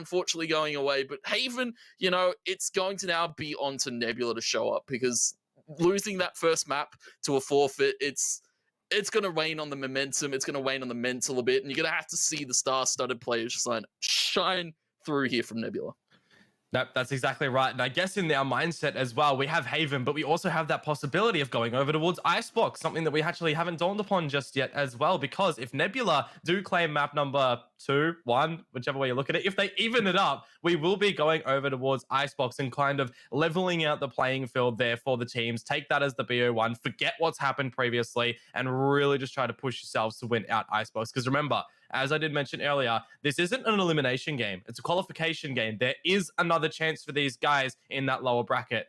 unfortunately going away. But Haven, you know, it's going to now be on to Nebula to show up, because losing that first map to a forfeit, it's going to wane on the momentum. It's going to wane on the mental a bit. And you're going to have to see the star-studded players shine through here from Nebula. That's exactly right. And I guess in our mindset as well, we have Haven, but we also have that possibility of going over towards Icebox, something that we actually haven't dawned upon just yet as well. Because if Nebula do claim map number 2, 1, whichever way you look at it, if they even it up, we will be going over towards Icebox and kind of leveling out the playing field there for the teams. Take that as the BO1, forget what's happened previously, and really just try to push yourselves to win out Icebox. Because remember, as I did mention earlier, this isn't an elimination game. It's a qualification game. There is another chance for these guys in that lower bracket.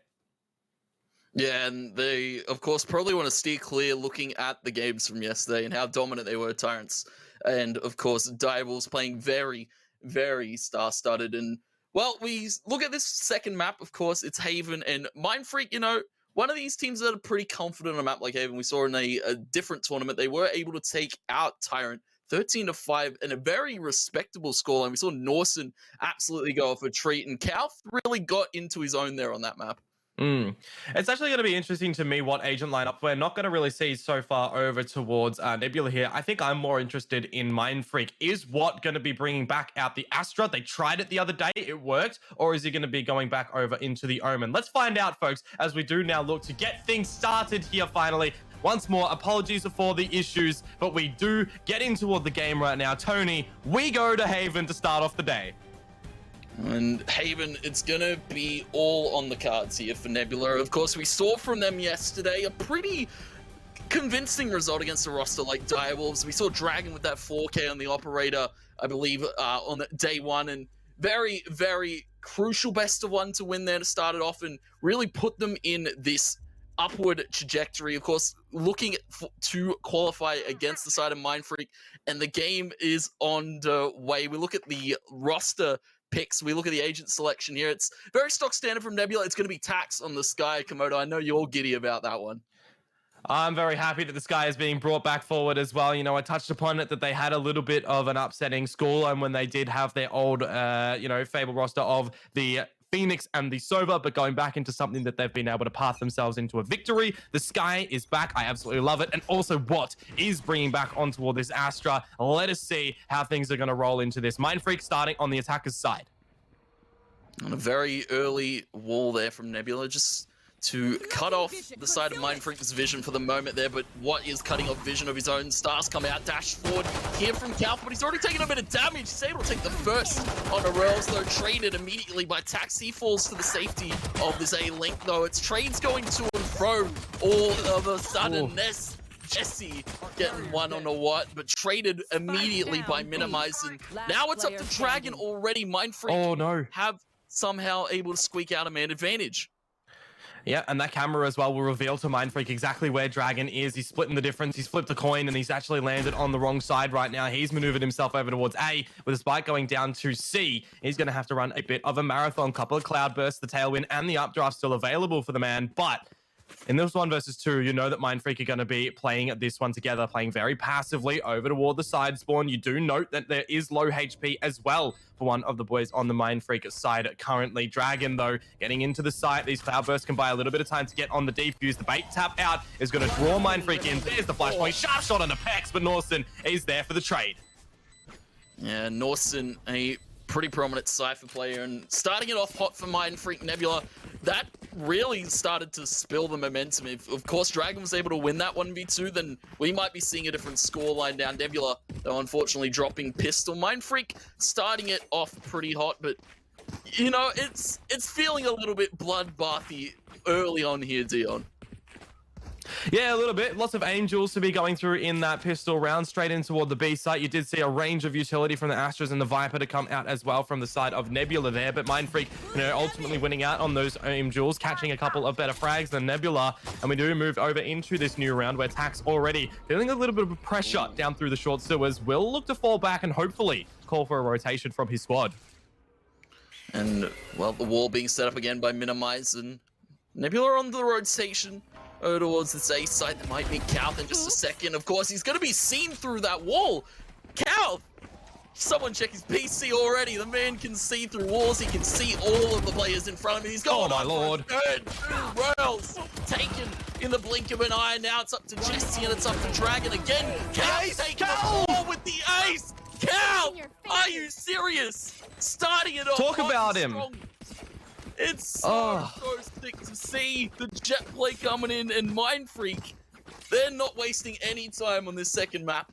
Yeah, and they, of course, probably want to steer clear looking at the games from yesterday and how dominant they were, Tyrants. And, of course, Direwolves playing very, very star-studded. And, well, we look at this second map, of course, it's Haven and Mindfreak. You know, one of these teams that are pretty confident on a map like Haven, we saw in a different tournament, they were able to take out Tyrant 13-5 and a very respectable scoreline. We saw Norson absolutely go off a treat, and Kauth really got into his own there on that map. It's actually going to be interesting to me what agent lineup we're not going to really see so far over towards Nebula here. I think I'm more interested in Mindfreak. Is VOT going to be bringing back out the Astra? They tried it the other day. It worked. Or is he going to be going back over into the Omen? Let's find out, folks, as we do now look to get things started here finally. Once more, apologies for the issues, but we do get into the game right now. Tony, we go to Haven to start off the day. And Haven, it's going to be all on the cards here for Nebula. Of course, we saw from them yesterday a pretty convincing result against a roster like Direwolves. We saw Dragon with that 4K on the operator, I believe, on day one, and very, very crucial best of one to win there to start it off and really put them in this upward trajectory. Of course, looking to qualify against the side of Mindfreak, and the game is on the way. We look at the roster picks, we look at the agent selection here. It's very stock standard from Nebula. It's going to be Tax on the Sky. Komodo, I know you're giddy about that one. I'm very happy that the Sky is being brought back forward as well. You know, I touched upon it that they had a little bit of an upsetting scoreline when they did have their old, Fable roster of the Phoenix and the Sova, but going back into something that they've been able to path themselves into a victory. The Sky is back. I absolutely love it. And also VOT is bringing back on toward this Astra. Let us see how things are going to roll into this. Mindfreak starting on the attacker's side. On a very early wall there from Nebula, just to cut off the side of Mindfreak's vision for the moment there, but what is cutting off vision of his own? Stars come out, dash forward here from Kauth, but he's already taken a bit of damage. He's able to take the first on the rails, though traded immediately by Tax. He falls to the safety of this A-Link, though. It's trades going to and fro all of a sudden. Ness Jesse getting one on a what, but traded immediately by Minimizing. Now it's up to Dragon already. Mindfreak have somehow able to squeak out a man advantage. Yeah, and that camera as well will reveal to Mindfreak exactly where Dragon is. He's splitting the difference. He's flipped the coin, and he's actually landed on the wrong side right now. He's maneuvered himself over towards A, with a spike going down to C. He's going to have to run a bit of a marathon. Couple of cloud bursts, the tailwind, and the updraft still available for the man, but in this 1 versus 2, you know that Mindfreak are going to be playing this one together, playing very passively over toward the side spawn. You do note that there is low HP as well for one of the boys on the Mindfreak side currently. Dragon, though, getting into the site. These cloud bursts can buy a little bit of time to get on the defuse. The bait tap out is going to draw Mindfreak in. There's the flashpoint. Sharp shot on the Pex, but Norson is there for the trade. Yeah, Norson, a pretty prominent Cypher player, and starting it off hot for Mindfreak. Nebula, that really started to spill the momentum. If, of course, Dragon was able to win that 1v2, then we might be seeing a different scoreline down. Nebula, though, unfortunately dropping pistol. Mindfreak starting it off pretty hot, but, you know, it's feeling a little bit bloodbathy early on here, Dion. Yeah, a little bit. Lots of angels to be going through in that pistol round. Straight in toward the B site. You did see a range of utility from the Astras and the Viper to come out as well from the side of Nebula there. But Mindfreak, ultimately winning out on those angels, catching a couple of better frags than Nebula. And we do move over into this new round where Tax already feeling a little bit of pressure down through the short sewers. Will look to fall back and hopefully call for a rotation from his squad. And, well, the wall being set up again by Minimize, and Nebula on the rotation over towards this A site. That might be Kauth in just a second. Of course, he's going to be seen through that wall. Kauth Someone check his PC already. The man can see through walls. He can see all of the players in front of him. He's going my lord. Third, 2 rails taken in the blink of an eye. Now it's up to Jesse and it's up to Dragon again. Cal taking the ball with the ace. Cal, are you serious? Starting it off. Talk about him. Strong. It's so sick to see the jet play coming in, and Mindfreak, they're not wasting any time on this second map.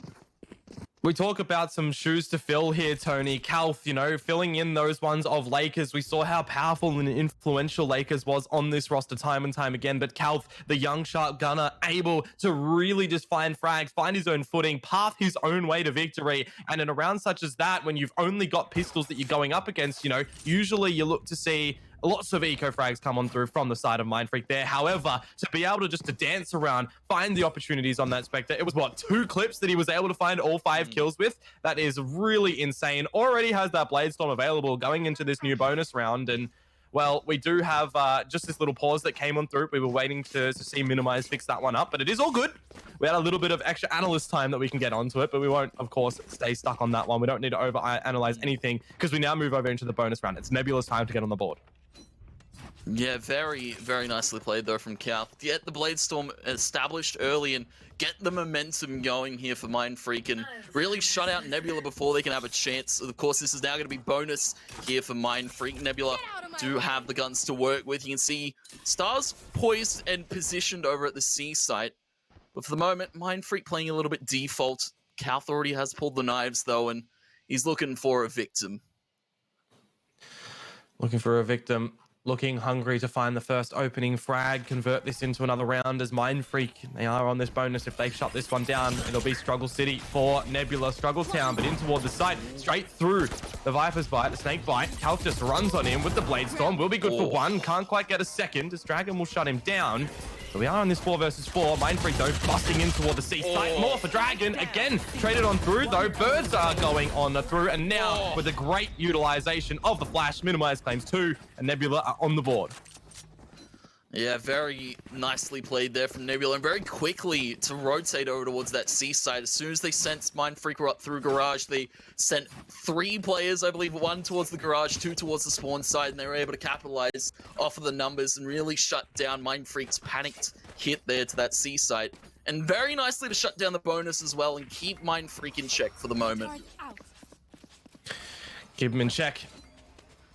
We talk about some shoes to fill here, Tony. Calth, you know, filling in those ones of Lakers. We saw how powerful and influential Lakers was on this roster time and time again. But Calth, the young sharp gunner, able to really just find frags, find his own footing, path his own way to victory. And in a round such as that, when you've only got pistols that you're going up against, you know, usually you look to see lots of eco frags come on through from the side of Mindfreak there. However, to be able to just to dance around, find the opportunities on that Spectre, it was what, 2 clips that he was able to find all 5 kills with? That is really insane. Already has that Blade Storm available going into this new bonus round. And well, we do have just this little pause that came on through. We were waiting to see Minimize fix that one up, but it is all good. We had a little bit of extra analyst time that we can get onto it, but we won't, of course, stay stuck on that one. We don't need to over-analyze anything because we now move over into the bonus round. It's Nebula's time to get on the board. Yeah, very, very nicely played though from Cal. Get the Blade Storm established early and get the momentum going here for Mindfreak and really shut out Nebula before they can have a chance. Of course, this is now going to be bonus here for Mindfreak. Nebula do have the guns to work with. You can see Stars poised and positioned over at the C site. But for the moment, Mindfreak playing a little bit default. Calth already has pulled the knives though, and he's looking for a victim. Looking for a victim. Looking hungry to find the first opening frag, convert this into another round as Mindfreak. They are on this bonus. If they shut this one down, it'll be Struggle City for Nebula. Struggle Town, but in toward the site, straight through the Viper's Bite, the Snake Bite. Calth just runs on him with the Blade Storm. Will be good for 1. Can't quite get a second as Dragon will shut him down. So we are on this 4 versus 4. Mindfreak, though, busting in toward the C site. More for Dragon. Again, traded on through, though. Birds are going on through. And now, with a great utilization of the flash, Minimize claims 2, and Nebula are on the board. Yeah, very nicely played there from Nebula, and very quickly to rotate over towards that C side. As soon as they sensed Mindfreak were up through Garage, they sent 3 players, I believe, 1 towards the Garage, 2 towards the spawn side, and they were able to capitalize off of the numbers and really shut down Mindfreak's panicked hit there to that C site. And very nicely to shut down the bonus as well and keep Mindfreak in check for the moment. Keep him in check.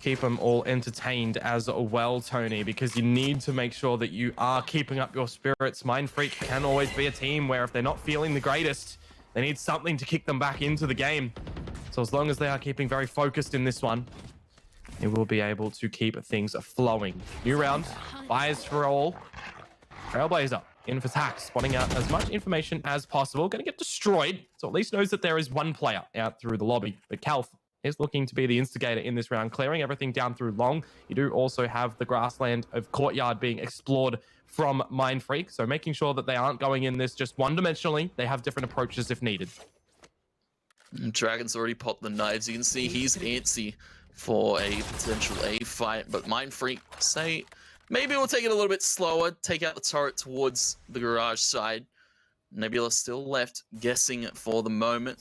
Keep them all entertained as well, Tony, because you need to make sure that you are keeping up your spirits. Mindfreak can always be a team where if they're not feeling the greatest, they need something to kick them back into the game. So as long as they are keeping very focused in this one, they will be able to keep things flowing. New round, fires for all. Trailblazer in for Tax, spotting out as much information as possible. Going to get destroyed, so at least knows that there is one player out through the lobby. But Calth is looking to be the instigator in this round, clearing everything down through long. You do also have the grassland of Courtyard being explored from Mindfreak, so making sure that they aren't going in this just one-dimensionally. They have different approaches if needed. Dragon's already popped the knives. You can see he's antsy for a potential A fight, but Mindfreak say maybe we'll take it a little bit slower, take out the turret towards the Garage side. Nebula still left, guessing for the moment.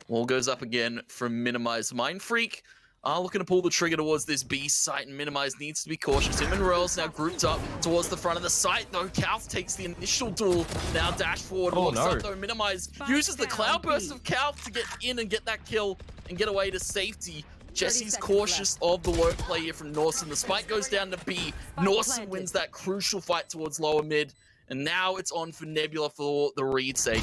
Wall goes up again from Minimize. Mindfreak are looking to pull the trigger towards this B site, and Minimize needs to be cautious. Him and Royals now grouped up towards the front of the site, though. Calth takes the initial duel, now dash forward. Walks up, though. Minimize uses the cloud burst of Calth to get in and get that kill and get away to safety. Jesse's cautious of the low play here from Norson. The spike goes down to B. Norson wins that crucial fight towards lower mid, and now it's on for Nebula for the retake.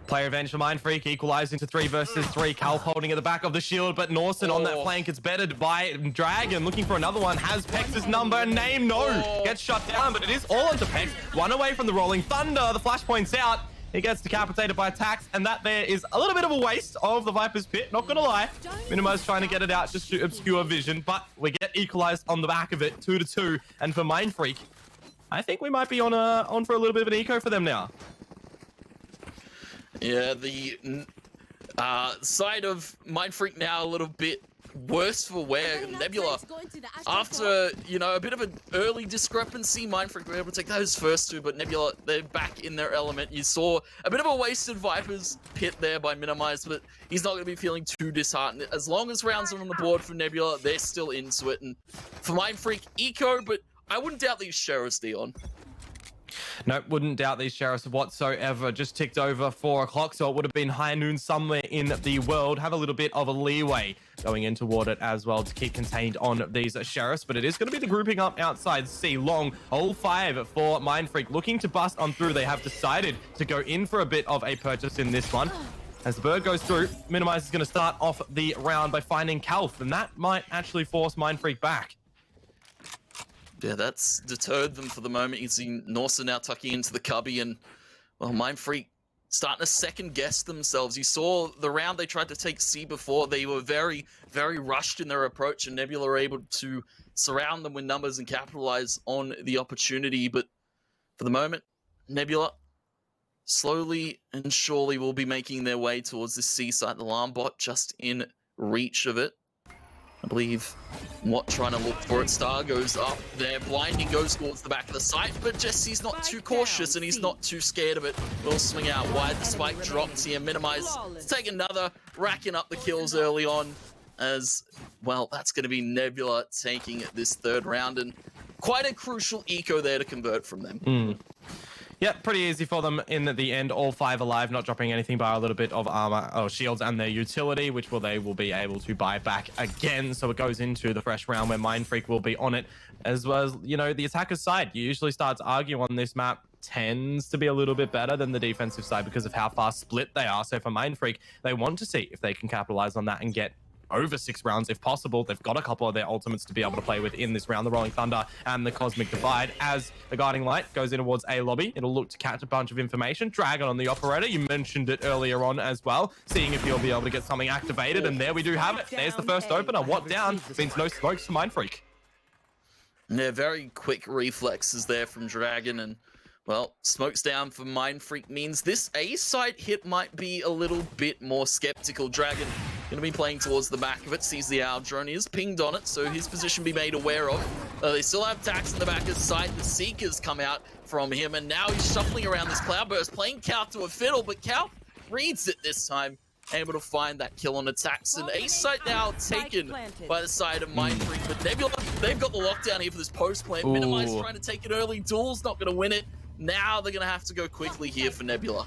Player advantage for Mindfreak, equalizing to 3 versus 3. Calth holding at the back of the shield, but Norson on that flank. It's bettered by Dragon, looking for another one. Has Pex's number, name no. Gets shut down, but it is all onto Pex. 1 away from the Rolling Thunder. The flash points out. He gets decapitated by Tax, and that there is a little bit of a waste of the Viper's Pit, not gonna lie. Minimize trying to get it out just to obscure vision, but we get equalized on the back of it, 2-2. And for Mindfreak, I think we might be on for a little bit of an eco for them now. Yeah, the side of Mindfreak now a little bit worse for wear. Nebula, after, you know, a bit of an early discrepancy, Mindfreak were able to take those first two, but Nebula, they're back in their element. You saw a bit of a wasted Viper's pit there by Minimize, but he's not going to be feeling too disheartened. As long as rounds are on the board for Nebula, they're still into it. And for Mindfreak, Eco, but I wouldn't doubt these Sheriffs, Dion. No, wouldn't doubt these Sheriffs whatsoever. Just ticked over 4 o'clock, so it would have been high noon somewhere in the world. Have a little bit of a leeway going in toward it as well to keep contained on these Sheriffs, but it is going to be the grouping up outside C. Long, hole 5 for Mindfreak, looking to bust on through. They have decided to go in for a bit of a purchase in this one. As the bird goes through, Minimize is going to start off the round by finding Calf, and that might actually force Mindfreak back. Yeah, that's deterred them for the moment. You see Norsa now tucking into the cubby, and, well, Mindfreak starting to second guess themselves. You saw the round they tried to take C before. They were very, very rushed in their approach, and Nebula were able to surround them with numbers and capitalize on the opportunity. But for the moment, Nebula slowly and surely will be making their way towards the C site. The alarm bot just in reach of it. I believe Watt trying to look for it. Star goes up there. Blinding goes towards the back of the site, but Jesse's not too cautious and he's not too scared of it. Will swing out wide. The spike drops here. Minimize. Take another, racking up the kills early on as, well, that's going to be Nebula taking this third round, and quite a crucial eco there to convert from them. Yeah, pretty easy for them in the end. All 5 alive, not dropping anything by a little bit of armor or shields and their utility, which they will be able to buy back again. So it goes into the fresh round where Mindfreak will be on it, as well as, you know, the attacker's side usually starts arguing on this map tends to be a little bit better than the defensive side because of how far split they are. So for Mindfreak, they want to see if they can capitalize on that and get over 6 rounds if possible. They've got a couple of their ultimates to be able to play with in this round, the Rolling Thunder and the Cosmic Divide. As the Guiding Light goes in towards A lobby, it'll look to catch a bunch of information. Dragon on the operator, you mentioned it earlier on as well, seeing if he'll be able to get something activated, and there we do have it. There's the first opener. What down means no smokes for Mindfreak. Yeah, very quick reflexes there from Dragon, and, well, smokes down for Mindfreak means this A site hit might be a little bit more skeptical. Dragon going to be playing towards the back of it, sees the owl drone, he is pinged on it, so his position be made aware of. They still have Tax in the back of the site, the Seekers come out from him, and now he's shuffling around this Cloudburst, playing Calf to a fiddle, but Calf reads it this time, able to find that kill on attacks, and A site now taken by the side of Mindfreak, but Nebula, they've got the lockdown here for this post plant. Minimize trying to take it early, Duel's not going to win it. Now they're going to have to go quickly here for Nebula.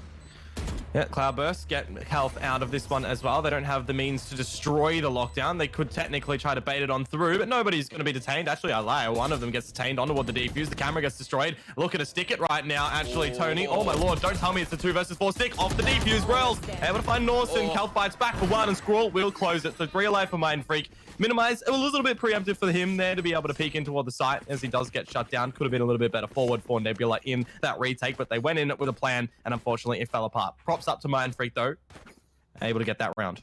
Yeah, Cloudburst get health out of this one as well. They don't have the means to destroy the lockdown. They could technically try to bait it on through, but nobody's going to be detained. Actually, I lie. One of them gets detained onto the defuse. The camera gets destroyed. Looking to stick it right now, actually, Tony. Oh, my lord. Don't tell me it's a 2 versus 4 stick. Off the defuse. Wells able to find Norson. Calf bites back for 1, and Squirrel will close it. So 3 alive for Mindfreak. Minimize, a little bit preemptive for him there to be able to peek in toward the site as he does get shut down. Could have been a little bit better forward for Nebula in that retake, but they went in it with a plan, and unfortunately it fell apart. Props up to Mindfreak though, able to get that round.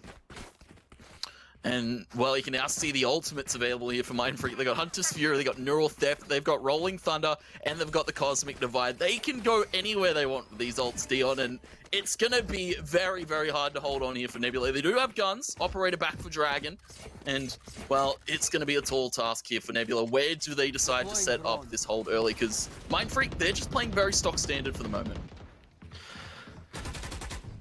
And, well, you can now see the ultimates available here for Mindfreak. They've got Hunter's Fury, they've got Neural Theft, they've got Rolling Thunder, and they've got the Cosmic Divide. They can go anywhere they want with these ults, Dion, and it's going to be very, very hard to hold on here for Nebula. They do have guns, Operator back for Dragon, and, well, it's going to be a tall task here for Nebula. Where do they decide to set up this hold early? Because Mindfreak, they're just playing very stock standard for the moment.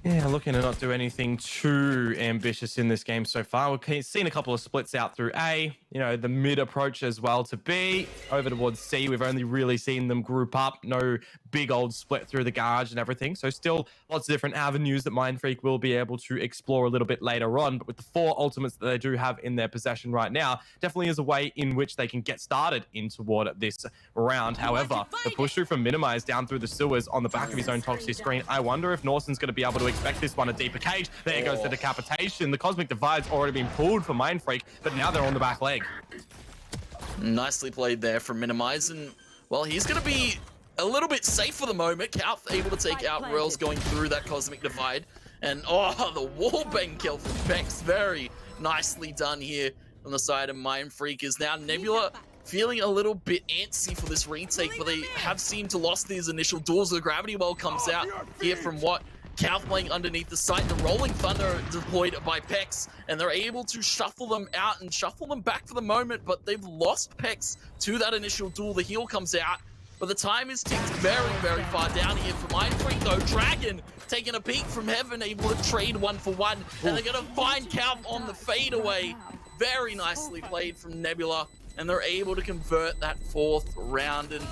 Yeah, looking to not do anything too ambitious in this game so far. We've seen a couple of splits out through A, you know, the mid approach as well to B. Over towards C, we've only really seen them group up. No big old split through the garage and everything. So still lots of different avenues that Mindfreak will be able to explore a little bit later on. But with the 4 ultimates that they do have in their possession right now, definitely is a way in which they can get started in toward this round. However, the push through from Minimize down through the sewers on the back of his own toxic screen. I wonder if Norson's going to be able to expect this one a deeper cage. There goes the decapitation. The Cosmic Divide's already been pulled for Mindfreak, but now they're on the back leg. Nicely played there from Minimize, and, well, he's going to be a little bit safe for the moment. Calf able to take out Royals going through that Cosmic Divide, and, oh, the wallbang kill from Bex. Very nicely done here on the side of Mindfreak. Is now Nebula feeling a little bit antsy for this retake, but they have seemed to lost these initial duels. The Gravity Well comes out here from Watt. Calf playing underneath the site, the Rolling Thunder deployed by Pex, and they're able to shuffle them out and shuffle them back for the moment, but they've lost Pex to that initial duel. The heal comes out, but the time is ticked very, very far down here for Mindfreak though. Dragon taking a peek from heaven, able to trade 1-for-1, and they're gonna find Calf on the fadeaway. Very nicely played from Nebula, and they're able to convert that 4th round, and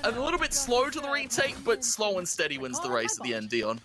a little bit slow to the retake, but slow and steady wins the race at the end, Dion.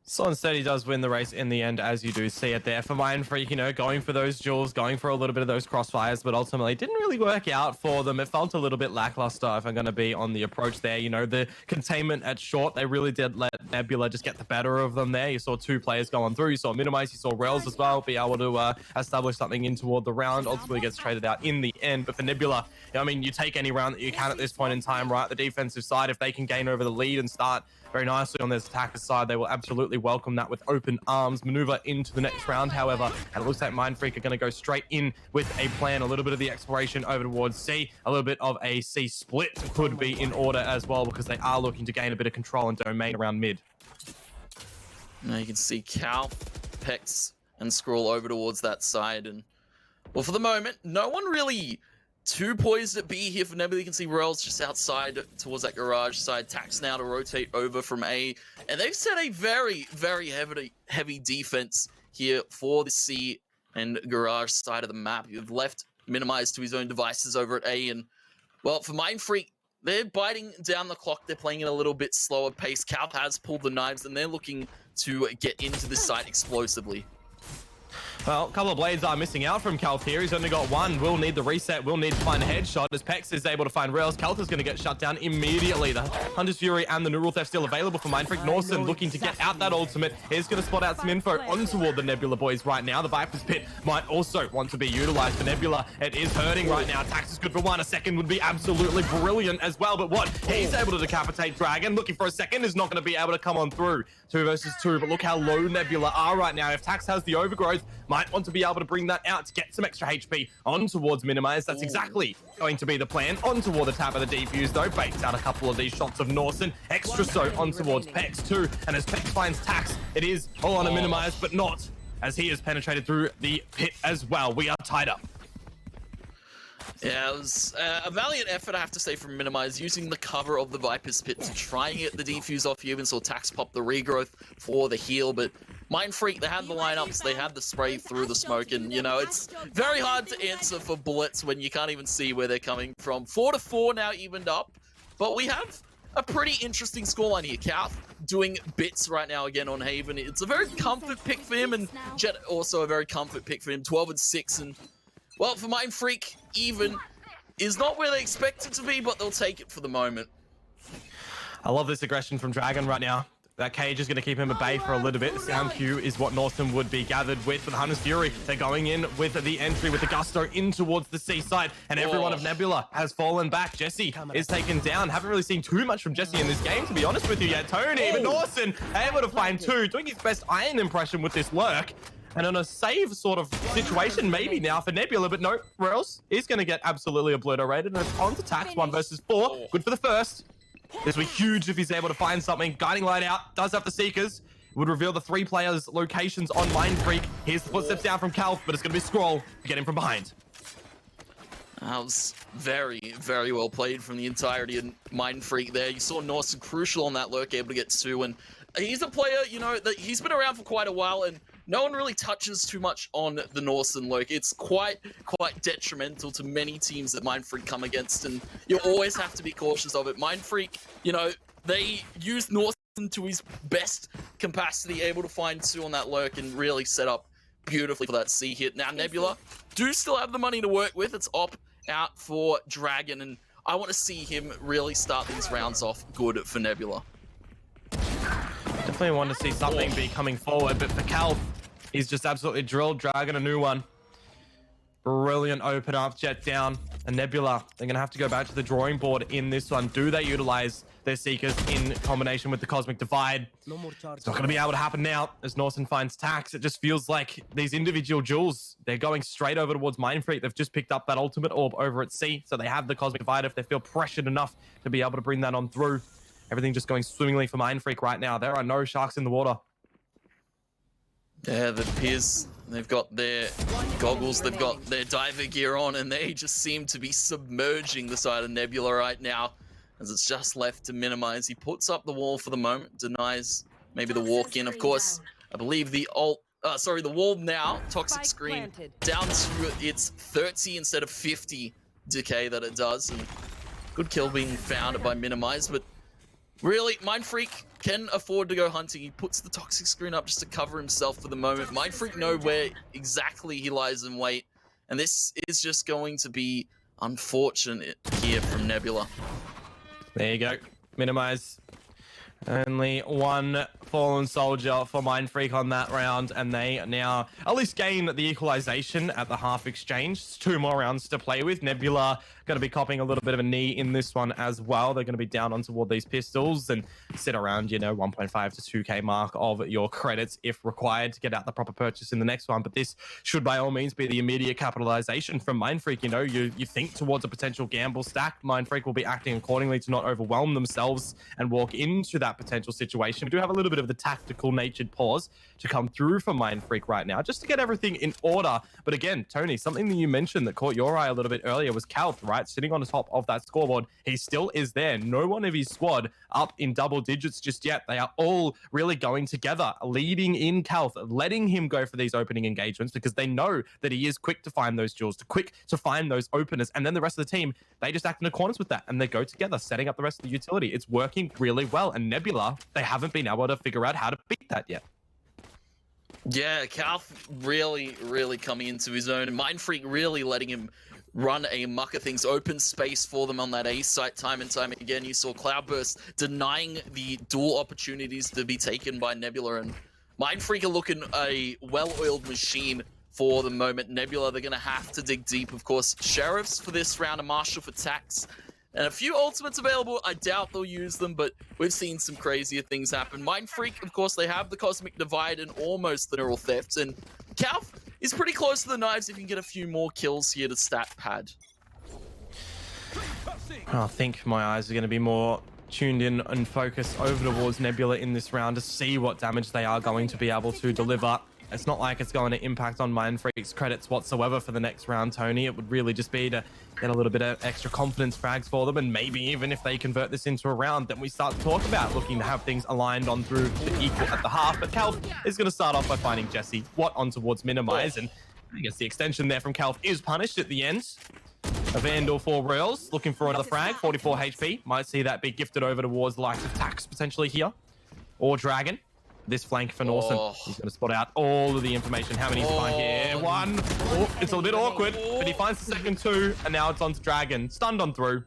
Slow and steady does win the race in the end, as you do see it there for Mindfreak, you know, going for those duels, going for a little bit of those crossfires, but ultimately didn't really work out for them. It felt a little bit lackluster, if I'm going to be on the approach there. You know, the containment at short, they really did let Nebula just get the better of them there. You saw 2 players going through. You saw Minimize, you saw Rails as well, be able to establish something in toward the round. Ultimately gets traded out in the end. But for Nebula, I mean, you take any round that you can at this point in time, right? The defensive side, if they can gain over the lead and start very nicely on this attacker side, they will absolutely welcome that with open arms. Maneuver into the next round, however, and it looks like Mindfreak are going to go straight in with a plan. A little bit of the exploration over towards C, a little bit of a C split could be in order as well, because they are looking to gain a bit of control and domain around mid. Now you can see Cal, Pex, and Scroll over towards that side, and well, for the moment, no one really too poised at B here for Nebula. You can see Rails just outside towards that garage side. Tax now to rotate over from A. And they've set a very, very heavy defense here for the C and garage side of the map. You've left Minimized to his own devices over at A. And, well, for Mindfreak, they're biting down the clock. They're playing at a little bit slower pace. Calp has pulled the knives, and they're looking to get into this site explosively. Well, a couple of blades are missing out from Kalth here. He's only got one. Will need the reset. Will need to find a headshot as Pex is able to find Rails. Kalth is going to get shut down immediately. The Hunter's Fury and the Neural Theft still available for Mindfreak. Norson looking to get out that ultimate. Is going to spot out some info on toward the Nebula boys right now. The Viper's Pit might also want to be utilized for Nebula. It is hurting right now. Tax is good for one. A second would be absolutely brilliant as well. But what? He's able to decapitate Dragon. Looking for a second is not going to be able to come on through. 2 versus 2. But look how low Nebula are right now. If Tax has the overgrowth, might want to be able to bring that out to get some extra HP on towards Minimize. That's exactly going to be the plan. On toward the tap of the defuse though. Baits out a couple of these shots of Norson. Extra so on towards Pex too. And as Pex finds Tax, it is all on a Minimize, but not as he has penetrated through the pit as well. We are tied up. Yeah, it was a valiant effort, I have to say, from Minimize, using the cover of the Viper's Pit to try and get the defuse off. You even saw Tax pop the regrowth for the heal, but Mindfreak, they had the lineups, they had the spray through the smoke, and, you know, it's very hard to answer for bullets when you can't even see where they're coming from. 4-4 now evened up, but we have a pretty interesting scoreline here. Calf doing bits right now again on Haven. It's a very comfort pick for him, and Jet also a very comfort pick for him. 12-6, and well, for Mindfreak, even is not where they expect it to be, but they'll take it for the moment. I love this aggression from Dragon right now. That cage is going to keep him at bay for a little bit. The sound cue is what Norton would be gathered with. For the Hunter's Fury, they're going in with the entry, with the gusto in towards the seaside, and everyone of Nebula has fallen back. Jesse is taken down. Haven't really seen too much from Jesse in this game, to be honest with you yet. Tony, but Norton able to find 2, doing his best Iron impression with this lurk. And on a save sort of situation maybe now for Nebula, but no, Rails is going to get absolutely obliterated. And it's on to Tax, 1 versus 4. Good for the first. This will be huge if he's able to find something. Guiding Light out, does have the Seekers. It would reveal the 3 players' locations on Mindfreak. Here's the footsteps down from Calf, but it's going to be Scroll to get him from behind. That was very, very well played from the entirety of Mindfreak there. You saw Norson crucial on that lurk, able to get 2, and he's a player, you know, that he's been around for quite a while, and no one really touches too much on the Norson lurk. It's quite detrimental to many teams that Mindfreak come against, and you always have to be cautious of it. Mindfreak, you know, they use Norson to his best capacity, able to find 2 on that lurk and really set up beautifully for that C hit. Now Nebula do still have the money to work with. It's op out for Dragon, and I want to see him really start these rounds off good for Nebula. Definitely want to see something be coming forward, but for Calf, he's just absolutely drilled Dragon a new one. Brilliant open up, Jet down, and Nebula, they're going to have to go back to the drawing board in this one. Do they utilize their Seekers in combination with the Cosmic Divide? It's not going to be able to happen now as Norton finds Tax. It just feels like these individual duels, they're going straight over towards Mindfreak. They've just picked up that ultimate orb over at C, so they have the Cosmic Divide if they feel pressured enough to be able to bring that on through. Everything just going swimmingly for Mindfreak right now. There are no sharks in the water. Yeah, the Piers, they've got their goggles, they've got their diver gear on, and they just seem to be submerging the side of Nebula right now, as it's just left to minimize. He puts up the wall for the moment, denies maybe the walk in. Of course, I believe the the wall now, toxic screen, down to its 30 instead of 50 decay that it does. And good kill being found by minimize, but really, Mindfreak can afford to go hunting. He puts the toxic screen up just to cover himself for the moment. Mindfreak know where exactly he lies in wait, and this is just going to be unfortunate here from Nebula. There you go. Minimize. Only one fallen soldier for Mindfreak on that round, and they now at least gain the equalization at the half exchange. It's 2 more rounds to play with. Nebula going to be copping a little bit of a knee in this one as well. They're going to be down on toward these pistols and sit around, 1.5 to 2k mark of your credits if required to get out the proper purchase in the next one. But this should by all means be the immediate capitalization from Mindfreak. You think towards a potential gamble stack. Mindfreak will be acting accordingly to not overwhelm themselves and walk into that potential situation. We do have a little bit of the tactical natured pause to come through for Mindfreak right now, just to get everything in order. But again, Tony, something that you mentioned that caught your eye a little bit earlier was Calth, right? Sitting on the top of that scoreboard. He still is there. No one of his squad up in double digits just yet. They are all really going together, leading in Calth, letting him go for these opening engagements because they know that he is quick to find those duels, quick to find those openers. And then the rest of the team, they just act in accordance with that and they go together, setting up the rest of the utility. It's working really well. And Nebula, they haven't been able to figure out how to beat that yet. Yeah, Calth really, really coming into his own. Mindfreak really letting him run a muck of things, open space for them on that A site time and time again. You saw Cloudburst denying the dual opportunities to be taken by Nebula, and Mindfreak are looking a well-oiled machine for the moment. Nebula, they're going to have to dig deep. Of course, Sheriffs for this round, a Marshal for Tax, and a few ultimates available. I doubt they'll use them, but we've seen some crazier things happen. Mindfreak, of course, they have the Cosmic Divide and almost the Neural Theft, and Calth is pretty close to the knives if you can get a few more kills here to stat pad. I think my eyes are going to be more tuned in and focused over towards Nebula in this round to see what damage they are going to be able to deliver. It's not like it's going to impact on Mindfreak's credits whatsoever for the next round, Tony. It would really just be to get a little bit of extra confidence frags for them, and maybe even if they convert this into a round, then we start to talk about looking to have things aligned on through to equal at the half. But Calth is going to start off by finding Jesse. What on towards minimize, and I guess the extension there from Calth is punished at the end. A Vandal for Rails, looking for another frag, 44 HP. Might see that be gifted over towards the likes of Tax potentially here, or Dragon. This flank for Norson. He's going to spot out all of the information. How many is he find here? One. Oh, it's a bit awkward, but he finds the second 2, and now it's on to Dragon. Stunned on through.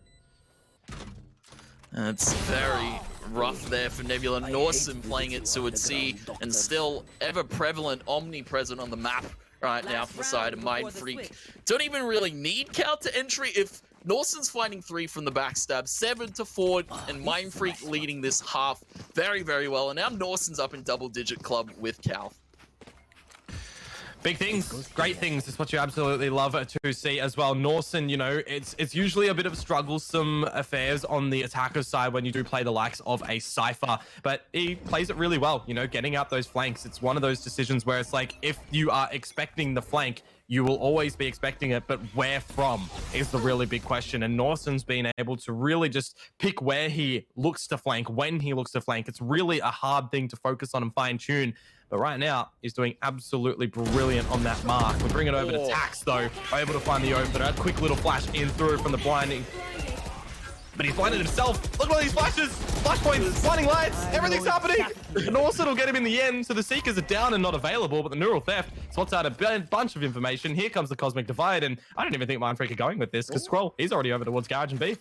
It's very rough there for Nebula. Norson playing it to its C, and still ever prevalent, omnipresent on the map right now for the side of Mindfreak. Don't even really need counter entry if Norson's finding 3 from the backstab, 7 to 4, and Mindfreak leading this half very, very well. And now Norson's up in double-digit club with Calth. Big things, great things. It's what you absolutely love to see as well. Norson, it's usually a bit of strugglesome affairs on the attacker side when you do play the likes of a Cypher, but he plays it really well, getting out those flanks. It's one of those decisions where it's like, if you are expecting the flank, you will always be expecting it, but where from is the really big question. And Norson's been able to really just pick where he looks to flank, when he looks to flank. It's really a hard thing to focus on and fine tune. But right now, he's doing absolutely brilliant on that mark. We bring it over to Tax, though, able to find the opener. A quick little flash in through from the blinding. But he's blinded himself. Look at all these flashes. Flashpoints, blinding lights, everything's happening. And Norson will get him in the end. So the Seekers are down and not available, but the Neural Theft spots out a bunch of information. Here comes the Cosmic Divide, and I don't even think Mindfreak are going with this, because Scroll, he's already over towards Garage and B.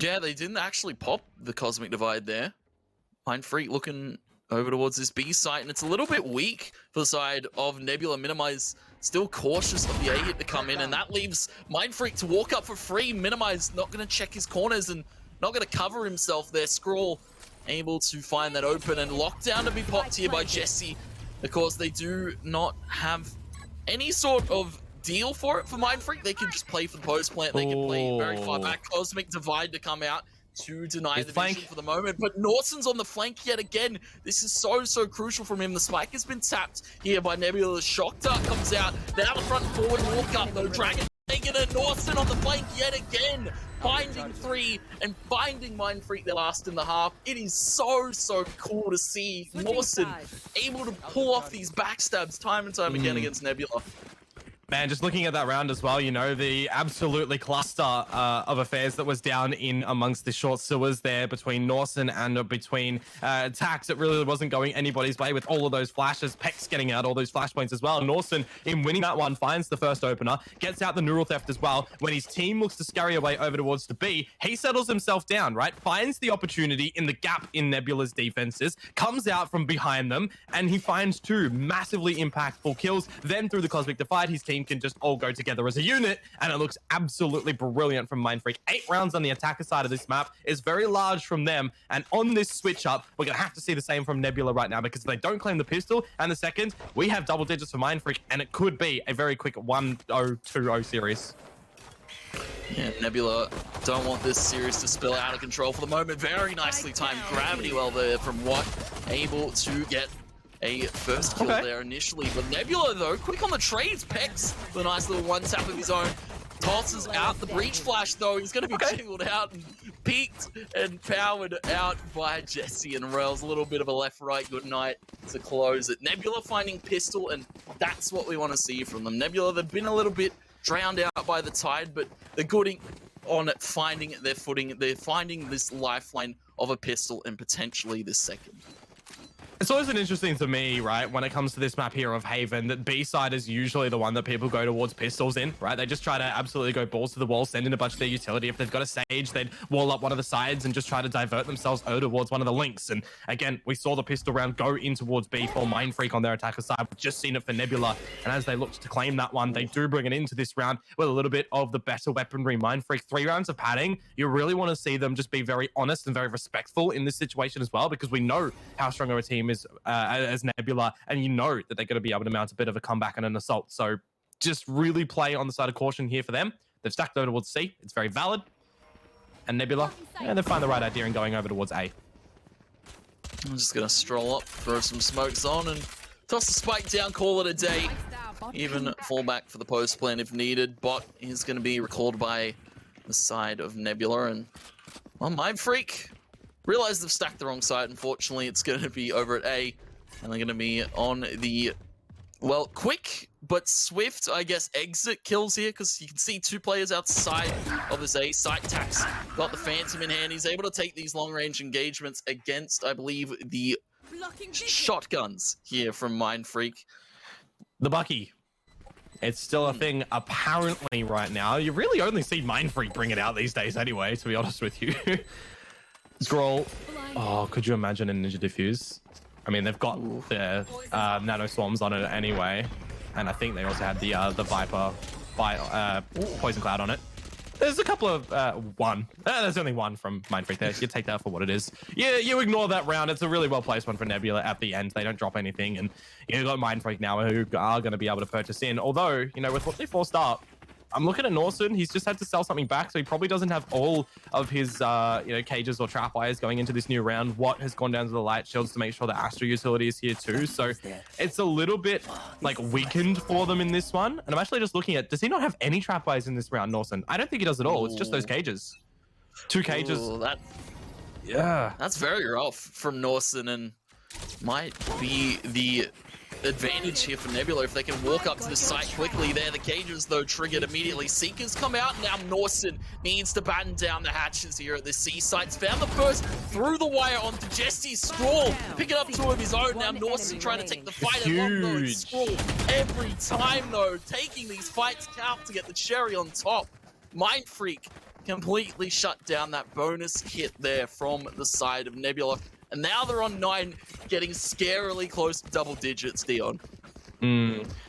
Yeah, they didn't actually pop the Cosmic Divide there. Mindfreak looking over towards this B site, and it's a little bit weak for the side of Nebula. Minimize still cautious of the A hit to come in, and that leaves Mindfreak to walk up for free. Minimize not going to check his corners and not going to cover himself there. Scroll able to find that open, and lockdown to be popped here by Jesse. Of course, they do not have any sort of deal for it for Mindfreak. They can just play for the post plant. They can play very far back. Cosmic Divide to come out. to deny His the flank. vision for the moment, but Norton's on the flank yet again. This is so crucial from him. The spike has been tapped here by Nebula. The shock dart comes out. Now the front forward walk up though. Dragon taking it. Norton on the flank yet again. Finding 3 and finding Mindfreak the last in the half. It is so cool to see Norton able to pull off these backstabs time and time again against Nebula. Man, just looking at that round as well, you know, the absolutely cluster of affairs that was down in amongst the short sewers there between Norson and between Tax. It really wasn't going anybody's way with all of those flashes. Peck's getting out all those flashpoints as well. Norson, in winning that one, finds the first opener, gets out the neural theft as well. When his team looks to scurry away over towards the B, he settles himself down, right? Finds the opportunity in the gap in Nebula's defenses, comes out from behind them, and he finds 2 massively impactful kills. Then through the Cosmic Divide, his team can just all go together as a unit, and it looks absolutely brilliant from Mindfreak. 8 rounds on the attacker side of this map is very large from them, and on this switch up, we're gonna have to see the same from Nebula right now, because if they don't claim the pistol and the second, we have double digits for Mindfreak, and it could be a very quick 1-0, 2-0 series. Yeah, Nebula don't want this series to spill out of control for the moment. Very nicely timed gravity well there from Watt, able to get a first kill there initially. But Nebula, though, quick on the trades. Pex, the nice little one tap of his own. Tosses out the breach flash, though. He's going to be jingled out and peaked and powered out by Jesse and Rails. A little bit of a left-right goodnight to close it. Nebula finding pistol, and that's what we want to see from them. Nebula, they've been a little bit drowned out by the tide, but they're good on finding their footing. They're finding this lifeline of a pistol and potentially this second. It's always interesting to me, right, when it comes to this map here of Haven, that B side is usually the one that people go towards pistols in, right? They just try to absolutely go balls to the wall, send in a bunch of their utility. If they've got a Sage, they'd wall up one of the sides and just try to divert themselves over towards one of the links. And again, we saw the pistol round go in towards B for Mindfreak on their attacker side. We've just seen it for Nebula. And as they look to claim that one, they do bring it into this round with a little bit of the better weaponry. Mindfreak, 3 rounds of padding. You really want to see them just be very honest and very respectful in this situation as well, because we know how strong our team is as Nebula, and you know that they're going to be able to mount a bit of a comeback and an assault. So just really play on the side of caution here for them. They've stacked over towards C. It's very valid. And Nebula, yeah, they find the right idea in going over towards A. I'm just going to stroll up, throw some smokes on, and toss the spike down, call it a day. Even fall back for the post plan if needed. Bot is going to be recalled by the side of Nebula, and well, Mindfreak realize they've stacked the wrong side. Unfortunately, it's going to be over at A, and they're going to be on the, well, quick but swift, I guess, exit kills here, because you can see 2 players outside of this A. Sight Tax got the Phantom in hand. He's able to take these long-range engagements against, I believe, the shotguns here from Mindfreak. The Bucky. It's still a thing, apparently, right now. You really only see Mindfreak bring it out these days anyway, to be honest with you. Scroll. Oh, could you imagine a Ninja Diffuse? I mean, they've got their Nano Swarms on it anyway. And I think they also had the Viper Poison Cloud on it. There's a couple of one. There's only one from Mindfreak there. You take that for what it is. Yeah, you ignore that round. It's a really well placed one for Nebula at the end. They don't drop anything, and you've got Mindfreak now who are going to be able to purchase in. Although, you know, with what they forced up, I'm looking at Norson. He's just had to sell something back, so he probably doesn't have all of his, you know, cages or trap wires going into this new round. Watt has gone down to the light shields to make sure the Astro utility is here too. So it's a little bit like weakened for them in this one. And I'm actually just looking at, does he not have any trap wires in this round, Norson? I don't think he does at all. It's just those cages. 2 cages. Yeah. That's very rough from Norson, and might be the advantage here for Nebula if they can walk up to the site quickly. There, the cages though triggered immediately. Seekers come out. Now Norson needs to batten down the hatches here at the C sites. Found the first through the wire onto Jesse's Scrawl, picking up 2 of his own. Now Norson trying to take the fight along though. Scrawl every time though, taking these fights count to get the cherry on top. Mindfreak completely shut down that bonus hit there from the side of Nebula. And now they're on 9, getting scarily close to double digits, Dion.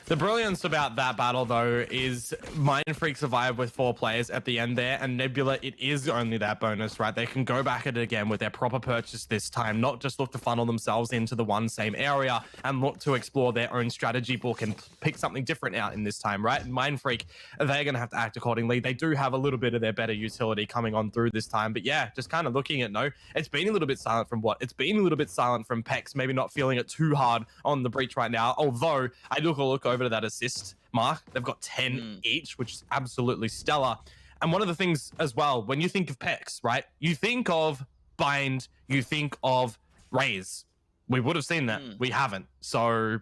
The brilliance about that battle, though, is Mindfreak survived with 4 players at the end there, and Nebula, it is only that bonus, right? They can go back at it again with their proper purchase this time, not just look to funnel themselves into the one same area and look to explore their own strategy book and pick something different out in this time, right? And Mindfreak, they're going to have to act accordingly. They do have a little bit of their better utility coming on through this time, but yeah, just kind of looking at, no, it's been a little bit silent from what? It's been a little bit silent from Pex, maybe not feeling it too hard on the breach right now, although I look over to that assist mark. They've got 10 each, which is absolutely stellar. And one of the things as well, when you think of Pex, right, you think of Bind, you think of Raze. We would have seen that. We haven't. So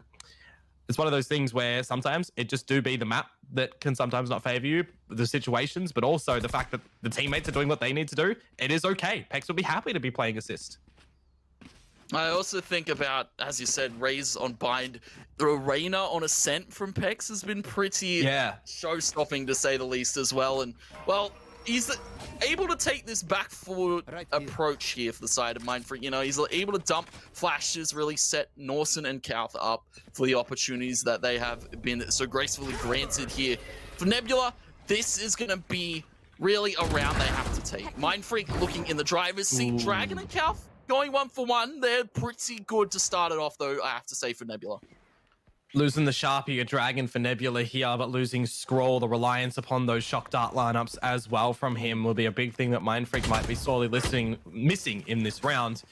it's one of those things where sometimes it just do be the map that can sometimes not favor you, the situations, but also the fact that the teammates are doing what they need to do. It is okay. Pex will be happy to be playing assist. I also think about, as you said, Raze on Bind. The Arena on Ascent from Pex has been pretty show-stopping, to say the least, as well. And, well, he's able to take this back forward approach here for the side of Mindfreak. You know, he's able to dump flashes, really set Norson and Kauth up for the opportunities that they have been so gracefully granted here. For Nebula, this is going to be really a round they have to take. Mindfreak looking in the driver's seat. Dragon and Kauth going 1-for-1. They're pretty good to start it off, though, I have to say, for Nebula. Losing the Sharpie, a Dragon for Nebula here, but losing Scroll, the reliance upon those shock dart lineups as well from him will be a big thing that Mindfreak might be sorely missing in this round.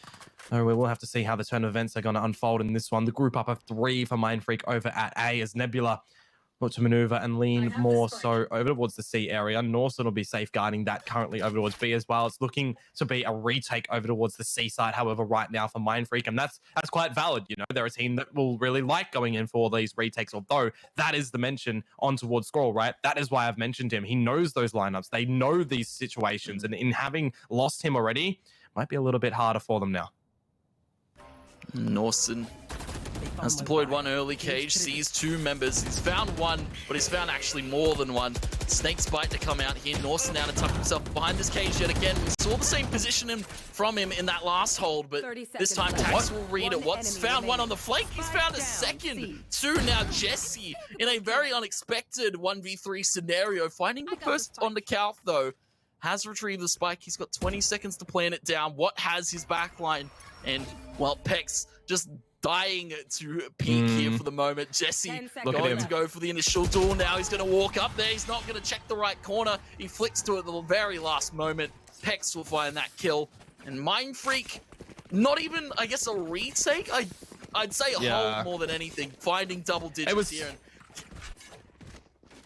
So we will have to see how the turn of events are going to unfold in this one. The group up of 3 for Mindfreak over at A as Nebula look to maneuver and lean more so over towards the C area. Norson will be safeguarding that currently over towards B as well. It's looking to be a retake over towards the C side, however, right now for Mindfreak, and that's quite valid. You know, they're a team that will really like going in for these retakes, although that is the mention on towards Scroll, right? That is why I've mentioned him. He knows those lineups. They know these situations, and in having lost him already, might be a little bit harder for them now. Norson has deployed one early cage, sees 2 members. He's found one, but he's found actually more than one. Snake's bite to come out here. Norson now to tuck himself behind this cage yet again. We saw the same position from him in that last hold, but this time Tax will read it. Watts found one on the flank. He's found a second. 2 now. Jesse in a very unexpected 1v3 scenario, finding the first on the Kauth though. Has retrieved the spike. He's got 20 seconds to plant it down. What has his backline? And, well, Pex just dying to peek here for the moment. Jesse going to go for the initial duel now. He's going to walk up there. He's not going to check the right corner. He flicks to it at the very last moment. Pex will find that kill. And Mindfreak, not even, I guess, a retake. I'd say a hold more than anything. Finding double digits here.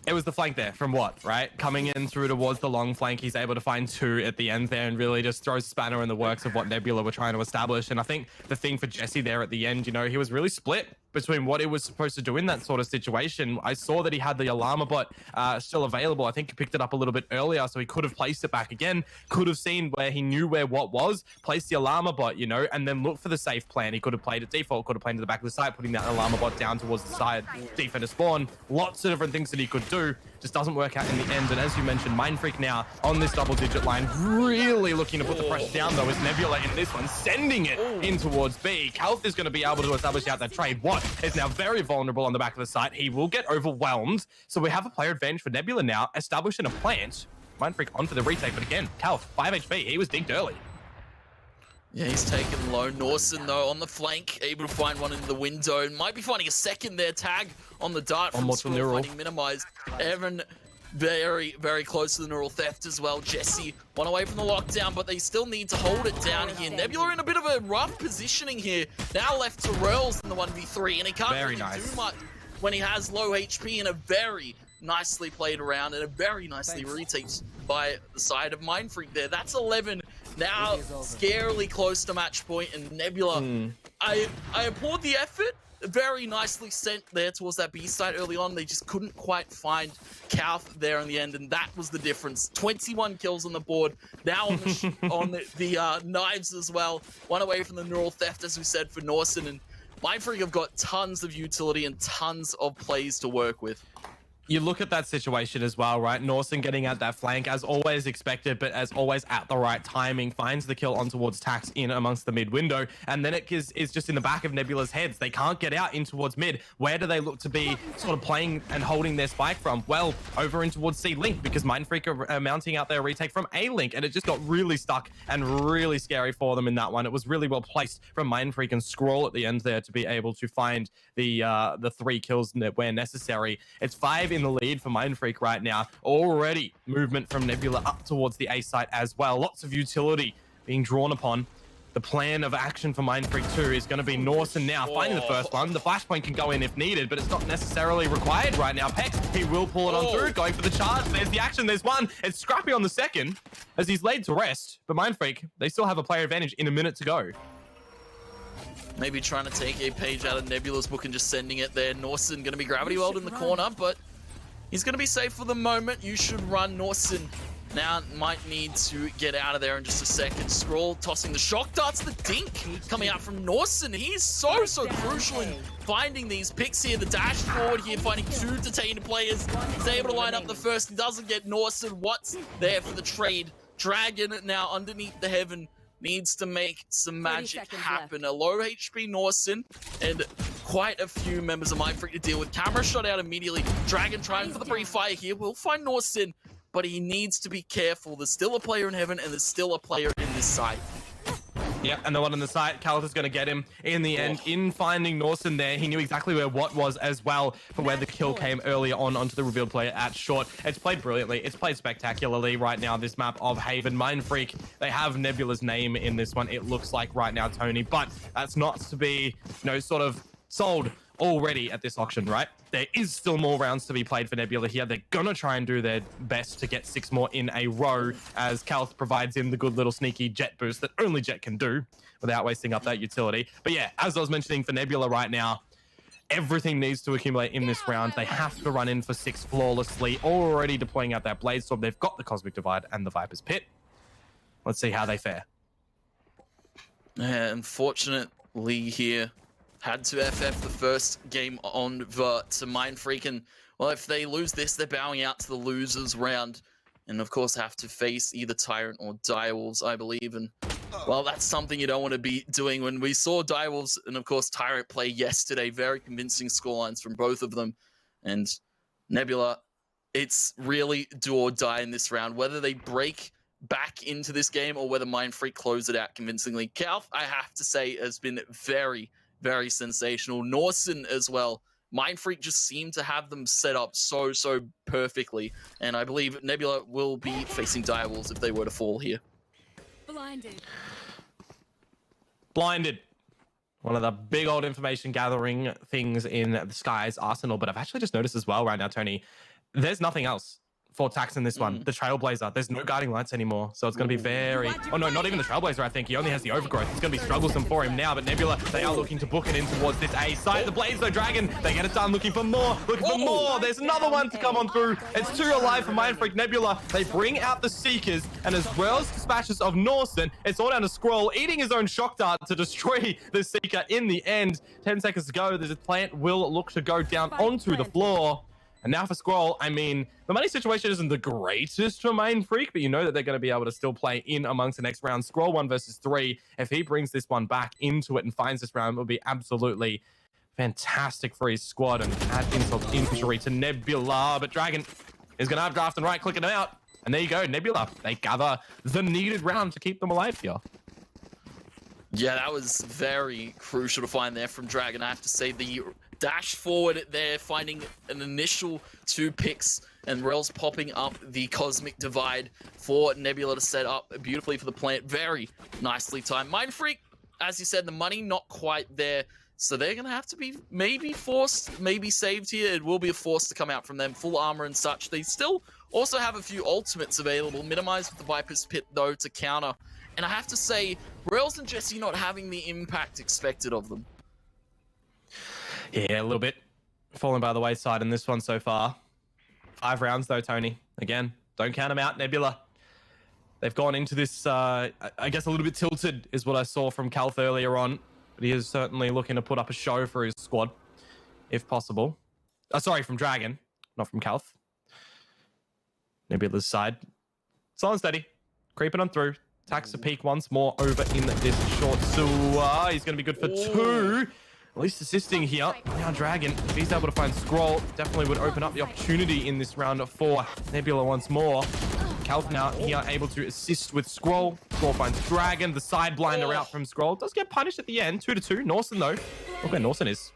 It was the flank there from what, right? Coming in through towards the long flank, he's able to find 2 at the end there and really just throws spanner in the works of what Nebula were trying to establish. And I think the thing for Jesse there at the end, you know, he was really split between what he was supposed to do in that sort of situation. I saw that he had the Alarma bot still available. I think he picked it up a little bit earlier, so he could have placed it back again, could have seen where he knew where what was, placed the Alarma bot, you know, and then look for the safe plan. He could have played it default, could have played to the back of the site, putting that Alarma bot down towards the side, defender spawn. Lots of different things that he could do. Just doesn't work out in the end. And as you mentioned, Mindfreak now on this double-digit line, really looking to put the pressure down, though, is Nebula in this one, sending it in towards B. Kauth is going to be able to establish out that trade. What is now very vulnerable on the back of the site. He will get overwhelmed. So we have a player advantage for Nebula now, establishing a plant. Mindfreak on for the retake, but again, Kauth, 5 HP. He was dinked early. Yeah, he's taken low. Norson, though, on the flank, able to find one in the window. Might be finding a second there. Tag on the dart from Scroll, finding minimized. Evan very, very close to the neural theft as well. Jesse, one away from the lockdown, but they still need to hold it down here. Nebula in a bit of a rough positioning here. Now left to Royals in the 1v3, and he can't really do much when he has low HP, and a very nicely played around and a very nicely retakes by the side of Mindfreak there. That's 11. Now scarily close to match point, and Nebula, I applaud the effort. Very nicely sent there towards that B side early on. They just couldn't quite find Kauth there in the end, and that was the difference. 21 kills on the board. Now on the knives as well. One away from the neural theft, as we said, for Norson. And Mindfreak have got tons of utility and tons of plays to work with. You look at that situation as well, right? Norson getting out that flank as always expected, but as always at the right timing, finds the kill on towards Tax in amongst the mid window, and then it is just in the back of Nebula's heads. They can't get out in towards mid. Where do they look to be sort of playing and holding their spike from? Well, over in towards C Link, because Mindfreak are mounting out their retake from A Link, and it just got really stuck and really scary for them in that one. It was really well placed from Mindfreak and Scroll at the end there to be able to find the 3 kills where necessary. It's 5 in the lead for Mindfreak right now. Already movement from Nebula up towards the A site as well. Lots of utility being drawn upon. The plan of action for Mindfreak 2 is going to be Norson now finding the first one. The flashpoint can go in if needed, but it's not necessarily required right now. Pex, he will pull it on through, going for the charge. There's the action, there's one. It's Scrappy on the second as he's laid to rest. But Mindfreak, they still have a player advantage in a minute to go. Maybe trying to take a page out of Nebula's book and just sending it there. Norson going to be gravity welled in the corner, but he's going to be safe for the moment. You should run. Norson now might need to get out of there in just a second. Scroll tossing the shock darts. The dink coming out from Norson. He's so crucial in finding these picks here. The dash forward here, finding 2 detained players. He's able to line up the first. He doesn't get Norson. What's there for the trade? Dragon now underneath the heaven. Needs to make some magic happen. A low HP Norson and quite a few members of Mindfreak to deal with. Camera shot out immediately. Dragon trying for the pre-fire here. We'll find Norson, but he needs to be careful. There's still a player in heaven and there's still a player in this site. Yep, and the one on the side, Calith is going to get him in the end. In finding Norson there, he knew exactly where what was as well for where the kill came earlier on onto the revealed player at short. It's played brilliantly. It's played spectacularly right now, this map of Haven. Mindfreak, they have Nebula's name in this one, it looks like right now, Tony, but that's not to be, sort of sold already at this auction, right? There is still more rounds to be played for Nebula here. They're gonna try and do their best to get 6 more in a row as Calth provides him the good little sneaky jet boost that only Jet can do without wasting up that utility. But yeah, as I was mentioning for Nebula right now, everything needs to accumulate in this round. They have to run in for 6 flawlessly, already deploying out that Blade Storm. They've got the Cosmic Divide and the Viper's Pit. Let's see how they fare. Yeah, unfortunately here, had to FF the first game on VOT to Mindfreak, and well, if they lose this, they're bowing out to the losers round, and of course have to face either Tyrant or Direwolves, I believe, and well, that's something you don't want to be doing. When we saw Direwolves and of course Tyrant play yesterday, very convincing scorelines from both of them, and Nebula, it's really do or die in this round, whether they break back into this game or whether Mindfreak close it out convincingly. Calf, I have to say, has been very sensational. Norson as well. Mindfreak just seemed to have them set up so perfectly, and I believe Nebula will be facing Direwolves if they were to fall here. Blinded. One of the big old information gathering things in the Sky's arsenal, but I've actually just noticed as well right now, Tony, there's nothing else for Tax in this one. The Trailblazer, there's no guiding lights anymore, so it's going to be very... Oh no, not even the Trailblazer, I think. He only has the Overgrowth. It's going to be strugglesome for him now, but Nebula, they are looking to book it in towards this A site. The Blaze, though, Dragon, they get it done, looking for more, There's another one to come on through. It's 2 alive for Mindfreak. Nebula, they bring out the Seekers, and as well as dispatches of Norson, it's all down to Scroll, eating his own shock dart to destroy the Seeker in the end. 10 seconds to go. There's a plant will look to go down onto the floor. And now for Scroll, I mean, the money situation isn't the greatest for Mindfreak, but you know that they're going to be able to still play in amongst the next round. Scroll 1 versus 3. If he brings this one back into it and finds this round, it will be absolutely fantastic for his squad and add insult to injury to Nebula. But Dragon is going to have draft and right clicking him out. And there you go, Nebula. They gather the needed round to keep them alive here. Yeah, that was very crucial to find there from Dragon. I have to say, the dash forward there, finding an initial 2 picks, and Rel's popping up the Cosmic Divide for Nebula to set up beautifully for the plant. Very nicely timed. Mindfreak, as you said, the money not quite there, so they're going to have to be maybe forced, maybe saved here. It will be a force to come out from them. Full armor and such. They still also have a few ultimates available. Minimized with the Viper's Pit, though, to counter. And I have to say, Rails and Jesse not having the impact expected of them. Yeah, a little bit. Falling by the wayside in this one so far. 5 rounds, though, Tony. Again, don't count them out, Nebula. They've gone into this, I guess, a little bit tilted is what I saw from Calth earlier on. But he is certainly looking to put up a show for his squad, if possible. Sorry, from Dragon. not from Calth. Nebula's side. Slow and steady. Creeping on through. Attacks the peak once more over in this short sewer. He's going to be good for 2. At least assisting here. Now Dragon, if he's able to find Scroll, definitely would open up the opportunity in this round for Nebula once more. Calth now here able to assist with Scroll. Scroll finds Dragon. The side blinder out from Scroll. Does get punished at the end. 2-2. Norson though. Look where Norson is.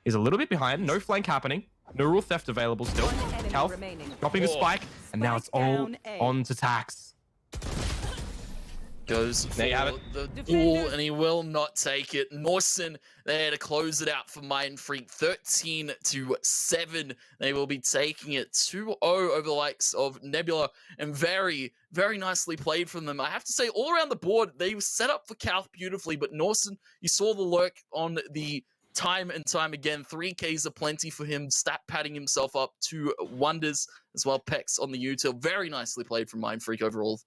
He's a little bit behind. No flank happening. No rule theft available still. Calth dropping the spike. And now it's all on to Tax. Goes for the ball, and he will not take it. Norson there to close it out for Mindfreak, 13-7. They will be taking it 2-0 over the likes of Nebula, and very, very nicely played from them. I have to say, all around the board, they were set up for Calth beautifully, but Norson, you saw the lurk on the time and time again. 3Ks are plenty for him, stat padding himself up to wonders as well. Pex on the util. Very nicely played from Mindfreak overall.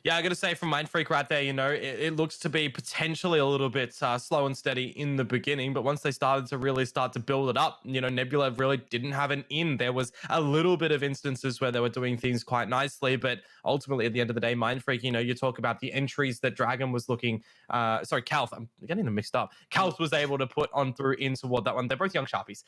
Yeah, I got to say from Mindfreak right there, you know, it looks to be potentially a little bit slow and steady in the beginning, but once they started to really start to build it up, you know, Nebula really didn't have an in. There was a little bit of instances where they were doing things quite nicely, but ultimately at the end of the day, Mindfreak, you know, you talk about the entries that Dragon was looking, Calth, I'm getting them mixed up. Calth was able to put on through in toward that one. They're both young Sharpies.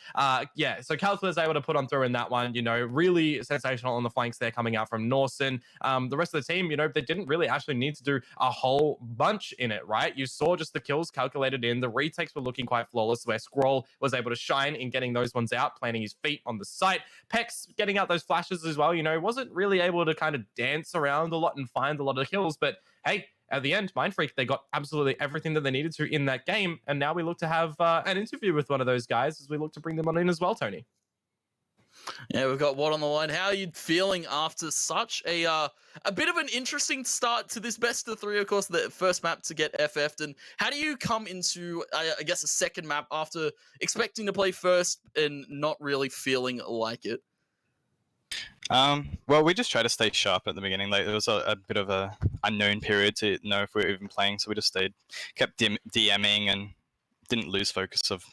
Yeah, so Calth was able to put on through in that one, you know, really sensational on the flanks there coming out from Norson. The rest of the team, you know, they didn't really actually need to do a whole bunch in it, right? You saw just the kills calculated in. The retakes were looking quite flawless, where Scroll was able to shine in getting those ones out, planting his feet on the site. Pex getting out those flashes as well, you know, wasn't really able to kind of dance around a lot and find a lot of kills, but hey, at the end, Mindfreak, they got absolutely everything that they needed to in that game, and now we look to have an interview with one of those guys as we look to bring them on in as well, Tony. Yeah, we've got Watt on the line. How are you feeling after such a bit of an interesting start to this best of 3? Of course, the first map to get FF'd, and how do you come into, I guess, a second map after expecting to play first and not really feeling like it? Well, we just try to stay sharp at the beginning. Like, there was a bit of a unknown period to know if we were even playing, so we just kept DMing and didn't lose focus of,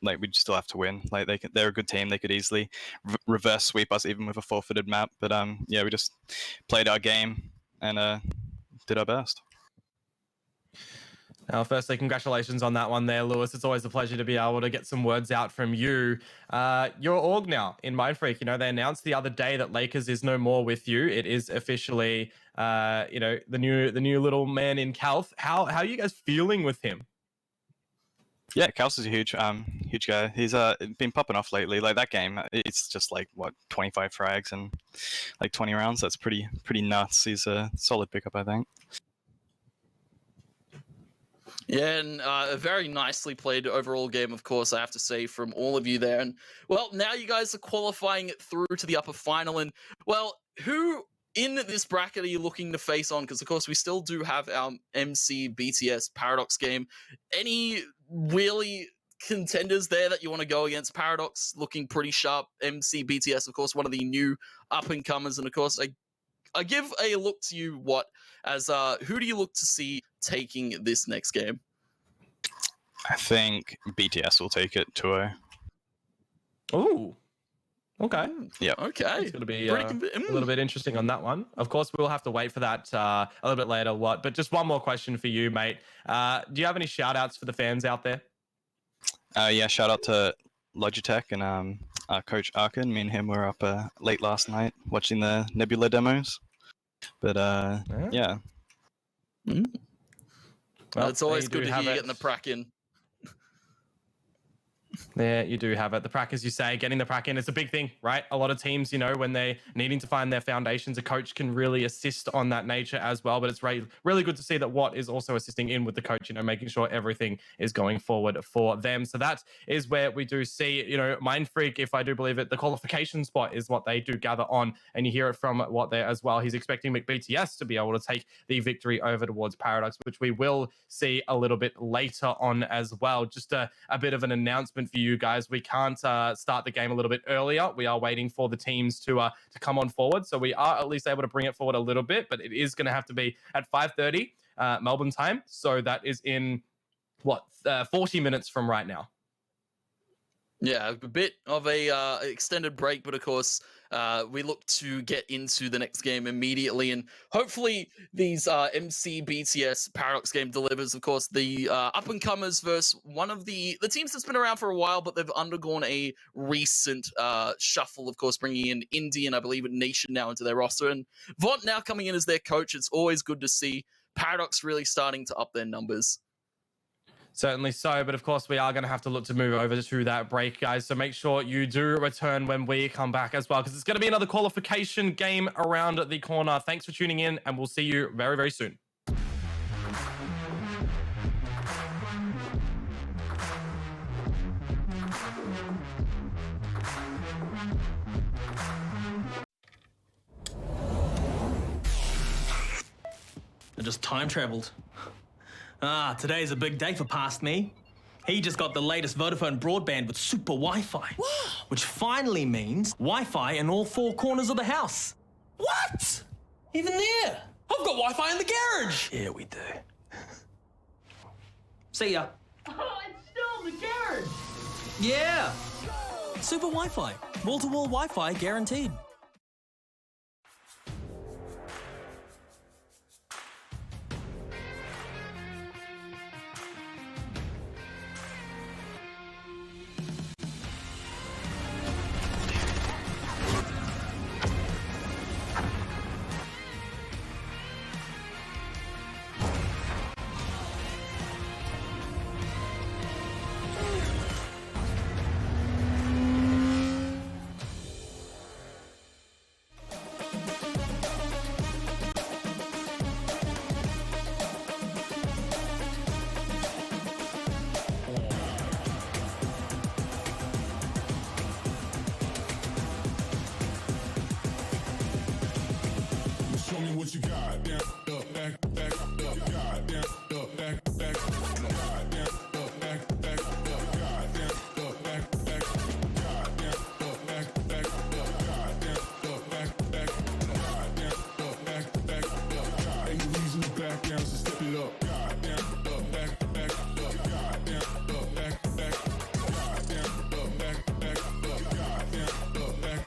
like, we still have to win. Like, they're a good team. They could easily reverse sweep us even with a forfeited map. But yeah, we just played our game and did our best. Now, firstly, congratulations on that one there, Lewis. It's always a pleasure to be able to get some words out from you. Your org now in Mindfreak, you know, they announced the other day that Lakers is no more with you. It is officially, you know, the new little man in Calth. How are you guys feeling with him? Yeah, Kals is a huge guy. He's been popping off lately. Like, that game, it's just like, what, 25 frags and like 20 rounds. That's pretty nuts. He's a solid pickup, I think. Yeah, and a very nicely played overall game, of course, I have to say, from all of you there. And, well, now you guys are qualifying through to the upper final. And, well, who in this bracket are you looking to face on? Because, of course, we still do have our MCBTS Paradox game. Any really contenders there that you want to go against? Paradox looking pretty sharp. MCBTS, of course, one of the new up-and-comers. And, of course, I give a look to you, What, as who do you look to see taking this next game? I think BTS will take it 2-0. Oh, okay. Yeah. Okay. It's going to be a little bit interesting on that one. Of course, we'll have to wait for that a little bit later, What. But just one more question for you, mate. Do you have any shout-outs for the fans out there? Yeah, shout out to Logitech and our coach Arkin. Me and him were up late last night watching the Nebula demos. But yeah. Well, it's always good to hear you getting the prac in. There you do have it. The prac, as you say, getting the prac in, it's a big thing, right? A lot of teams, you know, when they're needing to find their foundations, a coach can really assist on that nature as well. But it's really good to see that Watt is also assisting in with the coach, you know, making sure everything is going forward for them. So that is where we do see, you know, Mindfreak, if I do believe it, the qualification spot is what they do gather on. And you hear it from Watt there as well. He's expecting McBTS to be able to take the victory over towards Paradox, which we will see a little bit later on as well. Just a bit of an announcement for you guys. We can't start the game a little bit earlier. We are waiting for the teams to come on forward, so we are at least able to bring it forward a little bit, but it is going to have to be at 5:30 Melbourne time, so that is in 40 minutes from right now. Yeah, a bit of a extended break, but of course, we look to get into the next game immediately, and hopefully these MCBTS Paradox game delivers. Of course, the up and comers versus one of the teams that's been around for a while, but they've undergone a recent shuffle. Of course, bringing in Indy and I believe Nation now into their roster, and VOT now coming in as their coach. It's always good to see Paradox really starting to up their numbers. Certainly so, but of course we are going to have to look to move over to that break, guys. So make sure you do return when we come back as well, because it's going to be another qualification game around the corner. Thanks for tuning in, and we'll see you very, very soon. I just time traveled. Today's a big day for past me. He just got the latest Vodafone broadband with super Wi-Fi. Which finally means Wi-Fi in all 4 corners of the house. What? Even there? I've got Wi-Fi in the garage. Yeah, we do. See ya. Oh, it's still in the garage. Yeah. Super Wi-Fi. Wall-to-wall Wi-Fi guaranteed. Show me what you got. Down, up, back, up, God, down, up, back, God, down, up, back, up, God, down, up, back, God, down, up, back, God, down, up, back, God, down, up, back, God. Ain't no reason to back down, so step it up. God, down, up, back, God, down, up, back, God, down, up, back, God, down, up, back, God, down, up, back,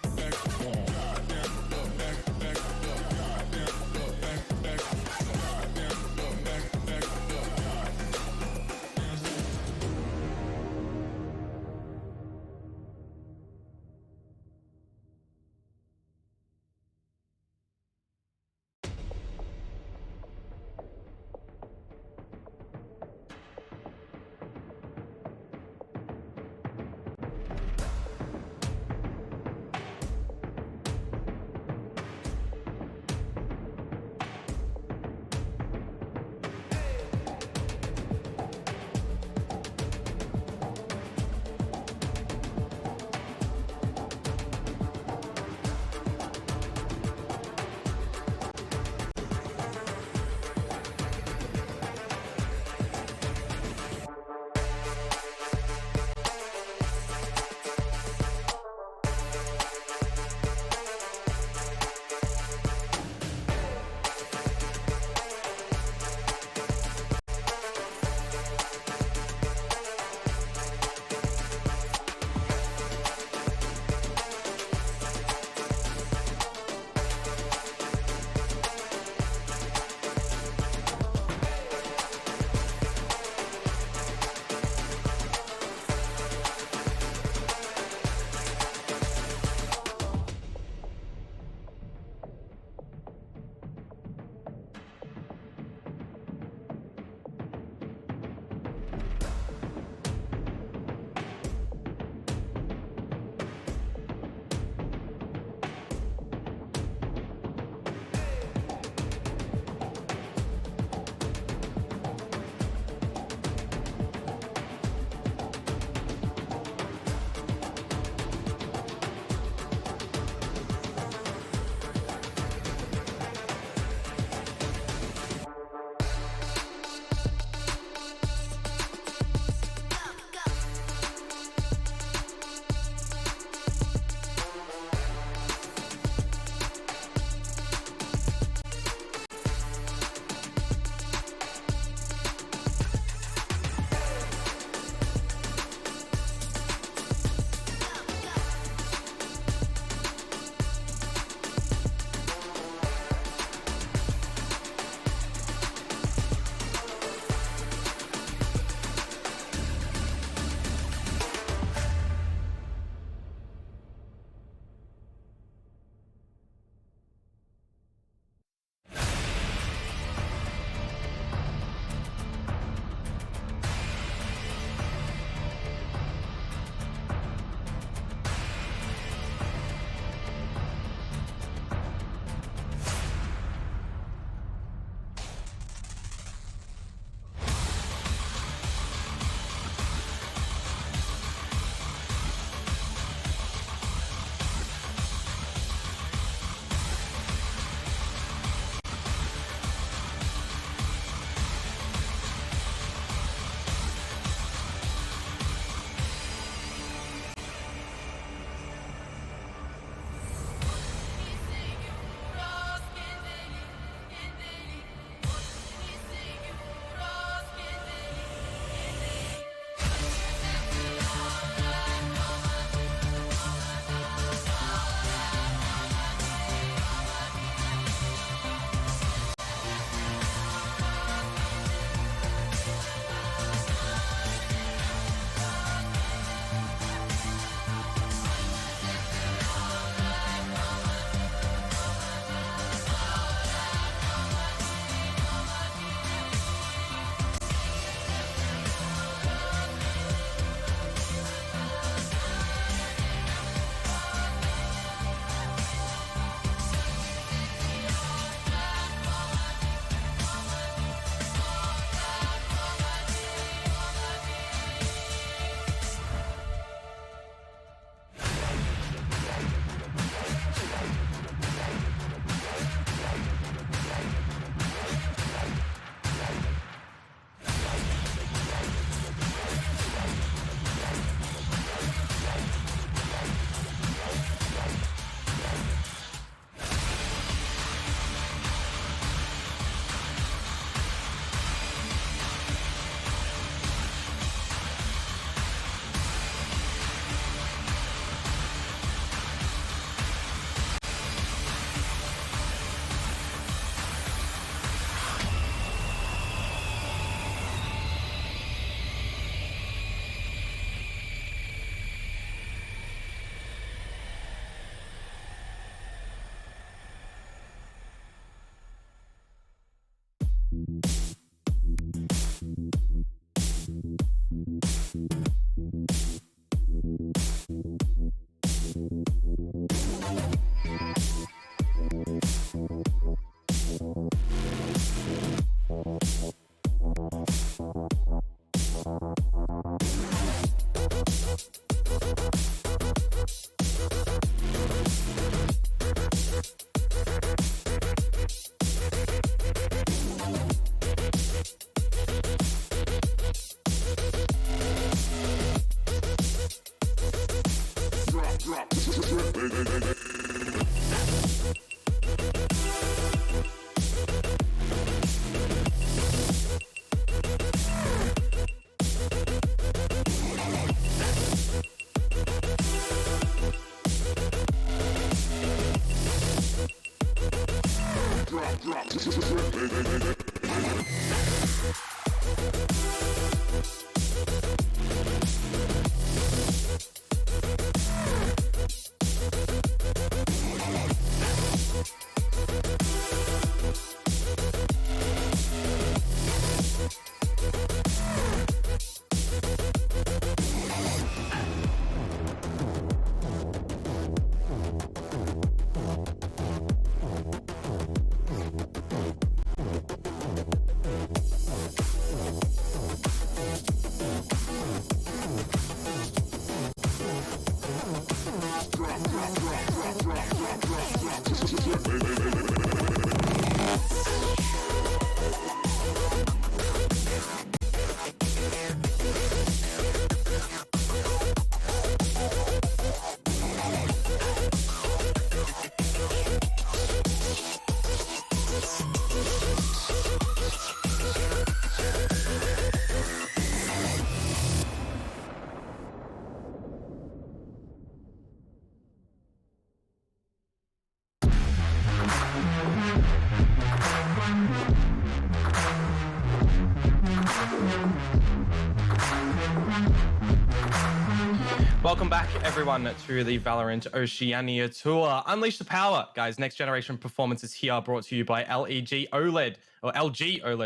Welcome back, everyone, to the Valorant Oceania Tour. Unleash the power, guys. Next generation performances here, brought to you by LG OLED,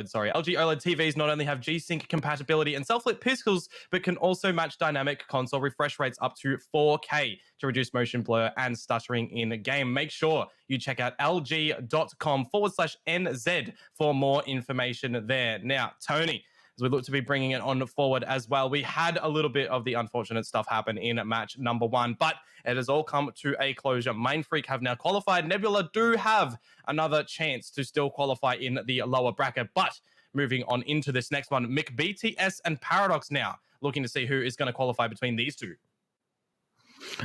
sorry. LG OLED TVs not only have G-Sync compatibility and self-lit pixels, but can also match dynamic console refresh rates up to 4K to reduce motion blur and stuttering in a game. Make sure you check out lg.com/NZ for more information there. Now, Tony, as we look to be bringing it on forward as well. We had a little bit of the unfortunate stuff happen in match number 1, but it has all come to a closure. Mindfreak have now qualified. Nebula do have another chance to still qualify in the lower bracket, but moving on into this next one, McBTS and Paradox now looking to see who is going to qualify between these two.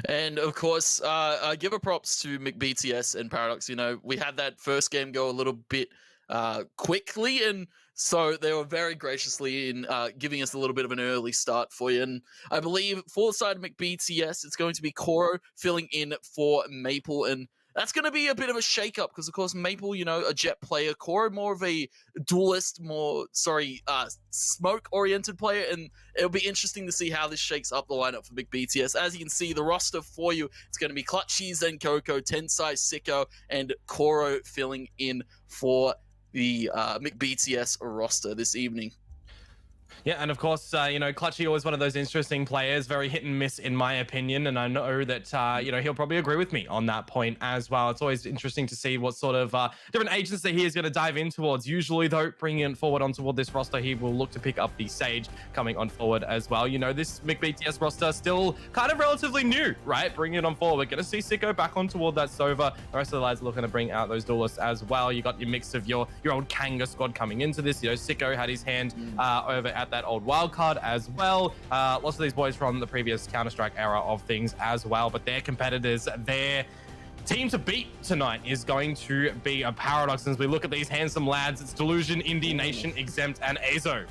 And of course, I give a props to McBTS and Paradox. You know, we had that first game go a little bit quickly, and so they were very graciously in giving us a little bit of an early start for you. And I believe for the side of McBTS, it's going to be Koro filling in for Maple, and that's going to be a bit of a shakeup because, of course, Maple, you know, a jet player, Koro more of a duelist, smoke-oriented player, and it'll be interesting to see how this shakes up the lineup for BTS. As you can see, the roster for you, it's going to be Clutchy, Zen Coco, Tensai, Sicko, and Koro filling in for the McBTS roster this evening. Yeah, and of course, you know, Clutchy always one of those interesting players, very hit and miss in my opinion, and I know that, you know, he'll probably agree with me on that point as well. It's always interesting to see what sort of different agents that he is going to dive in towards. Usually, though, bringing it forward on toward this roster, he will look to pick up the Sage coming on forward as well. You know, this McBTS roster still kind of relatively new, right? Bringing it on forward. We're going to see Sicko back on toward that Sova. The rest of the lads are looking to bring out those duelists as well. You got your mix of your old Kanga squad coming into this. You know, Sicko had his hand over at that old wildcard as well. Lots of these boys from the previous Counter-Strike era of things as well, but their competitors, their team to beat tonight is going to be a Paradox. As we look at these handsome lads, it's Delusion, Indie Nation, Exempt, and Azo.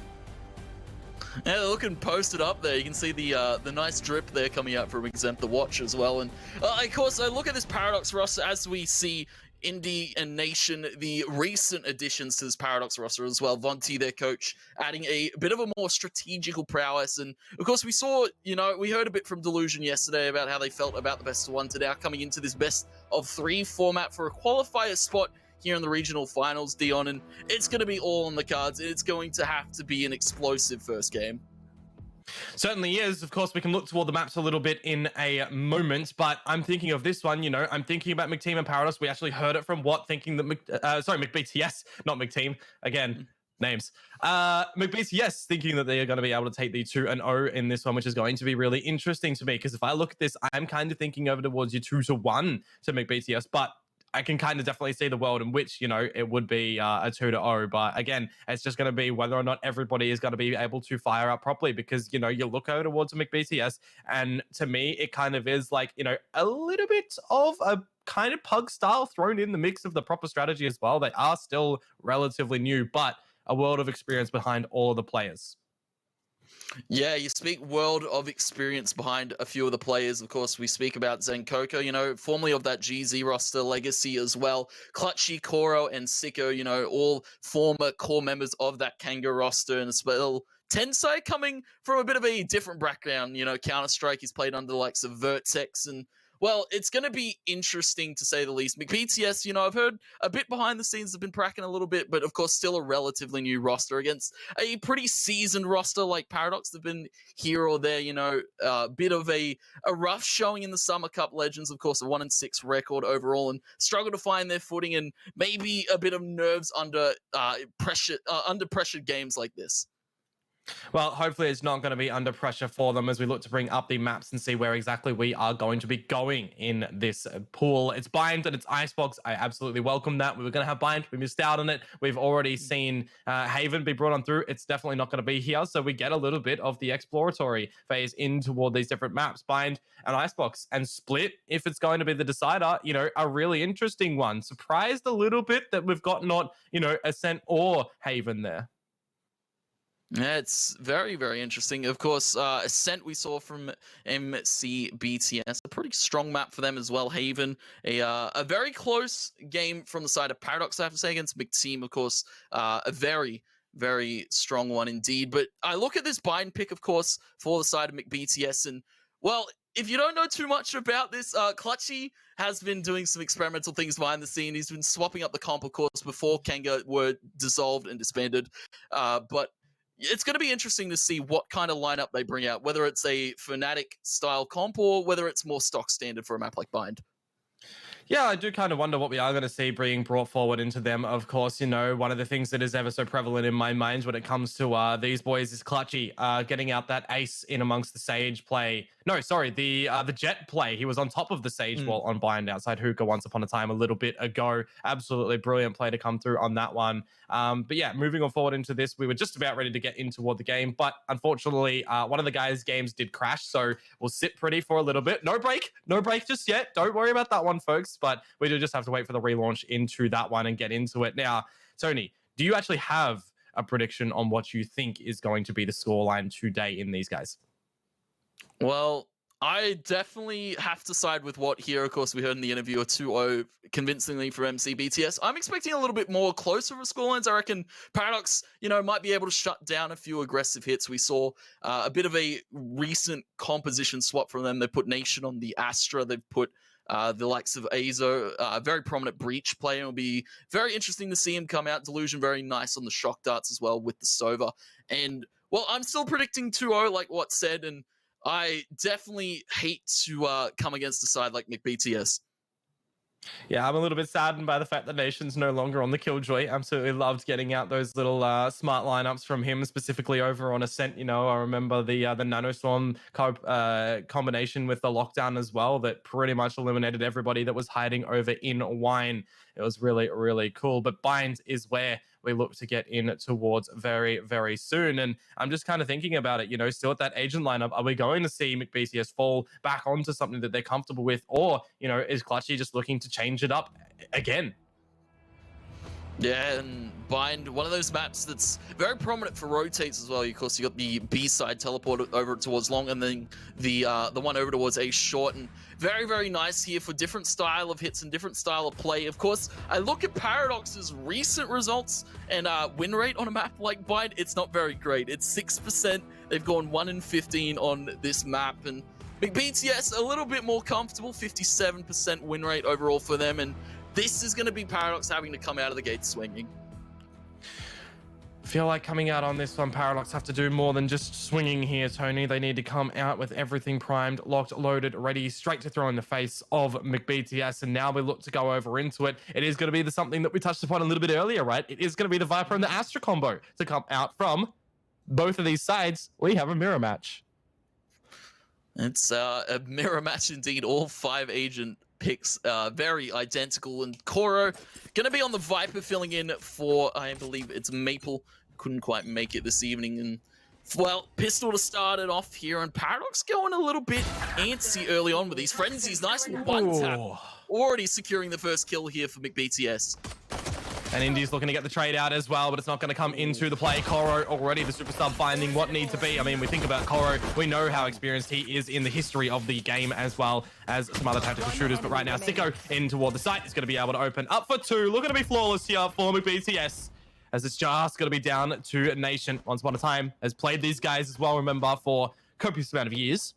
Yeah, they're looking posted up there. You can see the nice drip there coming out from Exempt the Watch as well. And of course, I look at this Paradox roster as we see Indie and Nation, the recent additions to this Paradox roster as well. VOT, their coach, adding a bit of a more strategical prowess. And of course, we saw, you know, we heard a bit from Delusion yesterday about how they felt about the best of one to now coming into this best of 3 format for a qualifier spot here in the regional finals, Dion. And it's going to be all on the cards. It's going to have to be an explosive first game. Certainly is. Of course, we can look toward the maps a little bit in a moment, but I'm thinking of this one, you know, I'm thinking about McTeam and Paradox. We actually heard it from Watt thinking that, McBTS, not McTeam. Again, names. McBTS thinking that they are going to be able to take the 2-0 in this one, which is going to be really interesting to me, because if I look at this, I'm kind of thinking over towards your 2-1 to McBTS, but I can kind of definitely see the world in which, you know, it would be a 2-0. But again, it's just going to be whether or not everybody is going to be able to fire up properly, because, you know, you look over towards a McBTS, and to me, it kind of is like, you know, a little bit of a kind of pug style thrown in the mix of the proper strategy as well. They are still relatively new, but a world of experience behind all of the players. Yeah, you speak world of experience behind a few of the players. Of course, we speak about Zenkoko, you know, formerly of that GZ roster legacy as well. Clutchy, Koro, and Sicko, you know, all former core members of that Kanga roster. And as well, Tensai coming from a bit of a different background, you know, Counter-Strike. He's played under the likes of Vertex and well, it's going to be interesting to say the least. McBTS, you know, I've heard a bit behind the scenes, have been cracking a little bit, but of course, still a relatively new roster against a pretty seasoned roster like Paradox. They've been here or there, you know, a bit of a rough showing in the Summer Cup Legends, of course, a 1-6 record overall, and struggle to find their footing and maybe a bit of nerves under pressured games like this. Well, hopefully it's not going to be under pressure for them as we look to bring up the maps and see where exactly we are going to be going in this pool. It's Bind and it's Icebox. I absolutely welcome that. We were going to have Bind. We missed out on it. We've already seen Haven be brought on through. It's definitely not going to be here. So we get a little bit of the exploratory phase in toward these different maps, Bind and Icebox. And Split, if it's going to be the decider, you know, a really interesting one. Surprised a little bit that we've got not, you know, Ascent or Haven there. Yeah, it's very, very interesting. Of course, Ascent we saw from MCBTS, a pretty strong map for them as well. Haven, a very close game from the side of Paradox, I have to say, against McTeam, of course. A very, very strong one indeed. But I look at this Bind pick, of course, for the side of McBTS, and, well, if you don't know too much about this, Clutchy has been doing some experimental things behind the scene. He's been swapping up the comp, of course, before Kanga were dissolved and disbanded. But it's going to be interesting to see what kind of lineup they bring out, whether it's a Fnatic style comp or whether it's more stock standard for a map like Bind. Yeah, I do kind of wonder what we are going to see being brought forward into them. Of course, you know, one of the things that is ever so prevalent in my mind when it comes to these boys is Clutchy getting out that ace in amongst the Sage play. No, sorry, the Jet play. He was on top of the Sage wall on Bind outside Hookah once upon a time a little bit ago. Absolutely brilliant play to come through on that one. But yeah, moving on forward into this, we were just about ready to get in toward the game. But unfortunately, one of the guys' games did crash. So we'll sit pretty for a little bit. No break just yet. Don't worry about that one, folks. But we do just have to wait for the relaunch into that one and get into it. Now, Tony, do you actually have a prediction on what you think is going to be the scoreline today in these guys? Well, I definitely have to side with what here. Of course, we heard in the interview a 2-0 convincingly for MCBTS. I'm expecting a little bit more closer of scorelines. I reckon Paradox, you know, might be able to shut down a few aggressive hits. We saw a bit of a recent composition swap from them. They put Nation on the Astra. They've put the likes of Azo, a very prominent Breach player. It'll be very interesting to see him come out. Delusion very nice on the shock darts as well with the Sova. And, well, I'm still predicting 2-0 like what said, and I definitely hate to come against a side like McBTS. Yeah, I'm a little bit saddened by the fact that Nation's no longer on the Killjoy. Absolutely loved getting out those little smart lineups from him, specifically over on Ascent. You know, I remember the Nanostorm combination with the lockdown as well that pretty much eliminated everybody that was hiding over in Wine. It was really, really cool. But Bind is where we look to get in towards very, very soon. And I'm just kind of thinking about it, you know, still at that agent lineup, are we going to see McBTS fall back onto something that they're comfortable with? Or, you know, is Clutchy just looking to change it up again? Yeah, and Bind, one of those maps that's very prominent for rotates as well. Of course, you got the B side teleport over towards long, and then the one over towards A short, and very, very nice here for different style of hits and different style of play. Of course, I look at Paradox's recent results and win rate on a map like Bind. It's not very great. It's 6%. They've gone 1-15 on this map, and McBTS a little bit more comfortable, 57% win rate overall for them, and this is going to be Paradox having to come out of the gate swinging. Feel like coming out on this one, Paradox have to do more than just swinging here, Tony. They need to come out with everything primed, locked, loaded, ready, straight to throw in the face of McBTS. And now we look to go over into it. It is going to be something that we touched upon a little bit earlier, right? It is going to be the Viper and the Astra combo to come out from both of these sides. We have a mirror match. It's a mirror match indeed. All 5 agent picks very identical, and Koro gonna be on the Viper filling in for, I believe it's Maple. Couldn't quite make it this evening, and well, Pistol to start it off here, and Paradox going a little bit antsy early on with these frenzies. Nice one tap, already securing the first kill here for McBTS. And Indy's looking to get the trade out as well, but it's not going to come into the play. Koro already the superstar finding what need to be. I mean, we think about Koro, we know how experienced he is in the history of the game as well as some other tactical shooters. But right now, Sicko in toward the site is going to be able to open up for 2. Looking to be flawless here for McBTS, as it's just going to be down to Nation. Once upon a time has played these guys as well, remember, for copious amount of years.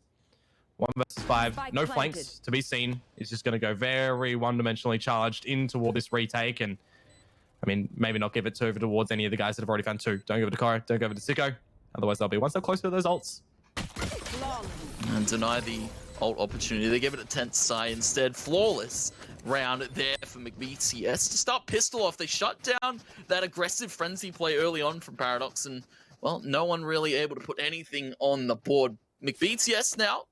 1 versus 5, no flanks to be seen. It's just going to go very one-dimensionally charged in toward this retake. And I mean, maybe not give it over towards any of the guys that have already found 2. Don't give it to Koro, don't give it to Sicko. Otherwise, they'll be one step closer to those ults. And deny the ult opportunity. They give it a tense side instead. Flawless round there for McBTS to start pistol off. They shut down that aggressive frenzy play early on from Paradox, and well, no one really able to put anything on the board. McBTS now,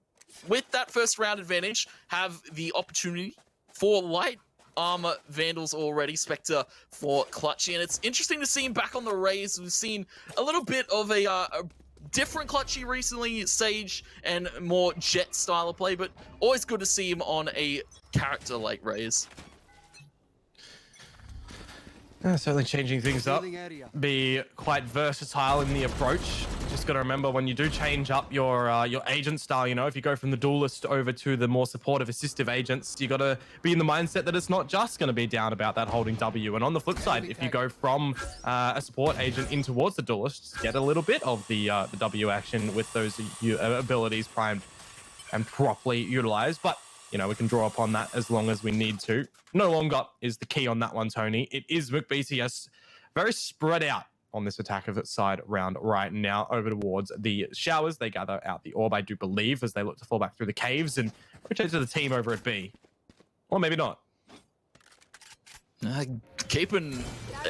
with that first round advantage, have the opportunity for light armor Vandals already. Spectre for Clutchy, and it's interesting to see him back on the Rays. We've seen a little bit of a different Clutchy recently, Sage and more Jet style of play, but always good to see him on a character like Rays. Certainly changing things up. Be quite versatile in the approach. Just got to remember when you do change up your agent style, you know, if you go from the duelist over to the more supportive assistive agents, you got to be in the mindset that it's not just going to be down about that holding W. And on the flip side, if you go from a support agent in towards the duelist, get a little bit of the W action with those abilities primed and properly utilized. But you know, we can draw upon that as long as we need to. No longer is the key on that one, Tony. It is McBTS very spread out on this attack of its side round right now over towards the showers. They gather out the orb, I do believe, as they look to fall back through the caves and rotate to the team over at B. Or maybe not. Keeping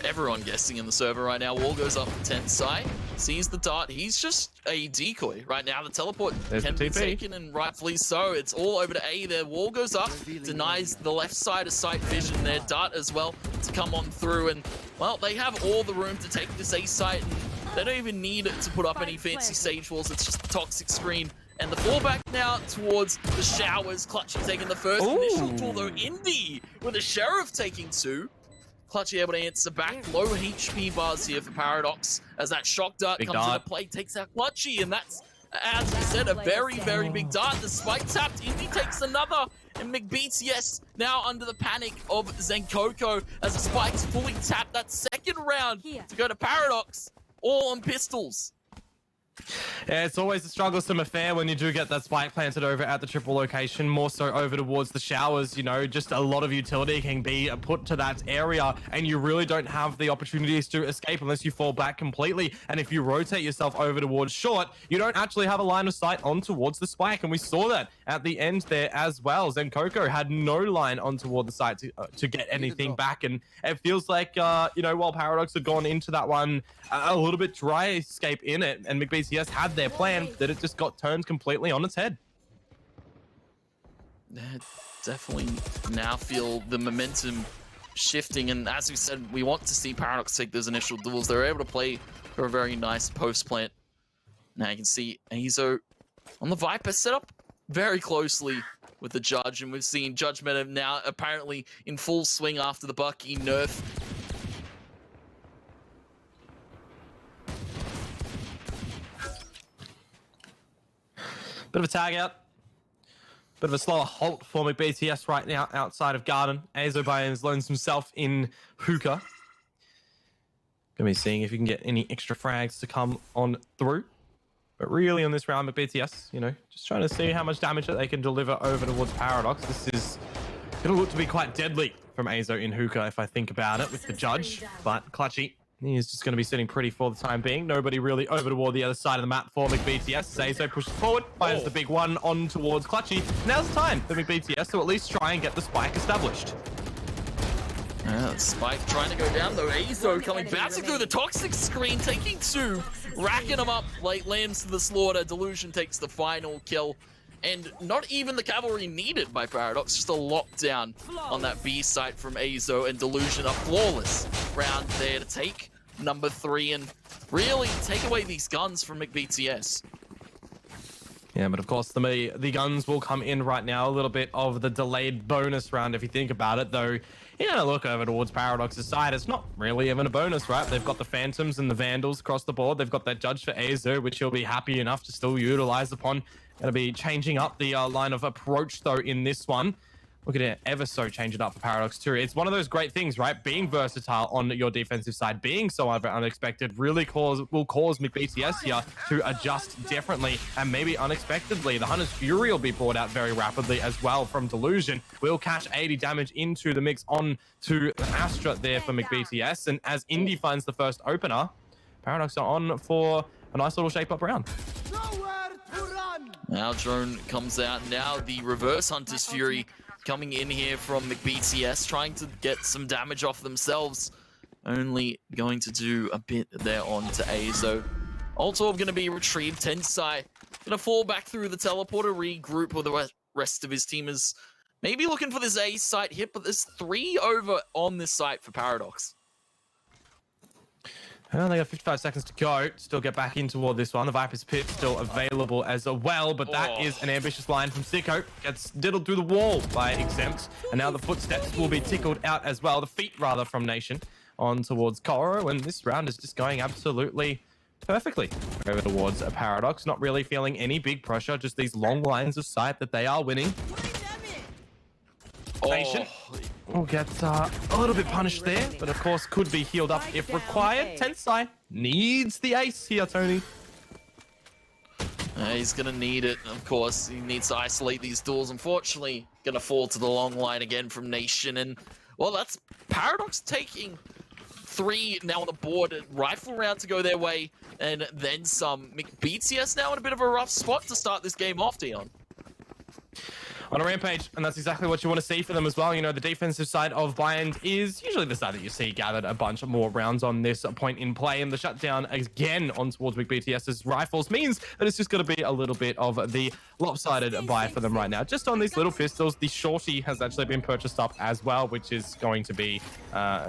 everyone guessing in the server right now. Wall goes up to 10 side, sees the dart. He's just a decoy right now. The teleport can be taken, and rightfully so. It's all over to A there. Wall goes up, denies the left side of sight vision there. Dart as well to come on through, and well, they have all the room to take this A site, and they don't even need to put up any fancy Sage walls. It's just a toxic screen. And the fallback now towards the showers. Clutchy taking the first initial tool, though. Indy with the Sheriff taking 2. Clutchy able to answer back. Low HP bars here for Paradox as that shock dart comes into play, takes out Clutchy, and that's, as we said, a very, very big dart. The spike tapped, Indy takes another, and McBTS now under the panic of Zenkoko as the spike's fully tapped. That second round to go to Paradox, all on pistols. Yeah, it's always a strugglesome affair when you do get that spike planted over at the triple location, more so over towards the showers. You know, just a lot of utility can be put to that area, and you really don't have the opportunities to escape unless you fall back completely. And if you rotate yourself over towards short, you don't actually have a line of sight on towards the spike, and we saw that at the end there as well. Zenkoko had no line on toward the site to get anything back, and it feels like, you know, while Paradox had gone into that one a little bit dry escape in it, and McBTS had their plan, that it just got turned completely on its head. Definitely now feel the momentum shifting, and as we said, we want to see Paradox take those initial duels. They're able to play for a very nice post plant. Now you can see Azo on the Viper set up very closely with the Judge, and we've seen Judge Meta now apparently in full swing after the Bucky nerf. Bit of a tag out. Bit of a slower halt for McBTS right now outside of Garden. Azo Bayans loans himself in Hookah. Gonna be seeing if you can get any extra frags to come on through. But really on this round, McBTS, you know, just trying to see how much damage that they can deliver over towards Paradox. This is gonna look to be quite deadly from Azo in Hookah if I think about it with the Judge. But Clutchy, he's just going to be sitting pretty for the time being. Nobody really over toward the other side of the map for McBTS. Azo pushes forward, finds the big one on towards Clutchy. Now's the time for McBTS to at least try and get the spike established. Spike trying to go down though. Azo coming bouncing through the toxic screen, taking 2, racking them up. Late lands to the slaughter. Delusion takes the final kill. And not even the cavalry needed by Paradox, just a lockdown on that B site from Azo, and Delusion. A flawless round there to take number 3 and really take away these guns from McBTS. Yeah, but of course the guns will come in right now. A little bit of the delayed bonus round if you think about it, though. You know, look over towards Paradox's side. It's not really even a bonus, right? They've got the Phantoms and the Vandals across the board. They've got that Judge for Azo, which he'll be happy enough to still utilize upon. Going to be changing up the line of approach, though, in this one. Look at it, ever so change it up for Paradox too. It's one of those great things, right? Being versatile on your defensive side, being so unexpected, really will cause McBTS here to adjust differently and maybe unexpectedly. The Hunter's Fury will be brought out very rapidly as well from Delusion. Will cash 80 damage into the mix on to Astra there for McBTS. And as Indy finds the first opener, Paradox are on for a nice little shape-up round. Now drone comes out. Now the reverse Hunter's Fury coming in here from McBTS, trying to get some damage off themselves. Only going to do a bit there on to Azo. Ultorb going to be retrieved. Tensai going to fall back through the teleporter, regroup with the rest of his team. Is maybe looking for this A site hit, but there's 3 over on this site for Paradox. Well, they got 55 seconds to go. Still get back in toward this one. The Viper's Pit still available as well, but that is an ambitious line from Sicko. Gets diddled through the wall by Exempt, and now the footsteps will be tickled out as well. The feet, rather, from Nation on towards Koro, and this round is just going absolutely perfectly over towards a Paradox. Not really feeling any big pressure, just these long lines of sight that they are winning. Nation will get a little bit punished there, but of course could be healed up if required. Tensai needs the ace here, Tony. He's going to need it, of course. He needs to isolate these duels. Unfortunately, going to fall to the long line again from Nation. And, well, that's Paradox taking 3 now on the board. Rifle round to go their way, and then some. McBTS now in a bit of a rough spot to start this game off, Dion. On a rampage, and that's exactly what you want to see for them as well. You know, the defensive side of Bind is usually the side that you see gathered a bunch of more rounds on this point in play, and the shutdown again on towards McBTS's rifles means that it's just going to be a little bit of the lopsided buy for them right now. Just on these little pistols, the Shorty has actually been purchased up as well, which is going to be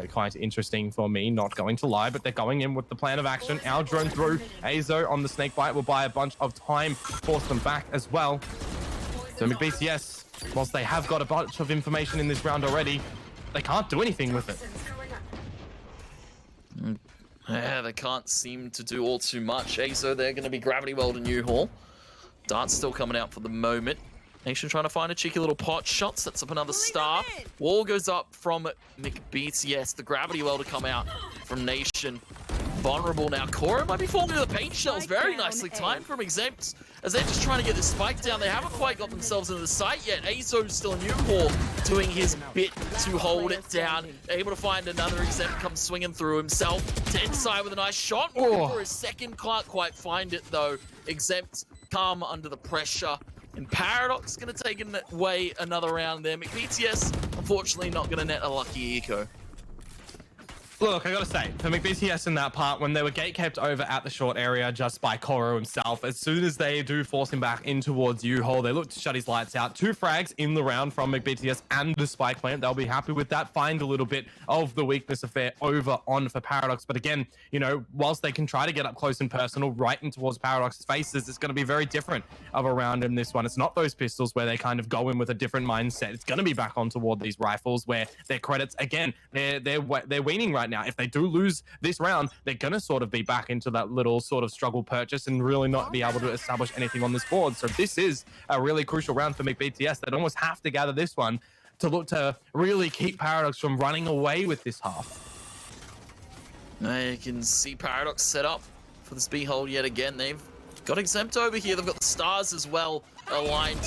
quite interesting for me, not going to lie, but they're going in with the plan of action. Our drone through. Azo on the Snakebite will buy a bunch of time, force them back as well. So McBTS, whilst they have got a bunch of information in this round already, they can't do anything with it. Yeah, they can't seem to do all too much. Azo, they're going to be gravity well to New Hall. Dart's still coming out for the moment. Nation trying to find a cheeky little pot shot, sets up another star. Wall goes up from McBTS. The gravity well to come out from Nation. Vulnerable now. Koro might be falling into the paint shells. Very nicely timed from Exempt. As they're just trying to get this spike down, they haven't quite got themselves into the site yet. Azo's still in New Hall, doing his bit to hold it down. Able to find another Exempt, come swinging through himself. Tensai with a nice shot. Looking for his second, can't quite find it though. Exempt calm under the pressure. And Paradox going to take away another round there. McBTS, unfortunately, not going to net a lucky eco. Look, I gotta say, for McBTS in that part, when they were gate-kept over at the short area just by Koro himself, as soon as they do force him back in towards U-Hole, they look to shut his lights out. 2 frags in the round from McBTS and the spike plant. They'll be happy with that. Find a little bit of the weakness affair over on for Paradox. But again, you know, whilst they can try to get up close and personal right in towards Paradox's faces, it's going to be very different of a round in this one. It's not those pistols where they kind of go in with a different mindset. It's going to be back on toward these rifles where their credits, again, they're weaning right now. If they do lose this round, they're going to sort of be back into that little sort of struggle purchase and really not be able to establish anything on this board. So this is a really crucial round for McBTS. They'd almost have to gather this one to look to really keep Paradox from running away with this half. Now you can see Paradox set up for this B-hold yet again. They've got Exempt over here. They've got the stars as well aligned.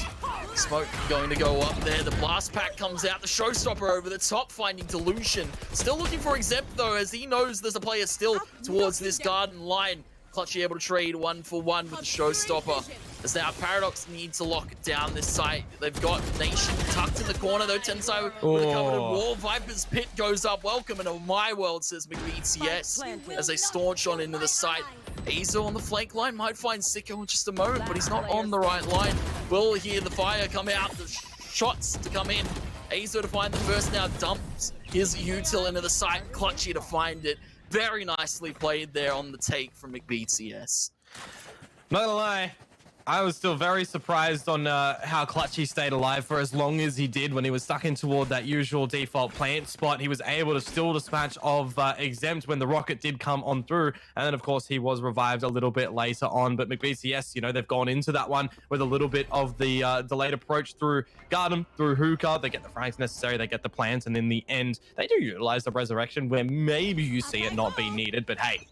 Smoke going to go up there. The blast pack comes out. The showstopper over the top, finding Delusion. Still looking for Exempt though, as he knows there's a player still towards this garden line. Clutchy able to trade 1-for-1 with the showstopper. As now Paradox need to lock down this site. They've got Nation tucked in the corner though. Tensai with a covered wall. Viper's Pit goes up. Welcome into my world, says McBTS, as they staunch on into the site. Azo on the flank line might find Sicko in just a moment, but he's not on the right line. Will hear the fire come out, the shots to come in. Azo to find the first, now dumps his util into the site. Clutchy to find it. Very nicely played there on the take from McBTS. Not gonna lie, I was still very surprised on how Clutch he stayed alive for as long as he did when he was stuck in toward that usual default plant spot. He was able to still dispatch of Exempt when the rocket did come on through. And then, of course, he was revived a little bit later on. But McBTS, you know, they've gone into that one with a little bit of the delayed approach through Garden, through Hookah. They get the frags necessary, they get the plant, and in the end, they do utilize the resurrection where maybe you see it not being needed. But hey,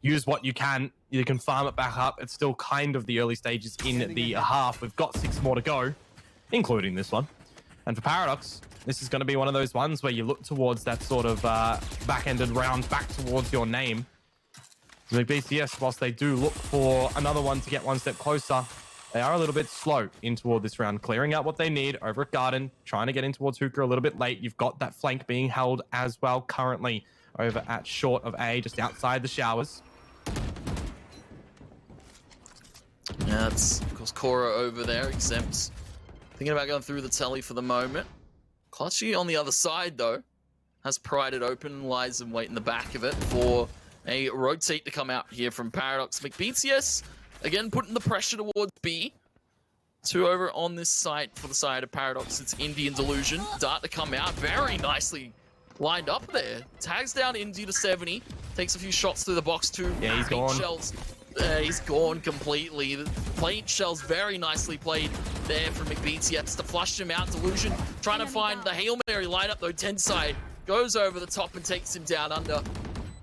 use what you can. You can farm it back up. It's still kind of the early stages in the half. We've got 6 more to go, including this one. And for Paradox, this is going to be one of those ones where you look towards that sort of back-ended round back towards your name. McBTS, whilst they do look for another one to get one step closer, they are a little bit slow in toward this round, clearing out what they need over at Garden, trying to get in towards Hookah a little bit late. You've got that flank being held as well currently over at short of A, just outside the showers. Yeah, it's, of course, Cora over there, Exempt. Thinking about going through the telly for the moment. Clutchy on the other side, though, has pried it open, lies in wait in the back of it for a rotate to come out here from Paradox. McBTS, again, putting the pressure towards B. 2 over on this side for the side of Paradox. It's Indian Delusion. Dart to come out, very nicely lined up there. Tags down Indy to 70. Takes a few shots through the box too. Yeah, he's gone. Shells. He's gone completely. The plate shells very nicely played there from McBTS to flush him out. Delusion trying to find the Hail Mary lineup though. Tensai goes over the top and takes him down under.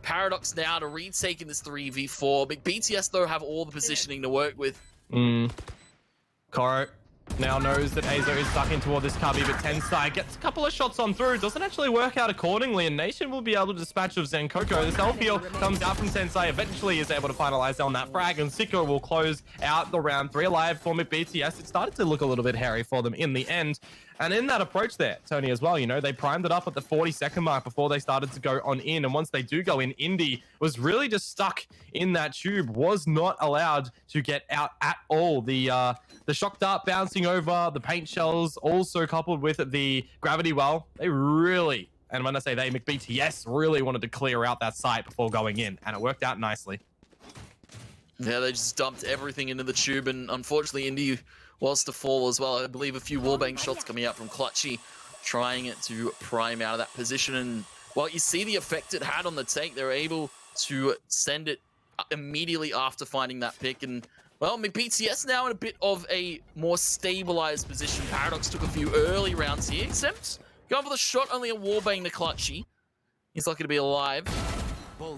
Paradox now to retake in this 3v4. McBTS though have all the positioning to work with. Koro now knows that Azo is stuck in toward this cubby, but Tensai gets a couple of shots on through. Doesn't actually work out accordingly, and Nation will be able to dispatch of Zenkoko. The self-heal comes out from Tensai, eventually is able to finalize on that frag, and Sicko will close out the round 3 alive for McBTS. It started to look a little bit hairy for them in the end. And in that approach there, Tony, as well, you know, they primed it up at the 40-second mark before they started to go on in. And once they do go in, Indy was really just stuck in that tube, was not allowed to get out at all. The shock dart bouncing over, the paint shells also coupled with the gravity well, they really, and when I say they, McBTS really wanted to clear out that site before going in, and it worked out nicely. Yeah, they just dumped everything into the tube, and unfortunately Indy was to fall as well. I believe a few wallbang shots coming out from Clutchy, trying it to prime out of that position. And well, you see the effect it had on the take. They're able to send it immediately after finding that pick. And well, McBTS now in a bit of a more stabilized position. Paradox took a few early rounds here, except going for the shot, only a wallbang to Clutchy. He's lucky to be alive.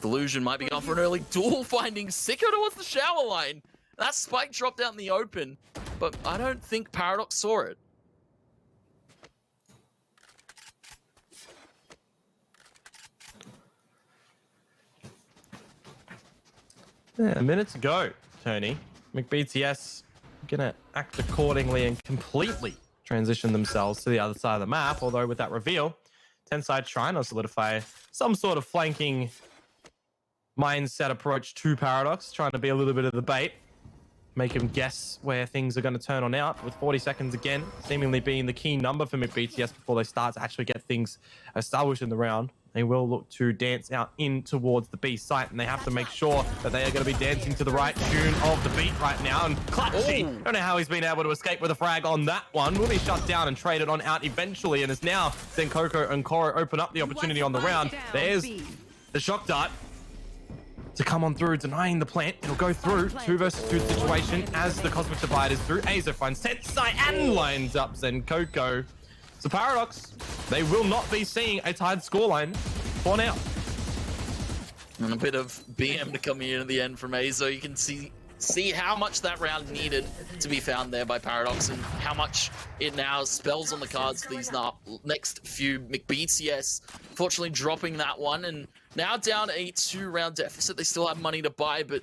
Delusion might be going for an early duel, finding Sicko towards the shower line. That spike dropped out in the open, but I don't think Paradox saw it. Yeah, a minute to go, Tony. McBTS gonna act accordingly and completely transition themselves to the other side of the map, although with that reveal, Tensai trying to solidify some sort of flanking mindset approach to Paradox, trying to be a little bit of the bait, make him guess where things are going to turn on out, with 40 seconds again seemingly being the key number for McBTS before they start to actually get things established in the round. They will look to dance out in towards the B site, and they have to make sure that they are going to be dancing to the right tune of the beat right now. And Clutchy, don't know how he's been able to escape with a frag on that one. Will be shut down and traded on out eventually, and as now Zenkoko and Koro open up the opportunity on the round. There's the shock dart to come on through, denying the plant. It'll go through 2 versus 2 situation as the Cosmic Divide is through. Azo finds Tensai and lines up Zenkoko. So Paradox, they will not be seeing a tied scoreline for now. And a bit of BM to come here in the end from Azo. You can see how much that round needed to be found there by Paradox, and how much it now spells on the cards for these next few. McBTS fortunately dropping that one, and now down a 2-round deficit. They still have money to buy, but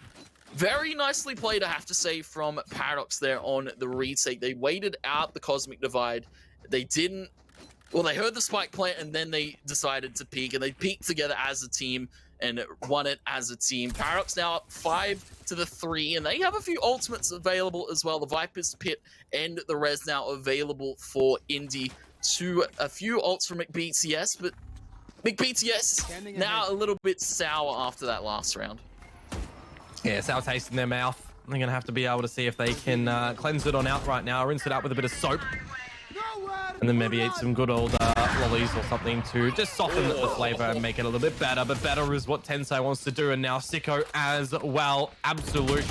very nicely played, I have to say, from Paradox there on the retake. They waited out the Cosmic Divide. They didn't, well, they heard the spike plant, and then they decided to peek, and they peaked together as a team and won it as a team. Paradox now up 5-3, and they have a few ultimates available as well. The Viper's Pit and the Res now available for Indy. A few ults from McBTS, but McBTS now a little bit sour after that last round. Yeah, sour taste in their mouth. They're going to have to be able to see if they can cleanse it on out right now, rinse it out with a bit of soap. And then maybe eat some good old lollies or something to just soften the flavor and make it a little bit better. But better is what Tensai wants to do. And now Sicko as well. Absolute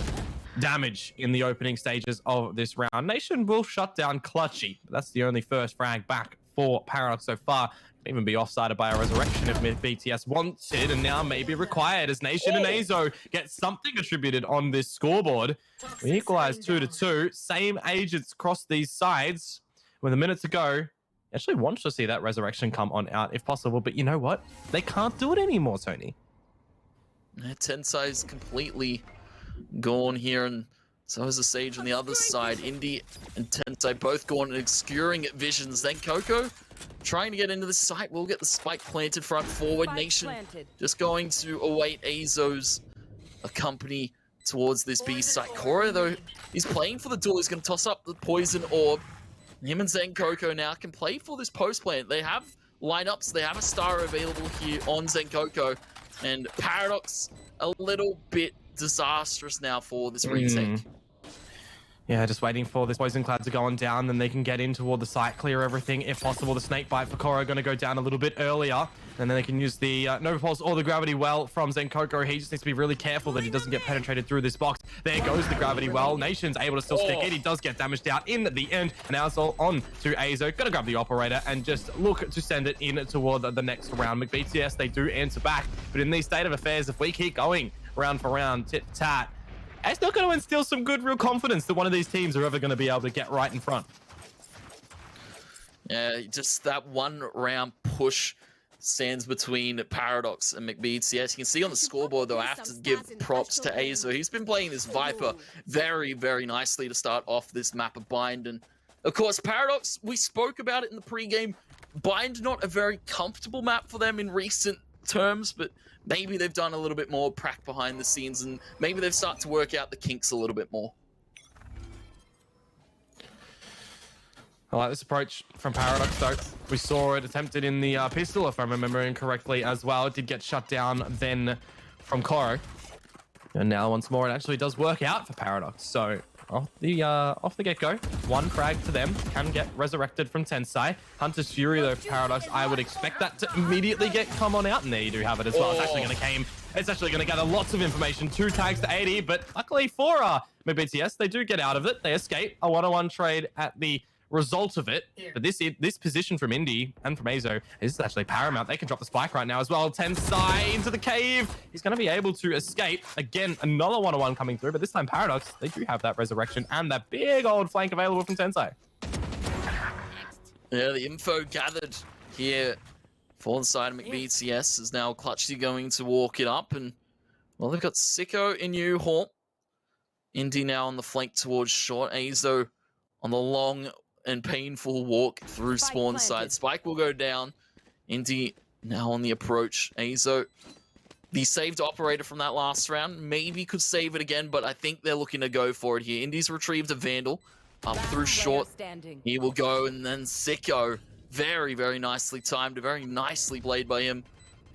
damage in the opening stages of this round. Nation will shut down Clutchy. That's the only first frag back for Paradox so far. Can even be offsided by a resurrection if BTS wanted and now maybe required as Nation and Azo get something attributed on this scoreboard. We equalize 2-2. Same agents across these sides. With a minute to go, actually wants to see that resurrection come on out if possible, but you know what? They can't do it anymore, Tony. Tensai's completely gone here, and so is the Sage on the other side. Indy and Tensai both gone and obscuring visions. Then Coco trying to get into the site. Will get the spike planted front forward. Nation just going to await Azo's company towards this B site. Cora, though, he's playing for the duel. He's going to toss up the poison orb. Him and Zenkoko now can play for this post plant. They have lineups. They have a star available here on Zenkoko. And Paradox a little bit disastrous now for this retake. Yeah, just waiting for this poison cloud to go on down, then they can get in toward the site, clear everything if possible. The snake bite for Koro going to go down a little bit earlier, and then they can use the Nova Pulse or the gravity well from Zenkoko. He just needs to be really careful that he doesn't get penetrated through this box. There goes the gravity well. Nation's able to still stick it. He does get damaged out in the end, and now it's all on to Azo. Gonna grab the operator and just look to send it in toward the next round. McBTS, they do answer back, but in these state of affairs, if we keep going round for round, tit-tat, it's not going to instill some good real confidence that one of these teams are ever going to be able to get right in front. Yeah, just that one round push stands between Paradox and McBTS. You can see on the scoreboard, though, I have to give props to Azo. He's been playing this Viper very, very nicely to start off this map of Bind. And, of course, Paradox, we spoke about it in the pregame. Bind, not a very comfortable map for them in recent terms, but maybe they've done a little bit more prac behind the scenes, and maybe they've started to work out the kinks a little bit more. I like this approach from Paradox, though. We saw it attempted in the pistol, if I'm remembering correctly, as well. It did get shut down then from Koro. And now once more, it actually does work out for Paradox. So off the get-go, one frag to them can get resurrected from Tensai. Hunter's Fury, though, for Paradox, I would expect that to immediately come on out. And there you do have it as well. It's actually going to gather lots of information. 2 tags to 80, but luckily for McBTS, they do get out of it. They escape a 1-on-1 trade at the result of it. But this position from Indy and from Azo is actually paramount. They can drop the spike right now as well. Tensai into the cave. He's going to be able to escape. Again, another 1-on-1 coming through, but this time Paradox, they do have that resurrection and that big old flank available from Tensai. Yeah, the info gathered here for the side of McBTS is now Clutchy going to walk it up. And, well, they've got Sicko in U-Hall. Indy now on the flank towards short. Azo on the long and painful walk through spawn side. Spike will go down. Indy now on the approach. Azo, the saved operator from that last round, maybe could save it again, but I think they're looking to go for it here. Indy's retrieved a Vandal up through short. He will go, and then Sicko, very, very nicely timed, very nicely played by him.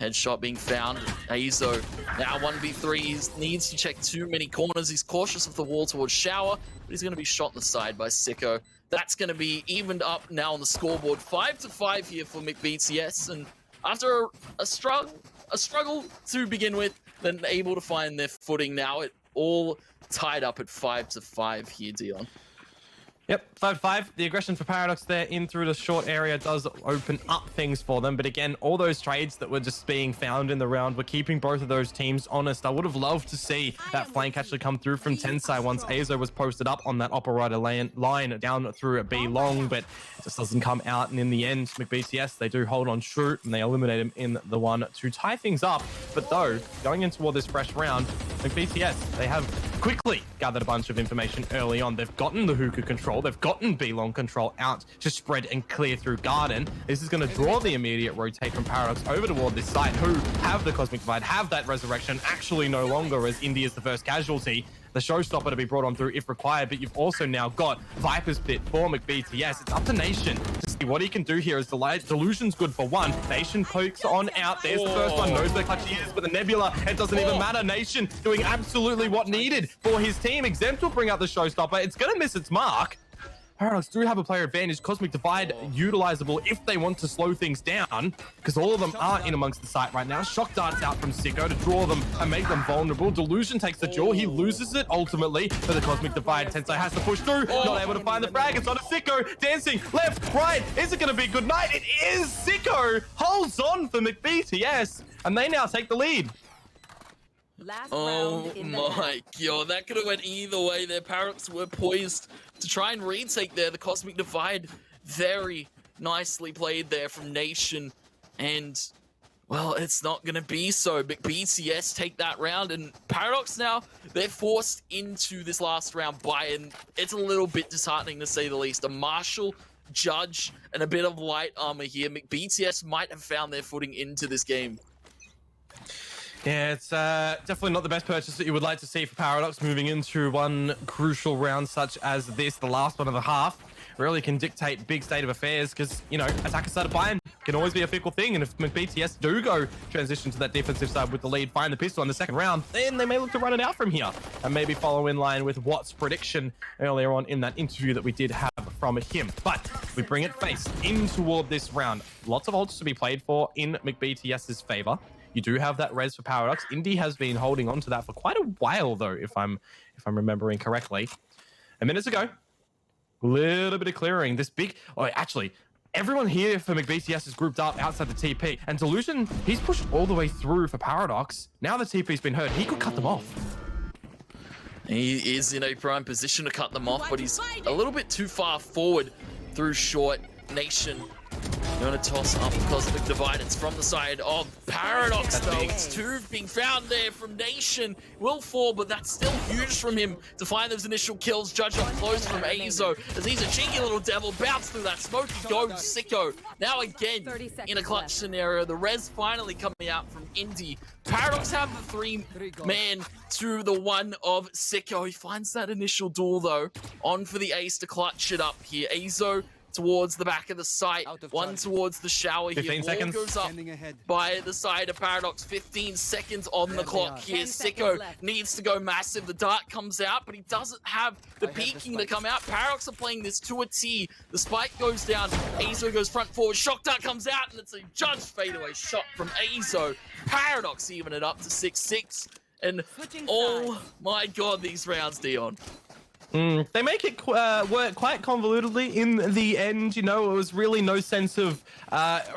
Headshot being found. Azo now 1v3. He needs to check too many corners. He's cautious of the wall towards Shower, but he's going to be shot in the side by Sicko. That's going to be evened up now on the scoreboard. 5-5 here for McBTS. And after a struggle to begin with, then able to find their footing now. It all tied up at 5-5 here, Dion. Yep, 5-5. The aggression for Paradox there in through the short area does open up things for them. But again, all those trades that were just being found in the round were keeping both of those teams honest. I would have loved to see that flank actually come through from Tensai once Azo was posted up on that operator line down through a B long, but it just doesn't come out. And in the end, McBTS, they do hold on shoot, and they eliminate him in the one to tie things up. But though, going into all this fresh round, McBTS, they have quickly gathered a bunch of information early on. They've gotten the hookah control. They've gotten B-long control out to spread and clear through Garden. This is going to draw the immediate rotate from Paradox over toward this side, who have the Cosmic Divide, have that resurrection, actually no longer, as Indy is the first casualty. the showstopper to be brought on through if required, but you've also now got Viper's Pit for McBTS. It's up to Nation to see what he can do here as Delusion's good for one. Nation pokes on out. There's the first one. Knows where clutch he is with the Nebula. It doesn't even matter. Nation doing absolutely what needed for his team. Exempt will bring out the showstopper. It's going to miss its mark. Paradox do have a player advantage. Cosmic Divide utilizable if they want to slow things down, because all of them are in amongst the site right now. Shock darts out from Sicko to draw them and make them vulnerable. Delusion takes the jaw. He loses it ultimately for the Cosmic Divide. Tensei has to push through. Not able to find the frag. It's on a Sicko. Dancing left, right. Is it going to be a good night? It is. Sicko holds on for McBTS, and they now take the lead. Oh my god, that could have went either way there. Paradox were poised to try and retake there. The Cosmic Divide, very nicely played there from Nation. And, well, it's not going to be so. McBTS take that round, and Paradox now, they're forced into this last round by, and it's a little bit disheartening to say the least. A Marshall, Judge, and a bit of light armor here. McBTS might have found their footing into this game. Yeah, it's definitely not the best purchase that you would like to see for Paradox moving into one crucial round such as this, the last one of the half. Really can dictate big state of affairs because, you know, attacker side of buy-in can always be a fickle thing. And if McBTS do go transition to that defensive side with the lead, find the pistol in the second round, then they may look to run it out from here and maybe follow in line with Watt's prediction earlier on in that interview that we did have from him. But we bring it face in toward this round. Lots of ults to be played for in McBTS's favor. You do have that res for Paradox. Indy has been holding on to that for quite a while, though, if I'm remembering correctly. A minute ago, a little bit of clearing. This big... Oh, actually, everyone here for McBTS is grouped up outside the TP. And Delusion, he's pushed all the way through for Paradox. Now the TP's been heard. He could cut them off. He is in a prime position to cut them off, but he's a little bit too far forward through short. Nation going to toss up the Cosmic Divide. It's from the side of Paradox, though. It's two being found there from Nation. Will fall, but that's still huge from him to find those initial kills. Judge up close from Azo, as he's a cheeky little devil. Bounce through that smoke. He goes Sicko. Now again, in a clutch scenario. The res finally coming out from Indy. Paradox have the three-man to the one of Sicko. He finds that initial duel, though. On for the ace to clutch it up here. Azo towards the back of the site, one towards the shower here. 15 seconds. Goes up by the side of Paradox. 15 seconds on the clock here. Sicko needs to go massive. The dart comes out, but he doesn't have the peeking to come out. Paradox are playing this to a T. The spike goes down. Azo goes front forward. Shock dart comes out, and it's a Judge fadeaway shot from Azo. Paradox even it up to 6-6. And oh my god, these rounds, Dion. They make it work quite convolutedly in the end. You know, it was really no sense of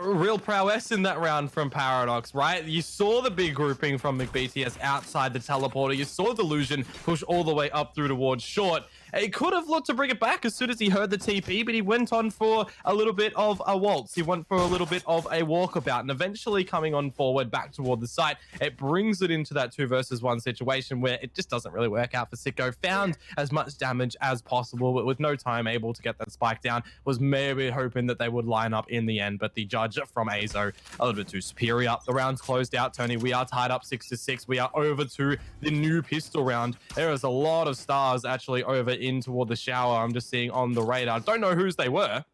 real prowess in that round from Paradox, right? You saw the big grouping from McBTS outside the teleporter. You saw Delusion push all the way up through towards short. He could have looked to bring it back as soon as he heard the TP, but he went on for a little bit of a waltz. He went for a little bit of a walkabout, and eventually coming on forward back toward the site, it brings it into that 2 versus 1 situation where it just doesn't really work out for Sicko. Found as much damage as possible, but with no time able to get that spike down. Was maybe hoping that they would line up in the end, but the Judge from Azo a little bit too superior. The round's closed out, Tony. We are tied up 6-6. We are over to the new pistol round. There is a lot of stars actually over in toward the shower. I'm just seeing on the radar. Don't know whose they were,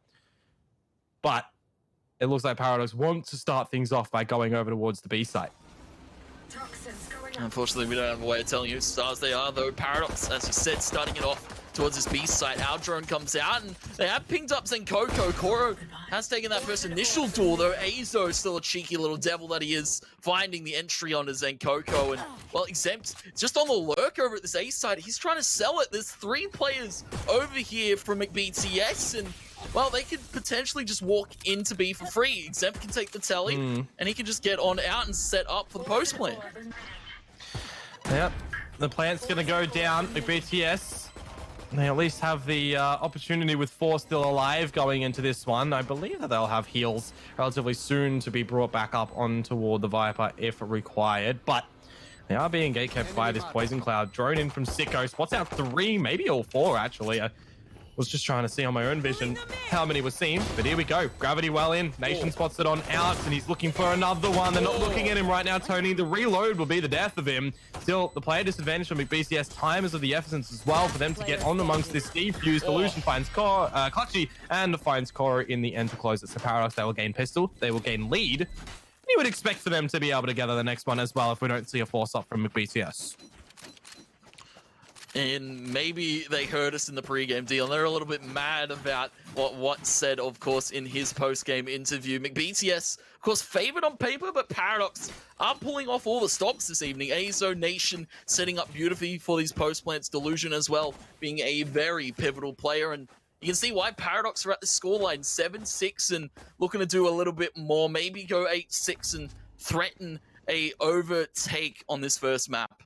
but it looks like Paradox want to start things off by going over towards the B site. Unfortunately, we don't have a way of telling you whose stars they are, though. Paradox, as you said, starting it off towards this B site. Our drone comes out, and they have pinged up Zenkoko. Koro has taken that first initial duel, though. Azo is still a cheeky little devil that he is, finding the entry onto Zenkoko. And, well, Exempt, just on the lurk over at this A site, he's trying to sell it. There's 3 players over here from McBTS, and, well, they could potentially just walk into B for free. Exempt can take the telly, and he can just get on out and set up for the post plan. Yep, the plant's gonna go down. McBTS, they at least have the opportunity with 4 still alive going into this one. I believe that they'll have heals relatively soon to be brought back up on toward the Viper if required, but they are being gatekept by this poison cloud. Drone in from Sicko, spots out 3, maybe all 4 actually. Was just trying to see on my own vision how many were seen, but here we go. Gravity well in. Nation spots it on out, and he's looking for another one. They're not looking at him right now, Tony. The reload will be the death of him. Still, the player disadvantage from McBTS. Time is of the essence as well for them to get on amongst this defuse. Delusion finds Clutchy and finds Cora in the end to close it. So Paradox, they will gain pistol. They will gain lead. You would expect for them to be able to gather the next one as well if we don't see a force up from McBTS. And maybe they heard us in the pre-game deal, and they're a little bit mad about what said, of course, in his post-game interview. McBTS, of course, favored on paper, but Paradox are pulling off all the stops this evening. AZO Nation setting up beautifully for these post-plants. Delusion as well, being a very pivotal player, and you can see why Paradox are at the scoreline 7-6 and looking to do a little bit more, maybe go 8-6 and threaten a overtake on this first map.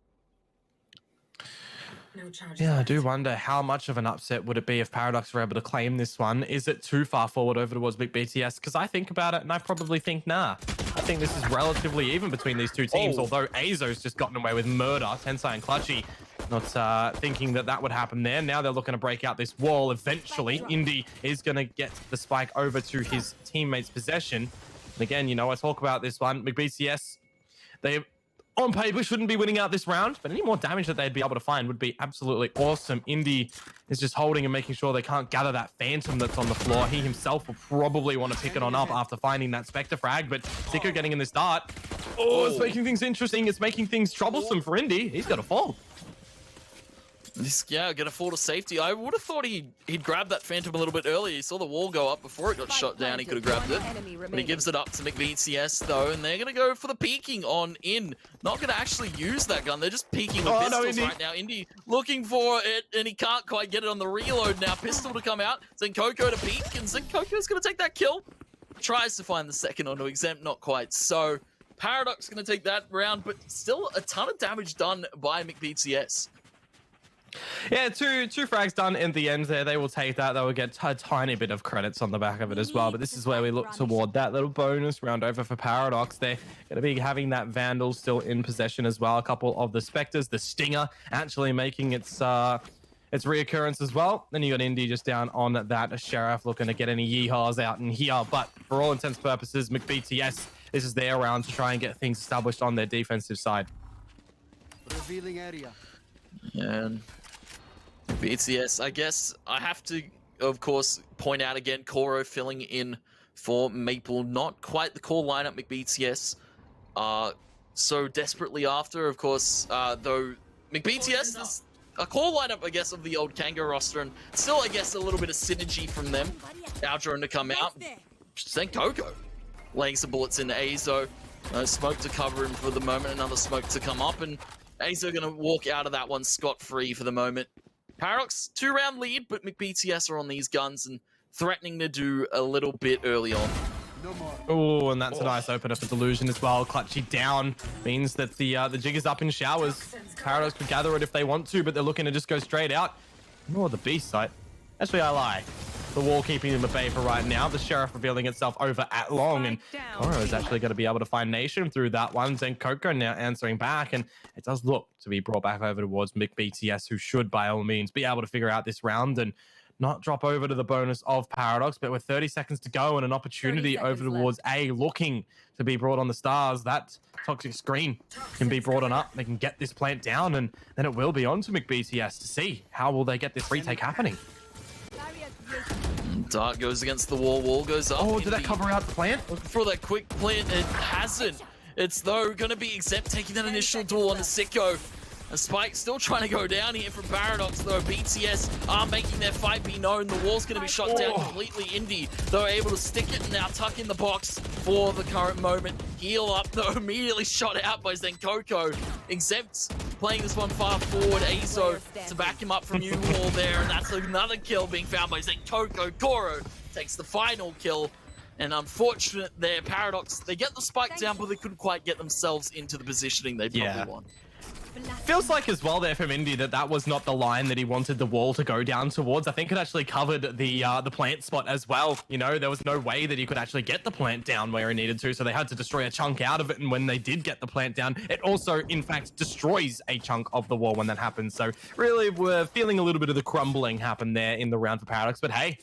Yeah, I do wonder how much of an upset would it be if Paradox were able to claim this one. Is it too far forward over towards McBTS? Because I think about it and I probably think, nah. I think this is relatively even between these two teams, although Azo's just gotten away with murder. Tensai and Clutchy not thinking that that would happen there. Now they're looking to break out this wall. Eventually, Indy is going to get the spike over to his teammate's possession. And again, you know, I talk about this one. McBTS, they on paper shouldn't be winning out this round, but any more damage that they'd be able to find would be absolutely awesome. Indy is just holding and making sure they can't gather that Phantom that's on the floor. He himself will probably want to pick it on up after finding that Spectre frag, but Zico getting in this dart. Oh, it's making things interesting. It's making things troublesome for Indy. He's got to fall. Yeah, gonna fall to safety. I would have thought he'd grabbed that Phantom a little bit earlier. He saw the wall go up before it got shot down. He could have grabbed it. But he gives it up to McBTS though, and they're gonna go for the peeking on in. Not gonna actually use that gun. They're just peeking with pistols right now. Indy looking for it, and he can't quite get it on the reload now. Pistol to come out. Zenkoko to peek, and Zenkoko's gonna take that kill. Tries to find the second onto Exempt, not quite. So Paradox gonna take that round, but still a ton of damage done by McBTS. Yeah, two frags done in the end there. They will take that. They will get a tiny bit of credits on the back of it as well. But this is where we look toward that little bonus round over for Paradox. They're going to be having that Vandal still in possession as well. A couple of the Spectres, the Stinger actually making its reoccurrence as well. Then you got Indy just down on that Sheriff looking to get any yeehaws out in here. But for all intents and purposes, McBTS, this is their round to try and get things established on their defensive side. Revealing area. And BTS, I guess I have to, of course, point out again, Koro filling in for Maple. Not quite the core lineup McBTS so desperately after. Of course, though, McBTS is a core lineup, I guess, of the old Kango roster, and still, I guess, a little bit of synergy from them. Our drone to come out. Zenkoko laying some bullets into Azo. Smoke to cover him for the moment, another smoke to come up, and Azo gonna walk out of that one scot-free for the moment. Paradox, 2-round lead, but McBTS are on these guns and threatening to do a little bit early on. Oh, and that's a nice opener for Delusion as well. Clutchy down means that the jig is up in showers. Paradox could gather it if they want to, but they're looking to just go straight out. Oh, the beast site. Actually, I lie. The wall keeping them at bay for right now. The Sheriff revealing itself over at long, and Oro is actually going to be able to find Nation through that one. Zenkoko now answering back, and it does look to be brought back over towards McBTS, who should, by all means, be able to figure out this round and not drop over to the bonus of Paradox. But with 30 seconds to go and an opportunity over towards A looking to be brought on the stars, that toxic screen can be brought on up. They can get this plant down, and then it will be on to McBTS to see how will they get this retake happening. Dart goes against the wall, wall goes up. Oh, did that cover out the plant? Looking for that quick plant, it hasn't. It's though going to be Exempt taking that initial duel on the Sicko. A Spike still trying to go down here from Paradox though. BTS are making their fight be known. The wall's going to be shot down completely. Indy though able to stick it and now tuck in the box for the current moment. Heal up though, immediately shot out by Zenkoko. Exempt playing this one far forward. Azo to back him up from U-Wall there, and that's another kill being found by Zenkoko. Koro takes the final kill. And unfortunate there, Paradox, they get the spike down, but they couldn't quite get themselves into the positioning they probably want. Feels like as well there from Indy that was not the line that he wanted the wall to go down towards. I think it actually covered the plant spot as well. You know, there was no way that he could actually get the plant down where he needed to, so they had to destroy a chunk out of it. And when they did get the plant down, it also, in fact, destroys a chunk of the wall when that happens. So really, we're feeling a little bit of the crumbling happen there in the round for Paradox. But hey,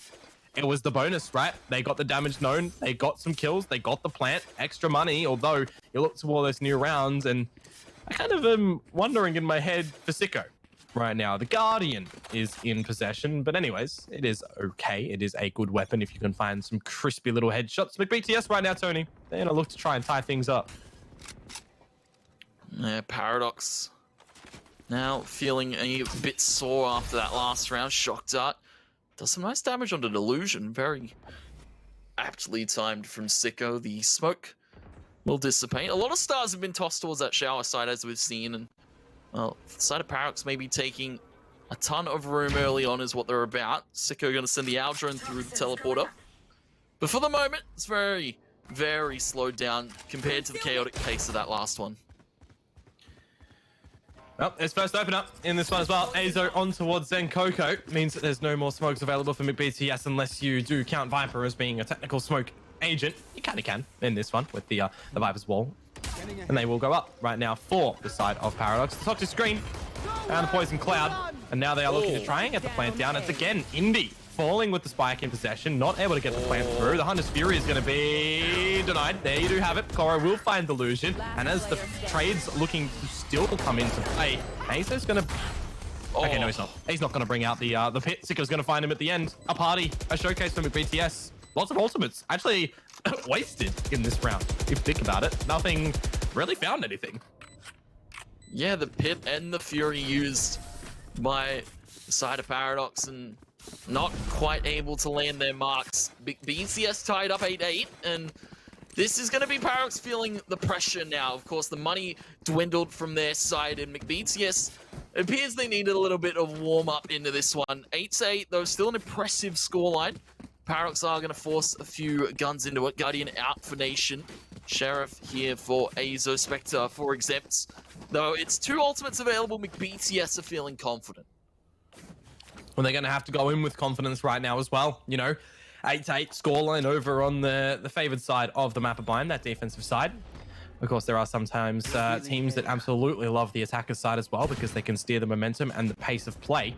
it was the bonus, right? They got the damage known, they got some kills, they got the plant, extra money. Although you look to all those new rounds, and I kind of am wondering in my head for Sicko right now. The Guardian is in possession, but anyways, it is okay. It is a good weapon if you can find some crispy little headshots. McBTS right now, Tony, they're gonna look to try and tie things up. Yeah, Paradox now feeling a bit sore after that last round. Shock Dart does some nice damage onto Delusion. Very aptly timed from Sicko. The smoke will dissipate. A lot of stars have been tossed towards that shower side, as we've seen, and well, the side of Paradox may be taking a ton of room early on is what they're about. Sicko going to send the Aldrone through the teleporter. But for the moment, it's very, very slowed down compared to the chaotic pace of that last one. Well, his first open up in this one as well. Azo on towards Zenkoko. Means that there's no more smokes available for McBTS unless you do count Viper as being a technical smoke agent. You kind of can in this one with the Viper's wall. And they will go up right now for the side of Paradox. The toxic screen and the poison cloud. And now they are looking to try and get the plant down. It's again Indy falling with the spike in possession, not able to get the plant through. The Hunter's Fury is going to be denied. There you do have it. Koro will find Delusion. And as the trades looking to still come into play, Azo's going to... Okay, no, he's not. He's not going to bring out the pit. Sicko's going to find him at the end. A party, a showcase for McBTS. Lots of ultimates. Actually wasted in this round, if you think about it. Nothing really found anything. Yeah, the pit and the Fury used by the side of Paradox and not quite able to land their marks. BCS tied up 8-8, and this is going to be Paradox feeling the pressure now. Of course, the money dwindled from their side, and McBTS, it appears they needed a little bit of warm-up into this one. 8-8, though, still an impressive scoreline. Paradox are going to force a few guns into it. Guardian out for Nation. Sheriff here for Azo. Spectre for Exempts. Though it's two ultimates available, McBTS are feeling confident. Well, they're going to have to go in with confidence right now as well. You know, 8-8 scoreline over on the favored side of the map of Bind, that defensive side. Of course, there are sometimes teams that absolutely love the attacker side as well because they can steer the momentum and the pace of play.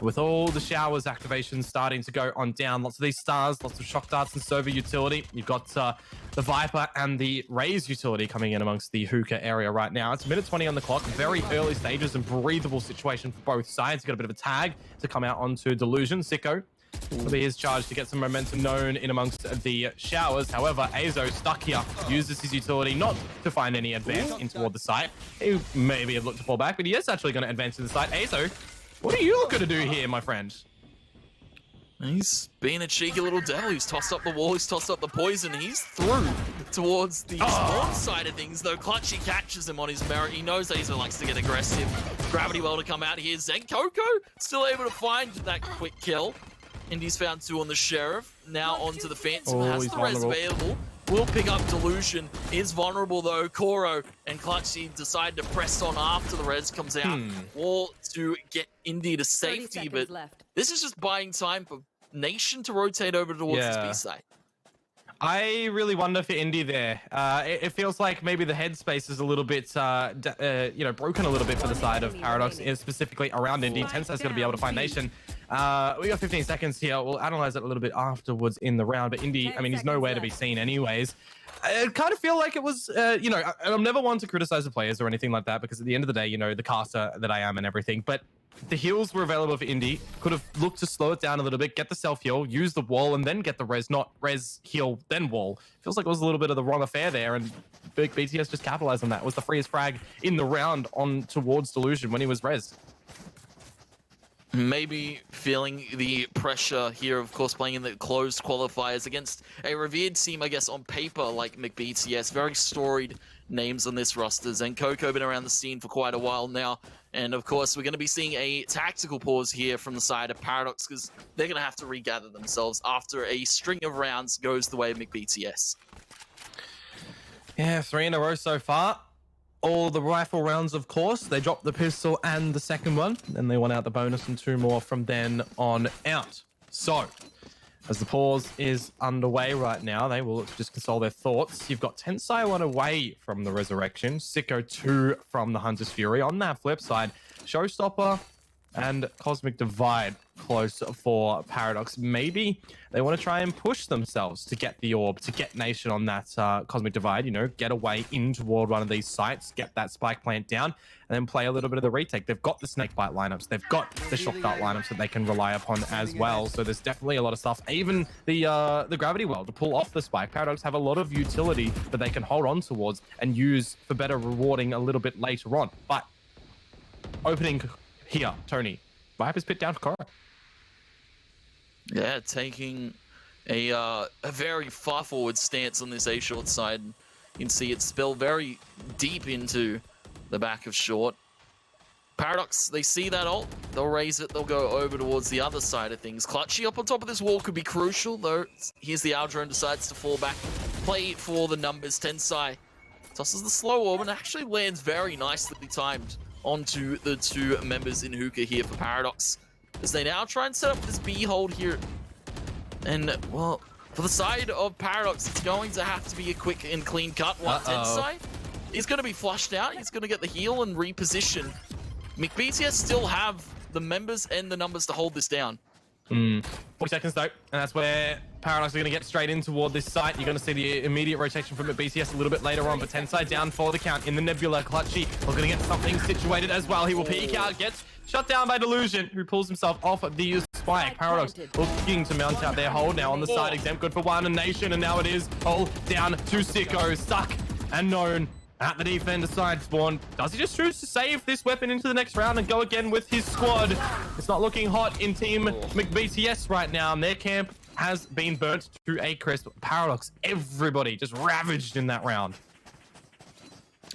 With all the showers activations starting to go on down, lots of these stars, lots of shock darts and server utility. You've got the Viper and the Raze utility coming in amongst the hookah area right now. It's minute 20 on the clock, very early stages and breathable situation for both sides. Got a bit of a tag to come out onto Delusion. Sicko will be his charge to get some momentum known in amongst the showers. However, Azo stuck here, uses his utility not to find any advance in toward the site. He maybe have looked to fall back, but he is actually going to advance to the site. Azo, what are you going to do here, my friend? He's being a cheeky little devil. He's tossed up the wall, he's tossed up the poison. He's through towards the spawn side of things, though Clutchy catches him on his merit. He knows Azo likes to get aggressive. Gravity well to come out here. Zenkoko still able to find that quick kill. Indy's found two on the Sheriff. Now onto the Phantom. Has the res available. Will pick up Delusion. Is vulnerable though. Koro and Clutchy decide to press on after the res comes out. All to get Indy to safety, but this is just buying time for Nation to rotate over towards this B side. I really wonder for Indy there. It feels like maybe the headspace is a little bit, you know, broken a little bit for the side of Paradox, specifically around Indy. Tensa's going to be able to find Nation. We got 15 seconds here. We'll analyze it a little bit afterwards in the round. But Indy, I mean, he's nowhere to be seen anyways. I kind of feel like it was, you know, I'm never one to criticize the players or anything like that because at the end of the day, you know, the caster that I am and everything. But the heals were available for Indy. Could have looked to slow it down a little bit, get the self-heal, use the wall, and then get the res, not res, heal, then wall. Feels like it was a little bit of the wrong affair there, and Big BTS just capitalized on that. It was the freest frag in the round on towards Delusion when he was res. Maybe feeling the pressure here, of course, playing in the closed qualifiers against a revered team, I guess, on paper, like McBTS. Very storied names on this roster. Zenkoko been around the scene for quite a while now. And, of course, we're going to be seeing a tactical pause here from the side of Paradox because they're going to have to regather themselves after a string of rounds goes the way of McBTS. Yeah, 3 in a row so far. all the rifle rounds, of course. They dropped the pistol and the second one, and they won out the bonus and 2 more from then on out. So, as the pause is underway right now, they will just console their thoughts. You've got Tensai 1 away from the Resurrection, Sicko 2 from the Hunter's Fury. On that flip side, Showstopper and Cosmic Divide close for Paradox. Maybe they want to try and push themselves to get the orb, to get Nation on that Cosmic Divide, you know, get away in toward one of these sites, get that spike plant down, and then play a little bit of the retake. They've got the Snakebite lineups, they've got the Shock Dart lineups that they can rely upon as well. So there's definitely a lot of stuff. Even the Gravity Well to pull off the spike. Paradox have a lot of utility that they can hold on towards and use for better rewarding a little bit later on. But opening here, Tony, Viper's pit down for Cora. Yeah, taking a very far forward stance on this A short side. You can see it spill very deep into the back of short. Paradox, they see that ult, they'll raise it, they'll go over towards the other side of things. Clutchy up on top of this wall could be crucial, though. Here's the Aldrone, decides to fall back, play for the numbers. Tensai tosses the slow orb and actually lands very nicely timed onto the 2 members in Hookah here for Paradox, as they now try and set up this B hold here. And, well, for the side of Paradox, it's going to have to be a quick and clean cut. Tensai is going to be flushed out. He's going to get the heal and reposition. McBTS still have the members and the numbers to hold this down. 40 seconds though, and that's where Paradox are going to get straight in toward this site. You're going to see the immediate rotation from BTS a little bit later on, but Tensai down for the count in the Nebula. Clutchy are going to get something situated as well. He will peek out, gets shut down by Delusion, who pulls himself off the spike. Paradox looking to mount out their hold now on the side. Exempt good for one, and Nation, and now it is hold down to Sicko, stuck and known at the defender side spawn. Does he just choose to save this weapon into the next round and go again with his squad? It's not looking hot in Team McBTS right now, and their camp has been burnt to a crisp. Paradox, everybody just ravaged in that round.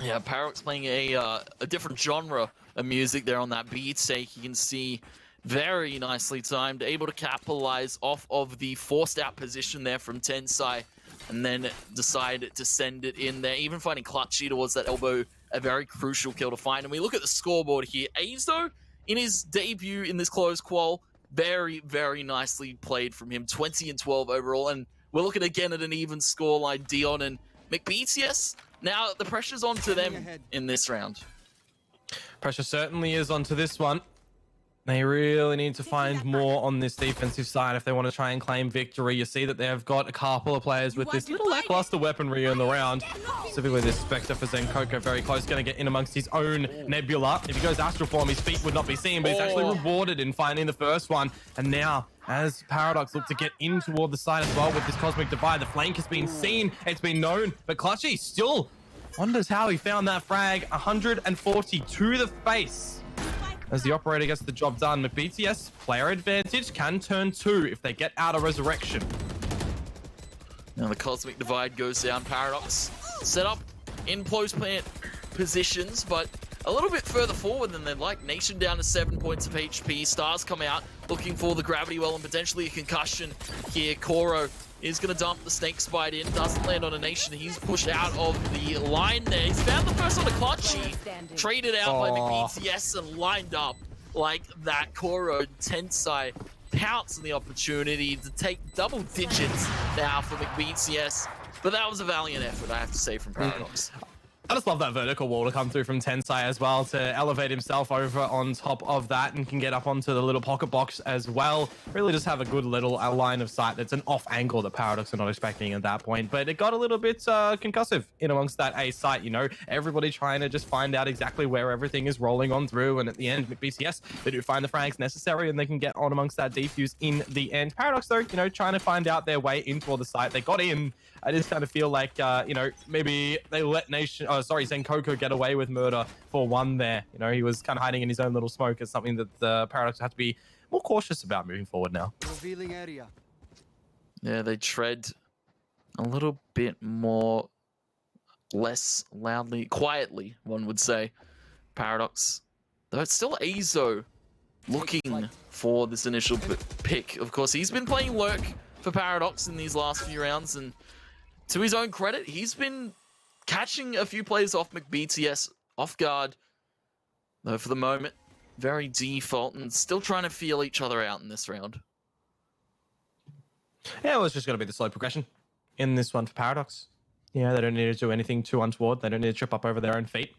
Yeah, Paradox playing a different genre of music there on that beat sake. You can see very nicely timed, able to capitalize off of the forced out position there from Tensai, and then decide to send it in there, even finding Clutchy towards that elbow, a very crucial kill to find. And we look at the scoreboard here. Azo, in his debut in this close qual, very, very nicely played from him, 20 and 12 overall. And we're looking again at an even scoreline. Dion and McBTS, now the pressure's onto them in this round. Pressure certainly is onto this one. They really need to find more on this defensive side if they want to try and claim victory. You see that they've got a couple of players with this little lackluster weaponry in the round. Specifically this Spectre for Zenkoko, very close, going to get in amongst his own Nebula. If he goes Astral Form, his feet would not be seen, but he's actually rewarded in finding the first one. And now, as Paradox look to get in toward the side as well with this Cosmic Divide, the flank has been seen, it's been known, but Clutchy still wonders how he found that frag. 140 to the face. As the operator gets the job done, McBTS player advantage can turn 2 if they get out of Resurrection. Now the Cosmic Divide goes down. Paradox set up in post plant positions, but a little bit further forward than they'd like. Nation down to 7 points of HP. Stars come out looking for the Gravity Well and potentially a concussion here. Koro is going to dump the Snake Spite in. Doesn't land on a Nation. He's pushed out of the line there. He's found the first on a Clutchy. Traded out by McBTS and lined up like that. Koro and Tensai pounce on the opportunity to take double digits now for McBTS. But that was a valiant effort, I have to say, from Paradox. I just love that vertical wall to come through from Tensai as well, to elevate himself over on top of that and can get up onto the little pocket box as well. Really just have a good little line of sight that's an off angle that Paradox are not expecting at that point. But it got a little bit concussive in amongst that A site, you know, everybody trying to just find out exactly where everything is rolling on through. And at the end, BCS, they do find the frags necessary and they can get on amongst that defuse in the end. Paradox, though, you know, trying to find out their way into all the site. They got in. I just kind of feel like, you know, maybe they let Zenkoko get away with murder for one there. You know, he was kind of hiding in his own little smoke. It's something that the Paradox have to be more cautious about moving forward now. Revealing area. Yeah, they tread a little bit more, less loudly, quietly, one would say. Paradox, though it's still Azo looking for this initial pick. Of course, he's been playing Lurk for Paradox in these last few rounds, and to his own credit, he's been catching a few players off McBTS off guard. Though for the moment, very default and still trying to feel each other out in this round. Yeah, well, it's just going to be the slow progression in this one for Paradox. Yeah, they don't need to do anything too untoward. They don't need to trip up over their own feet.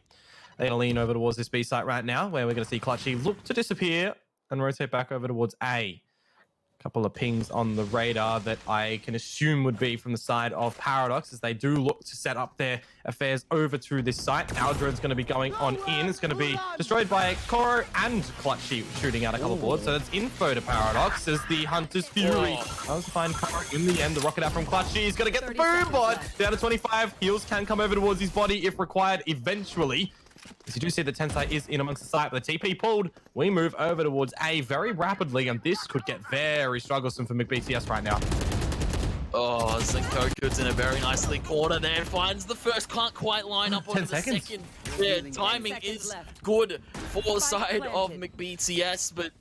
They're going to lean over towards this B site right now, where we're going to see Clutchy look to disappear and rotate back over towards A. Couple of pings on the radar that I can assume would be from the side of Paradox, as they do look to set up their affairs over to this site. Aldrin's going to be going on in. It's going to be destroyed by Koro and Clutchy shooting out a couple of boards. So that's info to Paradox as the Hunter's Fury does find Koro in the end. The rocket out from Clutchy. He's going to get the boom bot down to 25. Heals can come over towards his body if required eventually. As you do see the Tensai is in amongst the site, but the TP pulled. We move over towards A very rapidly, and this could get very strugglesome for McBTS right now. Oh, Zenkoku's in a very nicely corner there. Finds the first, can't quite line up on the second. Yeah, timing is good for the side of McBTS, but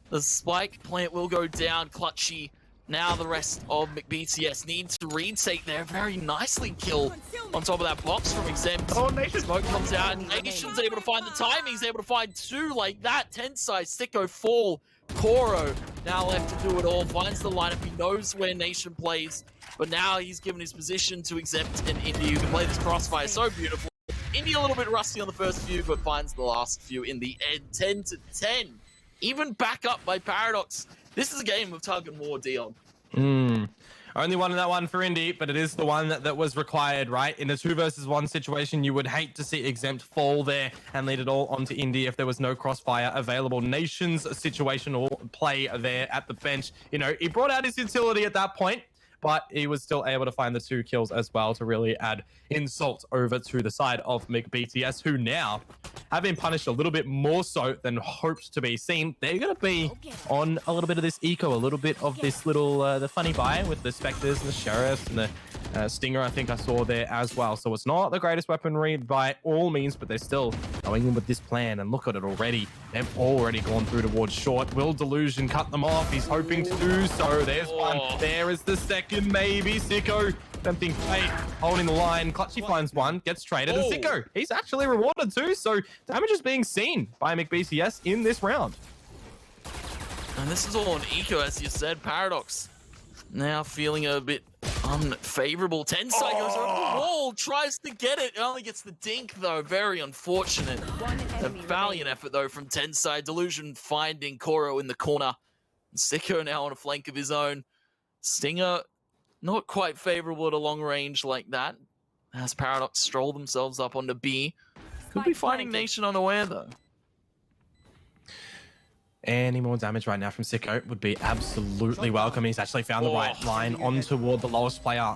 the spike plant will go down. Clutchy. Now the rest of McBTS need to retake their very nicely kill on top of that box from Exempt. Oh, Nation. Smoke comes out, and Nation's able to find the timing. He's able to find two like that. Tensai, Sicko, Fall, Koro now left to do it all. Finds the lineup. He knows where Nation plays, but now he's given his position to Exempt and India, who can play this crossfire so beautiful. India a little bit rusty on the first few, but finds the last few in the end. 10-10. Even back up by Paradox. This is a game of tug and war, Dion. Only one in that one for Indy, but it is the one that was required, right? In a 2 versus 1 situation, you would hate to see Exempt fall there and lead it all onto Indy if there was no crossfire available. Nation's situational play there at the bench. You know, he brought out his utility at that point, but he was still able to find the 2 kills as well to really add insult over to the side of McBTS, who now have been punished a little bit more so than hoped to be seen. They're going to be on a little bit of this eco, a little bit of this little, the funny buy with the Spectres and the Sheriffs and the Stinger, I think I saw there as well. So it's not the greatest weaponry by all means, but they're still going in with this plan. And look at it already. They've already gone through towards short. Will Delusion cut them off? He's hoping to do so. There's one. There is the second, maybe. Sicko attempting fate, holding the line. Clutchy finds one, gets traded. And Sicko, he's actually rewarded too. So damage is being seen by McBTS in this round. And this is all on eco, as you said. Paradox now feeling a bit unfavorable. Tensai goes over the wall, tries to get it. Only gets the dink, though. Very unfortunate. A valiant effort, though, from Tensai. Delusion finding Koro in the corner. Sicko now on a flank of his own. Stinger, not quite favorable at a long range like that. As Paradox stroll themselves up onto B. Could be finding Nation unaware, though. Any more damage right now from Sicko would be absolutely welcome. He's actually found the right line on toward the lowest player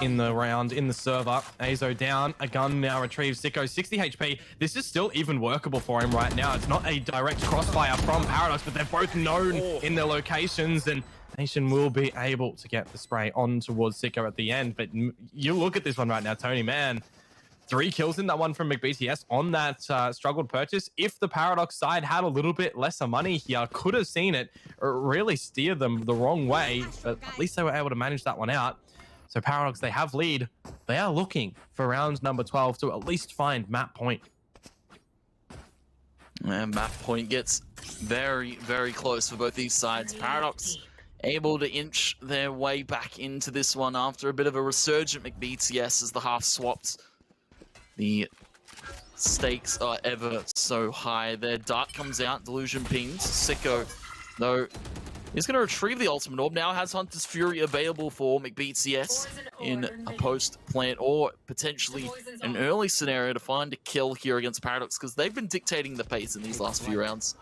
in the round, in the server. Azo down, a gun now retrieves Sicko, 60 HP. This is still even workable for him right now. It's not a direct crossfire from Paradox, but they're both known in their locations, and Nation will be able to get the spray on towards Sicko at the end. But you look at this one right now, Tony, man. 3 kills in that one from McBTS on that struggled purchase. If the Paradox side had a little bit lesser money here, could have seen it really steer them the wrong way, but at least they were able to manage that one out. So Paradox, they have lead. They are looking for round number 12 to at least find map point. And map point gets very, very close for both these sides. Paradox able to inch their way back into this one after a bit of a resurgent McBTS as the half swapped. The stakes are ever so high. Their dart comes out, Delusion pings. Sicko, though, is going to retrieve the ultimate orb. Now has Hunter's Fury available for McBTS in a post-plant or potentially an early scenario to find a kill here against Paradox, because they've been dictating the pace in these last few rounds.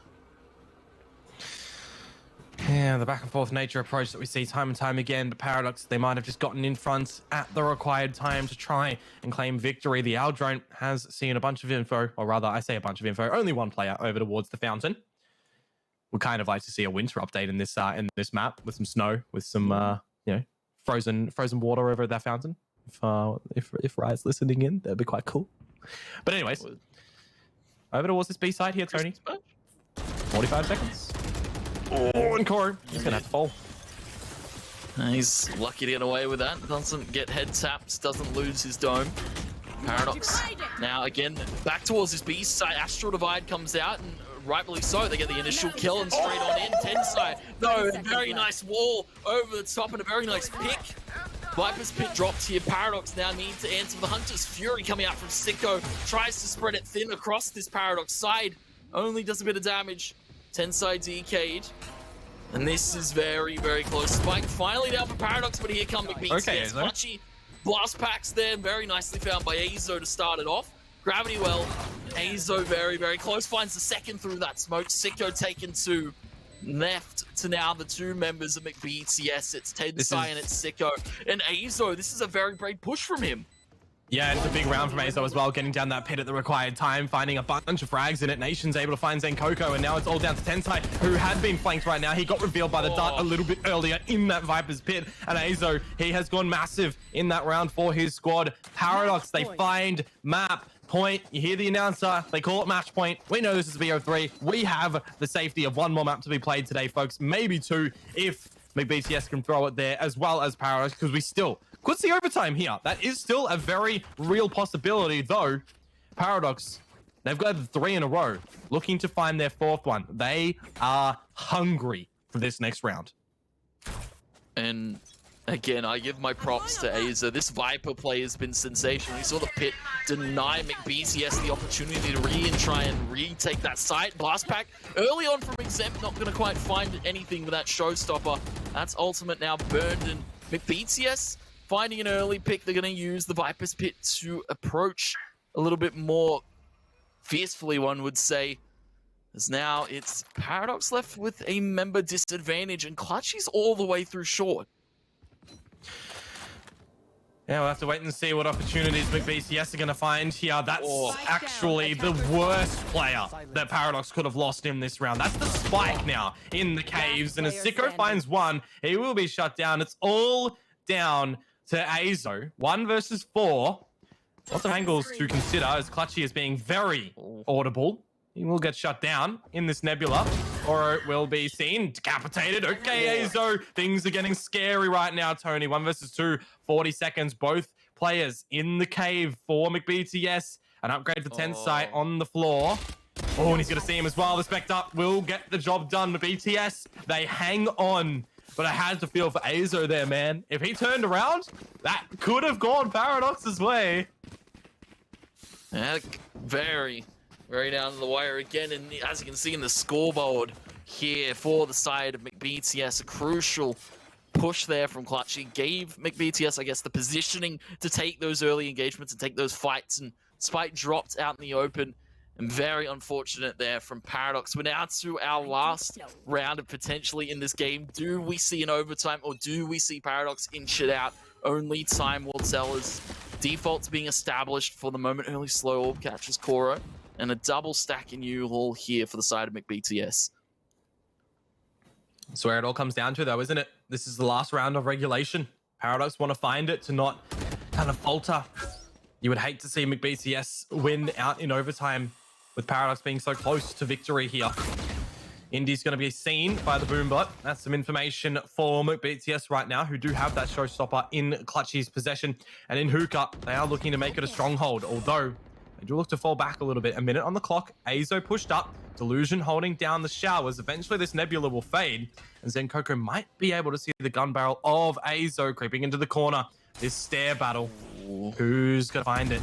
Yeah, the back and forth nature approach that we see time and time again, but Paradox, they might have just gotten in front at the required time to try and claim victory. The Aldrone has seen a bunch of info, or rather, I say a bunch of info, only one player over towards the fountain. We'd kind of like to see a winter update in this map with some snow, with some you know, frozen water over that fountain. If Riot's listening in, that'd be quite cool. But anyways, over towards this B side here, Tony. 45 seconds. Oh, and Koro, he's gonna have to fall. He's lucky to get away with that. Doesn't get head tapped, doesn't lose his dome. Paradox. Now again, back towards this B side. Astral Divide comes out, and rightfully so, they get the initial kill and straight on in. 10 side. No, a very nice wall over the top and a very nice pick. Viper's Pit drops here. Paradox now need to answer the Hunter's Fury coming out from Sicko. Tries to spread it thin across this Paradox side. Only does a bit of damage. 10 side DK'd. And this is very, very close. Spike finally down for Paradox, but here come McBeats. Okay, Gets clutchy. Blast packs there, very nicely found by Azo to start it off. Gravity well. Azo very, very close. Finds the second through that smoke. Sicko taken two. Left to now the two members of McBeats. It's Tensai and it's Sicko. And Azo, this is a very brave push from him. Yeah, it's a big round from Azo as well, getting down that pit at the required time, finding a bunch of frags in it. Nation's able to find Zenkoko, and now it's all down to Tensai, who had been flanked right now. He got revealed by the dart a little bit earlier in that Viper's pit, and Azo, he has gone massive in that round for his squad. Paradox, they find map point. You hear the announcer, they call it match point. We know this is VO3. We have the safety of one more map to be played today, folks. Maybe two, if McBTS can throw it there, as well as Paradox, because we still could see overtime here. That is still a very real possibility, though. Paradox, they've got 3 in a row, looking to find their 4th one. They are hungry for this next round. And again, I give my props to Aza. This Viper play has been sensational. We saw the pit deny McBTS the opportunity to try and retake that site. Blast pack early on from Exempt, not going to quite find anything with that showstopper. That's ultimate now burned, and McBTS finding an early pick. They're going to use the Viper's Pit to approach a little bit more fiercely, one would say. As now it's Paradox left with a member disadvantage, and Clutchy's all the way through short. Yeah, we'll have to wait and see what opportunities McBTS are going to find here. That's actually the worst player that Paradox could have lost in this round. That's the Spike now in the caves, and as Sicko finds one, he will be shut down. It's all down to Azo. 1 versus 4. Lots of angles to consider, as Clutchy is being very audible. He will get shut down in this Nebula, or it will be seen decapitated. Okay, Azo, things are getting scary right now, Tony. 1 versus 2, 40 seconds. Both players in the cave for McBTS. An upgrade for Tensai on the floor. Oh, and he's going to see him as well. The Spectre will get the job done. McBTS, they hang on. But I had to feel for Azo there, man. If he turned around, that could have gone Paradox's way. Yeah, very down to the wire again. And as you can see in the scoreboard here for the side of McBTS, a crucial push there from Clutchy gave McBTS, I guess, the positioning to take those early engagements and take those fights. And Spike dropped out in the open. And very unfortunate there from Paradox. We're now to our last round of potentially in this game. Do we see an overtime, or do we see Paradox inch it out? Only time will tell, as defaults being established for the moment. Early slow orb catches Koro, and a double stack in U-Haul here for the side of McBTS. That's where it all comes down to, though, isn't it? This is the last round of regulation. Paradox want to find it to not kind of falter. You would hate to see McBTS win out in overtime, with Paradox being so close to victory here. Indy's going to be seen by the Boombot. That's some information for McBTS right now, who do have that showstopper in Clutchy's possession. And in Hookah, they are looking to make it a stronghold, although they do look to fall back a little bit. A minute on the clock. Azo pushed up. Delusion holding down the showers. Eventually, this Nebula will fade, and Zenkoko might be able to see the gun barrel of Azo creeping into the corner. This stair battle. Who's going to find it?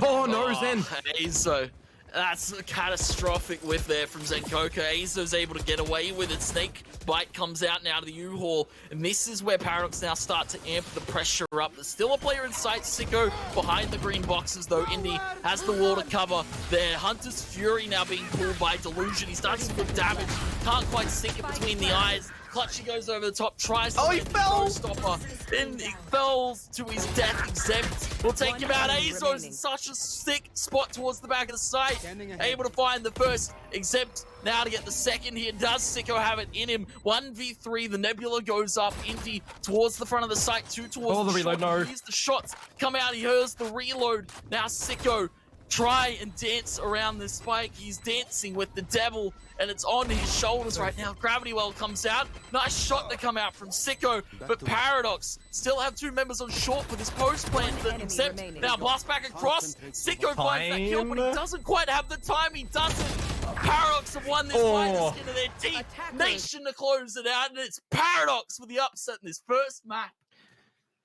Oh, no, Zen. Azo. That's a catastrophic whiff there from Zenkoko. Azo's able to get away with it. Snake Bite comes out now to the U-Haul. And this is where Paradox now start to amp the pressure up. There's still a player in sight. Sicko behind the green boxes, though. Indy has the wall to cover there. Hunter's Fury now being pulled by Delusion. He's done some good damage. Can't quite sink it between the eyes. Clutchy goes over the top, tries to he fell! Stopper. Then he falls to his death. Exempt will take him out. Azo's in such a sick spot towards the back of the site. Able to find the first. Exempt now to get the second here. Does Sicko have it in him? 1v3, the Nebula goes up. Indy towards the front of the site, 2 towards the reload, shot. no. He hears the shots come out, he hears the reload. Now Sicko try and dance around this spike. He's dancing with the devil, and it's on his shoulders right now. Gravity Well comes out. Nice shot to come out from Sicko, but Paradox still have 2 members on short for this post plant. Except now blast back across. Sicko finds that kill, but he doesn't quite have the time. He doesn't. Paradox have won this by the skin of their teeth. Nation to close it out, and it's Paradox with the upset in this first map.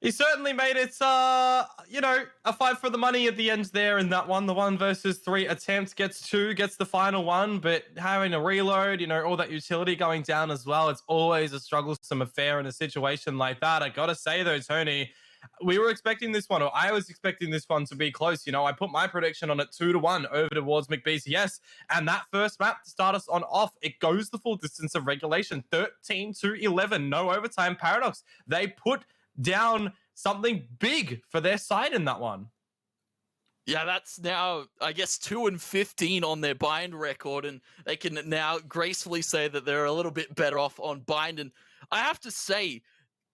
He certainly made it, you know, a fight for the money at the end there in that one. The 1 versus 3 attempt gets 2, gets the final one, but having a reload, you know, all that utility going down as well, it's always a strugglesome affair in a situation like that. I gotta say though, Tony, we were expecting this one, or I was expecting this one to be close. You know, I put my prediction on it 2-1 over towards McBTS, and that first map to start us on off, it goes the full distance of regulation, 13-11, no overtime. Paradox, they put down something big for their side in that one. Yeah, that's now, I guess, 2-15 on their bind record, and they can now gracefully say that they're a little bit better off on bind. And I have to say,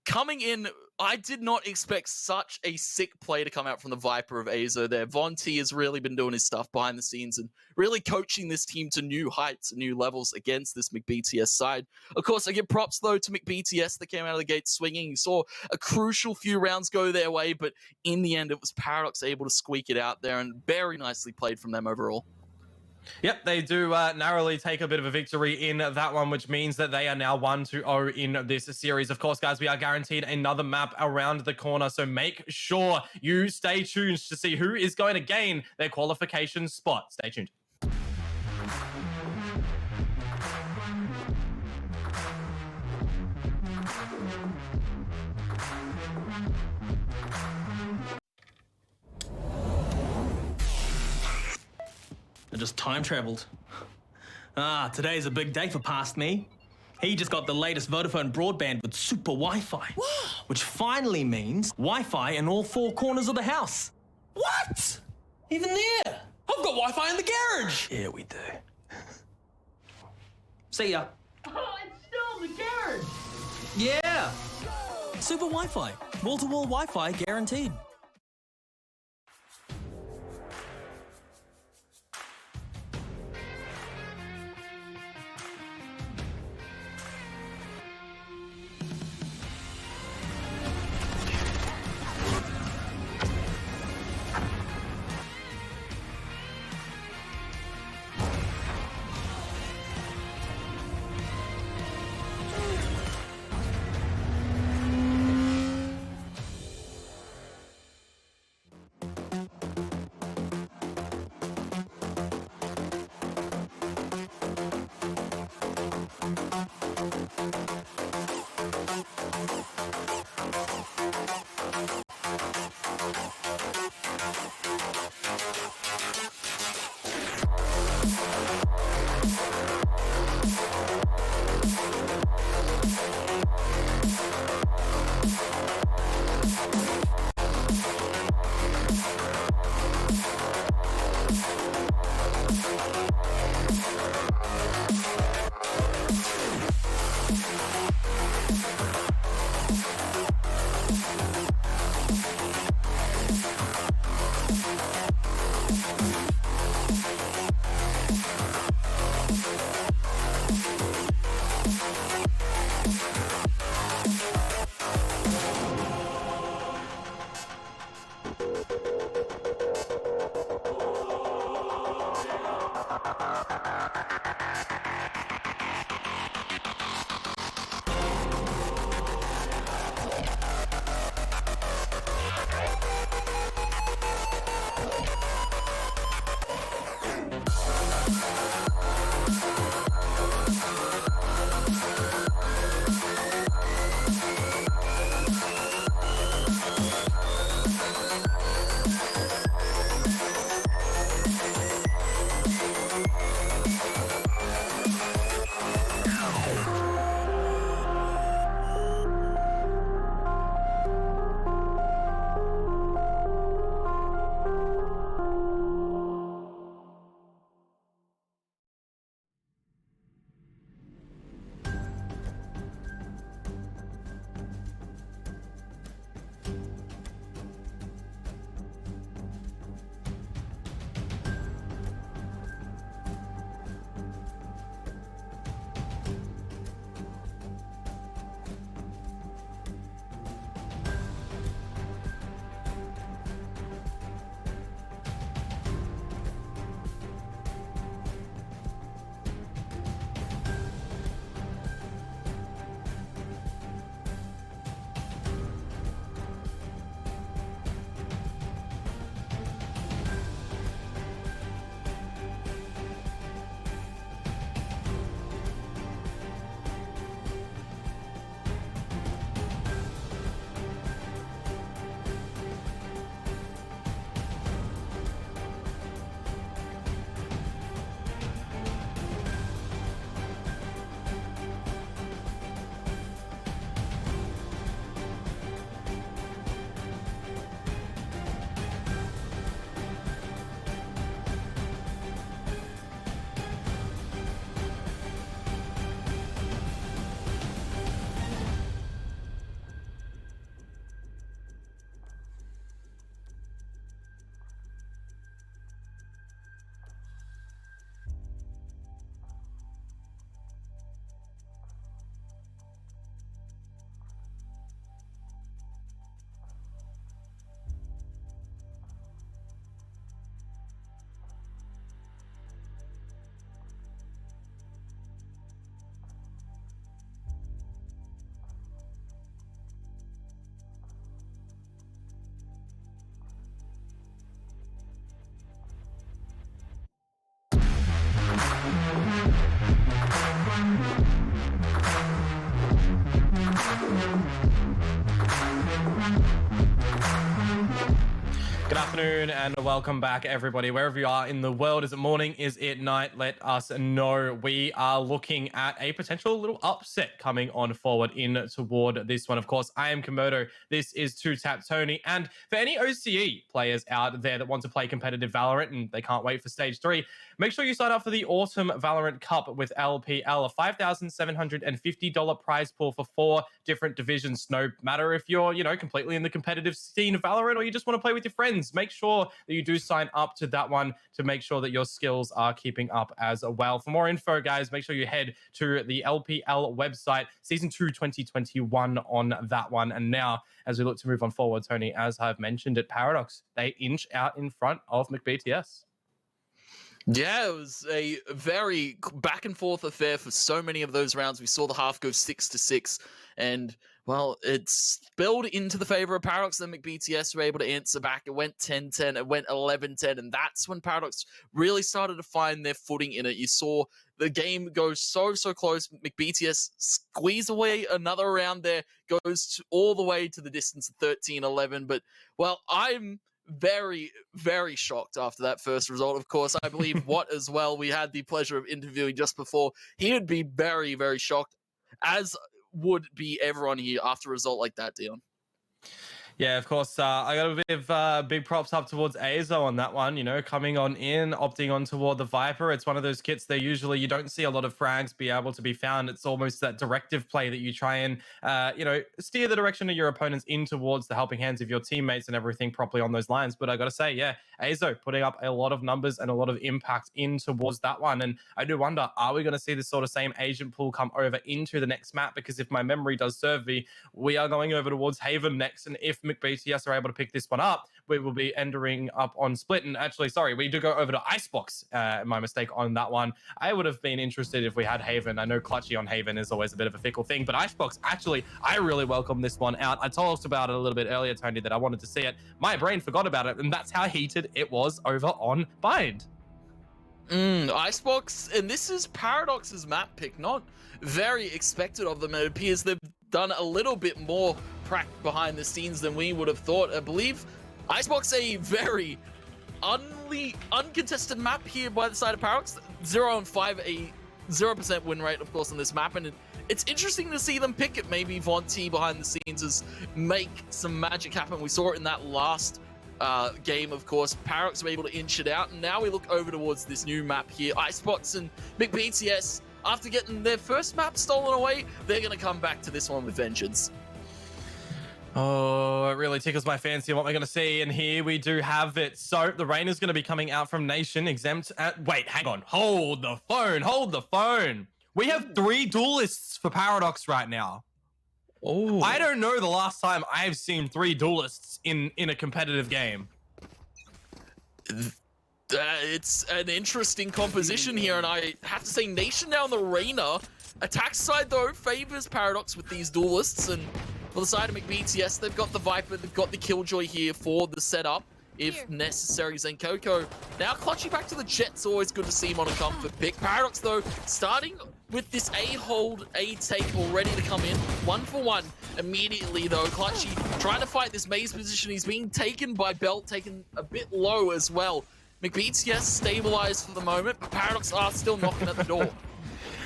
coming in, I did not expect such a sick play to come out from the Viper of Azo there. VOT has really been doing his stuff behind the scenes and really coaching this team to new heights and new levels against this McBTS side. Of course, I give props, though, to McBTS that came out of the gate swinging. You saw a crucial few rounds go their way, but in the end, it was Paradox able to squeak it out there, and very nicely played from them overall. Yep, they do narrowly take a bit of a victory in that one, which means that they are now 1-0 in this series. Of course, guys, we are guaranteed another map around the corner, so make sure you stay tuned to see who is going to gain their qualification spot. Stay tuned. I just time traveled. Ah, today's a big day for past me. He just got the latest Vodafone broadband with super Wi-Fi. Which finally means Wi-Fi in all 4 corners of the house. What? Even there? I've got Wi-Fi in the garage. Yeah, we do. See ya. Oh, it's still in the garage. Yeah. Super Wi-Fi. Wall-to-wall Wi-Fi guaranteed. afternoon and welcome back, everybody. Wherever you are in the world, is it morning? Is it night? Let us know. We are looking at a potential little upset coming on forward in toward this one. Of course, I am Komodo. This is 2Tap Tony. And for any OCE players out there that want to play competitive Valorant and they can't wait for Stage 3, make sure you sign up for the Autumn Valorant Cup with LPL, a $5,750 prize pool for 4 different divisions. No matter if you're, completely in the competitive scene of Valorant or you just want to play with your friends, make sure that you do sign up to that one to make sure that your skills are keeping up as well. For more info, guys, make sure you head to the LPL website, Season 2 2021 on that one. And now, as we look to move on forward, Tony, as I've mentioned at Paradox, they inch out in front of McBTS. Yeah, it was a very back and forth affair for so many of those rounds. We saw the half go 6-6, and well, it spilled into the favor of Paradox. Then McBTS were able to answer back. It went 10-10, it went 11-10, and that's when Paradox really started to find their footing in it. You saw the game go so close. McBTS squeeze away another round there, goes all the way to the distance of 13-11. But, well, I'm very, very shocked after that first result. Of course, I believe VOT as well, we had the pleasure of interviewing just before. He would be very, very shocked, as would be everyone here after a result like that, Dion. Yeah, of course. I got a bit of big props up towards Azo on that one, coming on in, opting on toward the Viper. It's one of those kits that usually you don't see a lot of frags be able to be found. It's almost that directive play that you try and, steer the direction of your opponents in towards the helping hands of your teammates and everything properly on those lines. But I got to say, yeah, Azo putting up a lot of numbers and a lot of impact in towards that one. And I do wonder, are we going to see this sort of same agent pool come over into the next map? Because if my memory does serve me, we are going over towards Haven next. And if McBTS are able to pick this one up, we will be entering up on Split. And actually, sorry, we do go over to Icebox. My mistake on that one. I would have been interested if we had Haven. I know Clutchy on Haven is always a bit of a fickle thing, but Icebox, actually, I really welcome this one out. I talked about it a little bit earlier, Tony, that I wanted to see it. My brain forgot about it, and that's how heated it was over on Bind. Icebox, and this is Paradox's map pick, not very expected of them. It appears they've done a little bit more prac behind the scenes than we would have thought. I believe Icebox a very uncontested map here by the side of Paradox. 0-5, a 0% win rate, of course, on this map, and it's interesting to see them pick it. Maybe VOT behind the scenes is make some magic happen. We saw it in that last game, of course. Paradox were able to inch it out, and now we look over towards this new map here. Icebox and McBTS, after getting their first map stolen away, they're going to come back to this one with vengeance. Oh, it really tickles my fancy what we're going to see, and here we do have it. So the rain is going to be coming out from Nation, exempt at... Wait, hang on. Hold the phone. We have 3 duelists for Paradox right now. Oh, I don't know the last time I've seen 3 duelists in a competitive game. It's an interesting composition here, and I have to say Nation now in the arena. Attack side, though, favors Paradox with these duelists, and for the side of McBTS, they've got the Viper, they've got the Killjoy here for the setup, if necessary. Zencoco now clutching back to the Jets. Always good to see him on a comfort pick. Paradox, though, starting with this A-hold, A-take already to come in. 1-for-1 immediately, though. Clutchy trying to fight this maze position. He's being taken by Belt, taken a bit low as well. McBTS stabilized for the moment, but Paradox are still knocking at the door.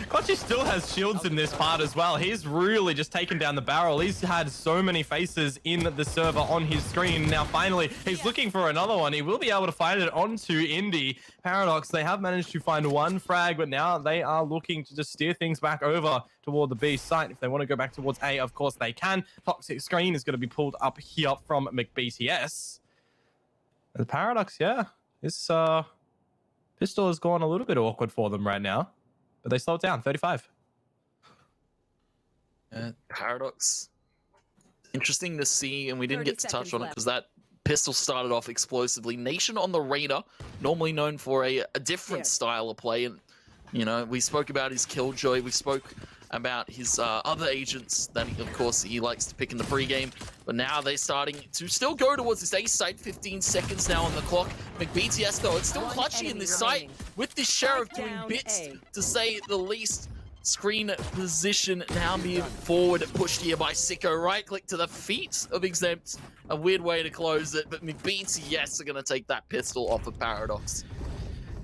Clutchy still has shields in this part as well. He's really just taken down the barrel. He's had so many faces in the server on his screen. Now, finally, he's looking for another one. He will be able to find it onto Indy. Paradox, they have managed to find 1 frag, but now they are looking to just steer things back over toward the B site. If they want to go back towards A, of course they can. Toxic screen is going to be pulled up here from McBTS. The Paradox, yeah. This pistol has gone a little bit awkward for them right now. But they slowed down, 35. Paradox. Interesting to see, and we didn't get to touch on it because that pistol started off explosively. Nation on the Raider, normally known for a different style of play. And, we spoke about his Killjoy. We spoke about his other agents that, of course, he likes to pick in the pregame. But now they're starting to still go towards this A site. 15 seconds now on the clock. McBTS, though, it's still clutchy in this site with this Sheriff doing bits, to say the least. Screen position now being forward, pushed here by Sicko. Right click to the feet of Exempt. A weird way to close it, but McBTS are going to take that pistol off of Paradox.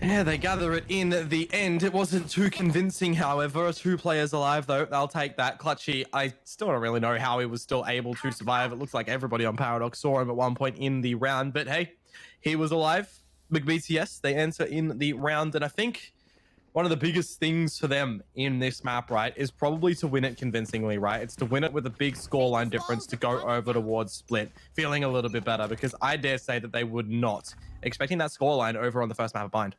Yeah, they gather it in the end. It wasn't too convincing, however. 2 players alive, though. They'll take that. Clutchy, I still don't really know how he was still able to survive. It looks like everybody on Paradox saw him at one point in the round, but hey, he was alive. McBTS, they enter in the round, and I think one of the biggest things for them in this map, right, is probably to win it convincingly, right? It's to win it with a big scoreline difference to go over towards split, feeling a little bit better, because I dare say that they would not expecting that scoreline over on the first map of Bind.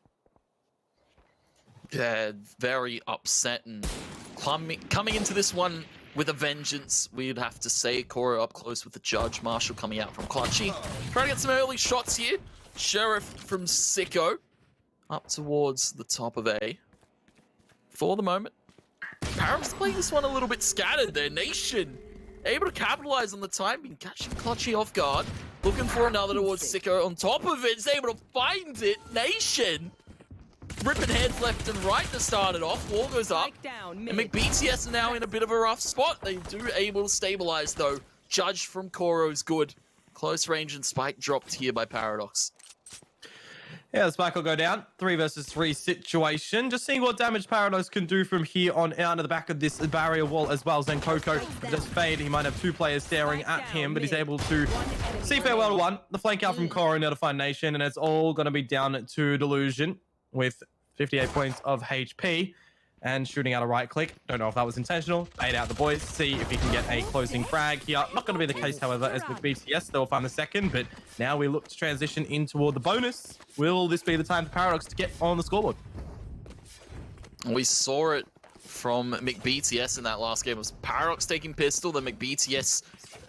Yeah, very upset and coming into this one with a vengeance, we'd have to say. Coro up close with the judge. Marshall coming out from Clutchy. Trying to get some early shots here. Sheriff from Sicko up towards the top of A. For the moment, Paradox playing this one a little bit scattered there. Nation able to capitalize on the timing, catching Clutchy off guard. Looking for another towards Sicko. On top of it, is able to find it. Nation ripping heads left and right to start it off. Wall goes up. And McBTS are now in a bit of a rough spot. They do able to stabilize though. Judge from Koro's good. Close range and spike dropped here by Paradox. Yeah, the spike will go down. 3 versus 3 situation. Just seeing what damage Paradox can do from here on out of the back of this barrier wall as well. Zenkoko just fade. He might have 2 players staring at him, but he's able to see farewell to one. The flank out from Koro now to find Nation, and it's all going to be down to Delusion with 58 points of HP and shooting out a right click. Don't know if that was intentional. Bait out the boys, see if he can get a closing frag here. Not going to be the case, however, as with BTS. They'll find the second, but now we look to transition in toward the bonus. Will this be the time for Paradox to get on the scoreboard? We saw it from McBTS in that last game. It was Paradox taking pistol, then McBTS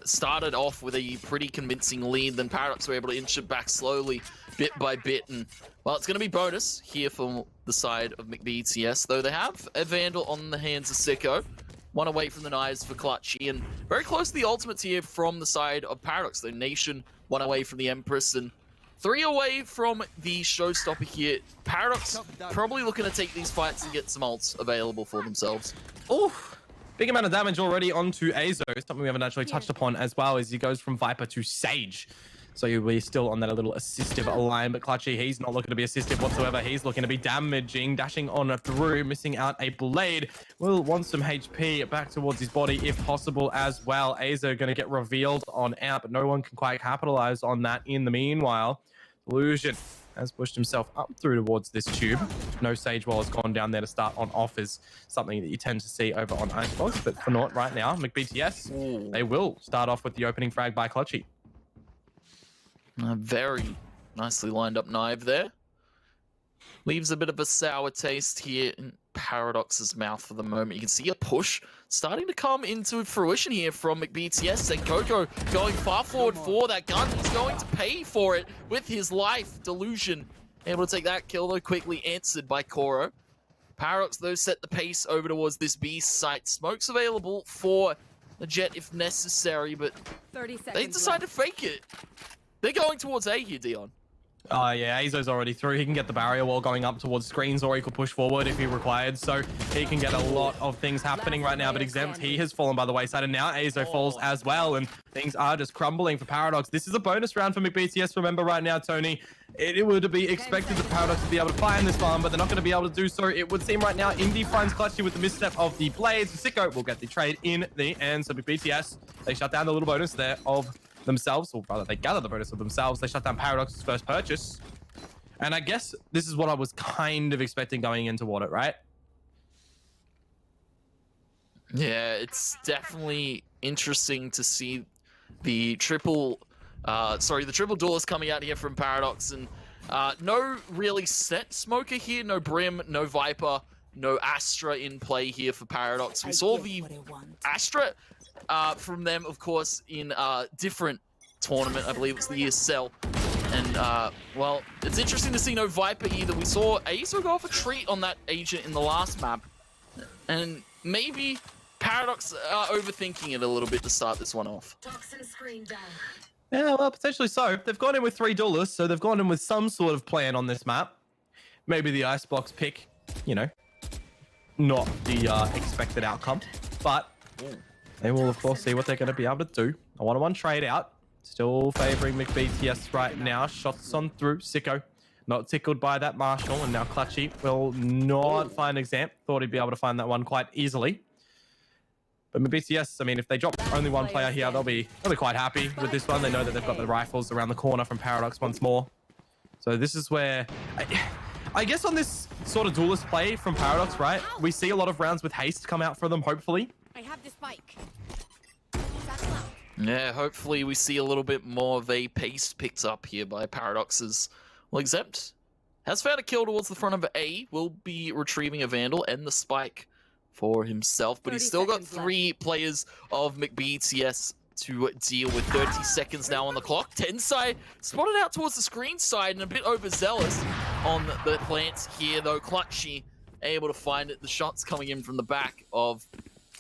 started off with a pretty convincing lead, then Paradox were able to inch it back slowly, bit by bit, and well, it's going to be bonus here from the side of McBTS, though they have a Vandal on the hands of Sicko, 1 away from the knives for Clutchy, and very close to the ultimates here from the side of Paradox, though Nation 1 away from the Empress, and 3 away from the showstopper here. Paradox probably looking to take these fights and get some ults available for themselves. Oof. Big amount of damage already onto Azo. Something we haven't actually touched upon as well as he goes from Viper to Sage. So you'll be still on that a little assistive line, but Clutchy, he's not looking to be assistive whatsoever. He's looking to be damaging, dashing on through, missing out a blade. Will want some HP back towards his body if possible as well. Azo going to get revealed on out, but no one can quite capitalize on that in the meanwhile. Illusion has pushed himself up through towards this tube. No Sage Wall has gone down there to start on off is something that you tend to see over on Icebox, but for naught right now, McBTS, they will start off with the opening frag by Clutchy. A very nicely lined up knife there. Leaves a bit of a sour taste here in Paradox's mouth for the moment. You can see a push starting to come into fruition here from McBTS. And Coco going far forward for that gun. He's going to pay for it with his life. Delusion able to take that kill, though quickly answered by Koro. Paradox, though, set the pace over towards this B site. Smoke's available for the Jet if necessary, but they decide to fake it. They're going towards A here, Dion. Oh yeah, Azo's already through. He can get the barrier wall going up towards screens, or he could push forward if he required. So he can get a lot of things happening right now. But Exempt, he has fallen by the wayside, and now Azo falls as well. And things are just crumbling for Paradox. This is a bonus round for McBTS. Remember right now, Tony, it would be expected the Paradox to be able to find this one, but they're not going to be able to do so. It would seem right now. Indy finds Clutchy with the misstep of the blades. Sicko will get the trade in the end. So McBTS, they shut down the little bonus there of themselves, or rather they gather the bonus of themselves. They shut down Paradox's first purchase, and I guess this is what I was kind of expecting going into Water, right? Yeah, it's definitely interesting to see the triple duelist coming out here from Paradox, and no really set smoker here, no Brim, no Viper, no Astra in play here for Paradox. We saw the Astra from them, of course, in a different tournament. I believe it's the ESL. And, well, it's interesting to see no Viper either. We saw Azo go off a treat on that agent in the last map. And maybe Paradox are overthinking it a little bit to start this one off. Yeah, well, potentially so. They've gone in with 3 duelists, so they've gone in with some sort of plan on this map. Maybe the Icebox pick, you know, not the expected outcome, but they will of course see what they're going to be able to do. A 1-on-1 trade out, still favoring McBTS right now. Shots on through. Sicko not tickled by that Marshall, and now Clutchy will not find Exam. Thought he'd be able to find that one quite easily. But McBTS, I mean, if they drop only one player here, they'll be quite happy with this one. They know that they've got the rifles around the corner from Paradox once more. So this is where, I guess on this sort of duelist play from Paradox, right? We see a lot of rounds with haste come out for them, hopefully. I have the spike. Yeah, hopefully we see a little bit more of a pace picked up here by Paradox's. Well, Exempt has found a kill towards the front of A, will be retrieving a Vandal and the spike for himself, but he's still got 3 players of McBTS to deal with. 30 seconds now on the clock. Tensai spotted out towards the screen side and a bit overzealous on the plants here, though. Clutchy able to find it. The shots coming in from the back of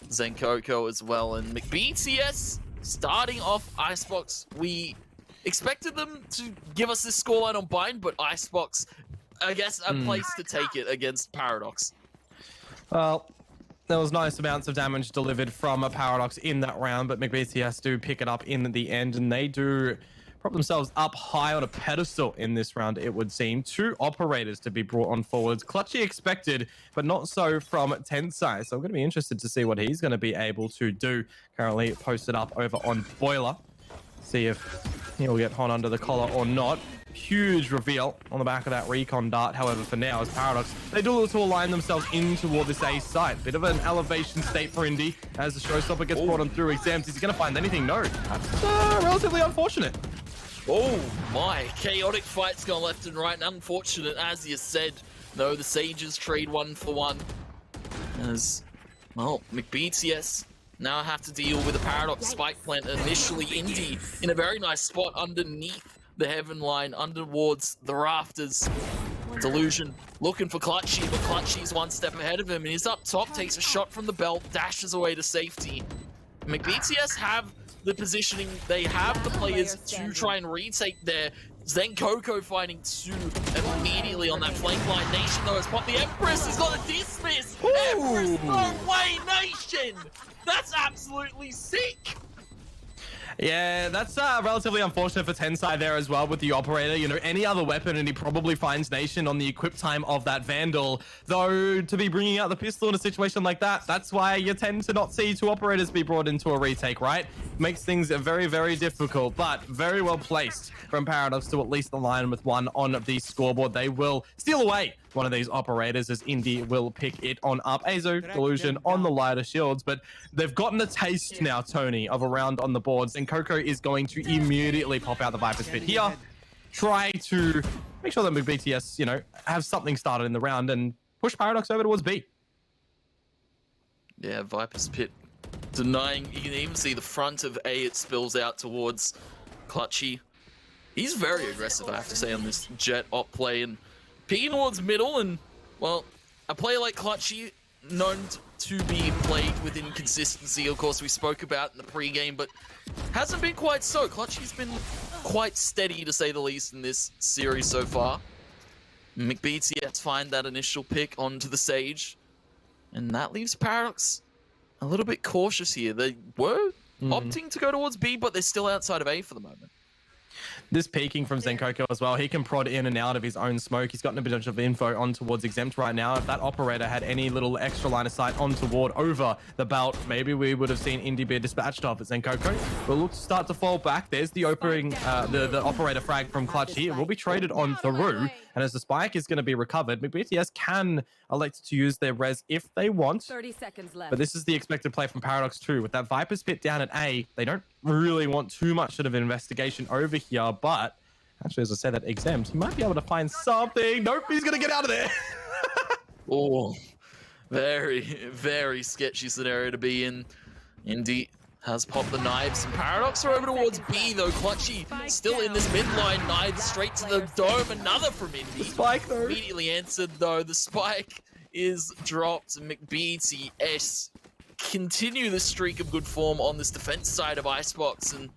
Zenkoko as well, and McBTS starting off Icebox. We expected them to give us this scoreline on Bind, but Icebox, I guess, a place to take it against Paradox. Well, there was nice amounts of damage delivered from a Paradox in that round, but McBTS do pick it up in the end, and they do prop themselves up high on a pedestal in this round, it would seem. 2 operators to be brought on forwards. Clutchy expected, but not so from Tensai. So I'm going to be interested to see what he's going to be able to do. Currently posted up over on Boiler. See if he'll get hot under the collar or not. Huge reveal on the back of that recon dart. However, for now, as Paradox, they do look to align themselves in toward this A site. Bit of an elevation state for Indy as the showstopper gets brought on through Exams. Is he going to find anything? No. That's relatively unfortunate. Oh my, chaotic fights going left and right, and unfortunate, as you said. No, the Sages trade 1 for 1. As, well, McBTS now have to deal with a Paradox spike plant. Initially, Indy in a very nice spot underneath the heaven line, under towards the rafters. Delusion looking for Clutchy, but Clutchy's 1 step ahead of him, and he's up top, takes a shot from the belt, dashes away to safety. McBTS have the positioning, they have the players to try and retake there. Zenkoko finding 2 immediately on that flank line. Nation though has popped. The Empress has got a dismiss. Empress, no way, Nation! That's absolutely sick! Yeah, that's relatively unfortunate for Tensai there as well with the operator. You know, any other weapon and he probably finds Nation on the equip time of that Vandal. Though, to be bringing out the pistol in a situation like that, that's why you tend to not see 2 operators be brought into a retake, right? Makes things very, very difficult, but very well placed from Paradox to at least align with 1 on the scoreboard. They will steal away one of these operators as Indy will pick it on up. Azo, Delusion on the lighter shields, but they've gotten a taste now, Tony, of a round on the boards, and Coco is going to immediately pop out the Viper's Pit here, try to make sure that McBTS, you know, have something started in the round and push Paradox over towards B. Yeah, Viper's Pit denying. You can even see the front of A, it spills out towards Clutchy. He's very aggressive, I have to say, on this Jet op play, and peeking towards middle, and, well, a player like Clutchy, known to be played with inconsistency, of course, we spoke about in the pre-game, but hasn't been quite so. Clutchy's been quite steady, to say the least, in this series so far. McBTS find that initial pick onto the Sage, and that leaves Paradox a little bit cautious here. They were opting to go towards B, but they're still outside of A for the moment. This peeking from Zenkoko as well, he can prod in and out of his own smoke. He's gotten a bit of info on towards Exempt right now. If that operator had any little extra line of sight on toward over the belt, maybe we would have seen Indy be dispatched off at Zenkoko. But look to start to fall back. There's the opening, the operator frag from Clutch here. It will be traded on through, and as the spike is going to be recovered, McBTS can elect to use their res if they want. 30 seconds left. But this is the expected play from Paradox too. With that Viper's Pit down at A, they don't really want too much sort of investigation over here, but actually, as I said, that Exempt, he might be able to find something. Nope, he's going to get out of there. Oh, very, very sketchy scenario to be in. Indy has popped the knives, and Paradox are over towards B, though. Clutchy still in this mid-line, knives straight to the dome. Another from Indy. Spike, though. Immediately answered, though. The spike is dropped. McBTS continue the streak of good form on this defense side of Icebox, and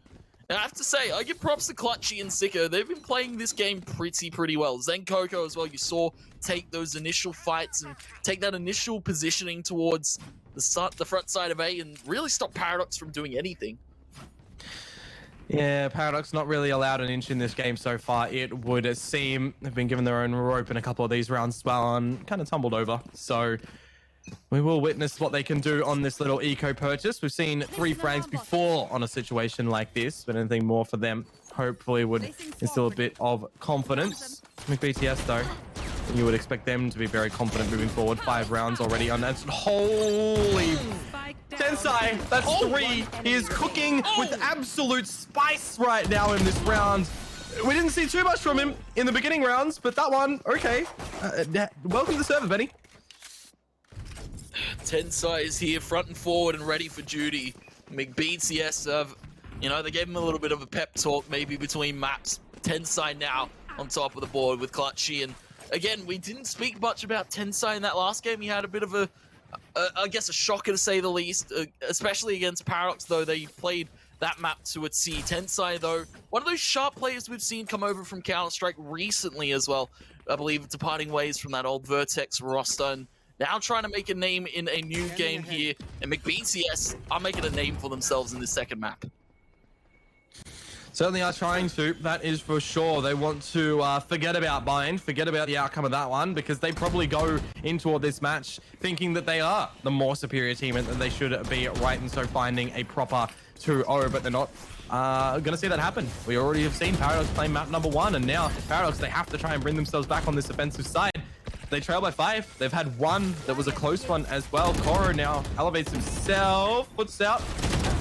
And I have to say, I give props to Clutchy and Sicko. They've been playing this game pretty well. Zenkoko as well, you saw take those initial fights and take that initial positioning towards the front side of A and really stop Paradox from doing anything. Yeah, Paradox not really allowed an inch in this game so far, it would seem. They've been given their own rope in a couple of these rounds as well and kind of tumbled over. So we will witness what they can do on this little eco purchase. We've seen 3 frags before on a situation like this, but anything more for them hopefully would instill a bit of confidence. McBTS though, you would expect them to be very confident moving forward. 5 rounds already unanswered. Holy Tensai, that's 3. He is cooking with absolute spice right now in this round. We didn't see too much from him in the beginning rounds, but that one, okay. Welcome to the server, Benny. Tensai is here front and forward and ready for duty. McBTS have, they gave him a little bit of a pep talk maybe between maps. Tensai now on top of the board with Clutchy. And again, we didn't speak much about Tensai in that last game. He had a bit of I guess a shocker to say the least, especially against Paradox, though they played that map to a T. Tensai, though, one of those sharp players we've seen come over from Counter-Strike recently as well. I believe departing ways from that old Vertex roster and now trying to make a name in a new game here. And McBTS are making a name for themselves in this second map. Certainly are trying to, that is for sure. They want to forget about Bind, forget about the outcome of that one, because they probably go into this match thinking that they are the more superior team and that they should be right, and so finding a proper 2-0, but they're not going to see that happen. We already have seen Paradox play map number 1, and now Paradox, they have to try and bring themselves back on this offensive side. They trail by 5. They've had 1 that was a close one as well. Koro now elevates himself, puts out.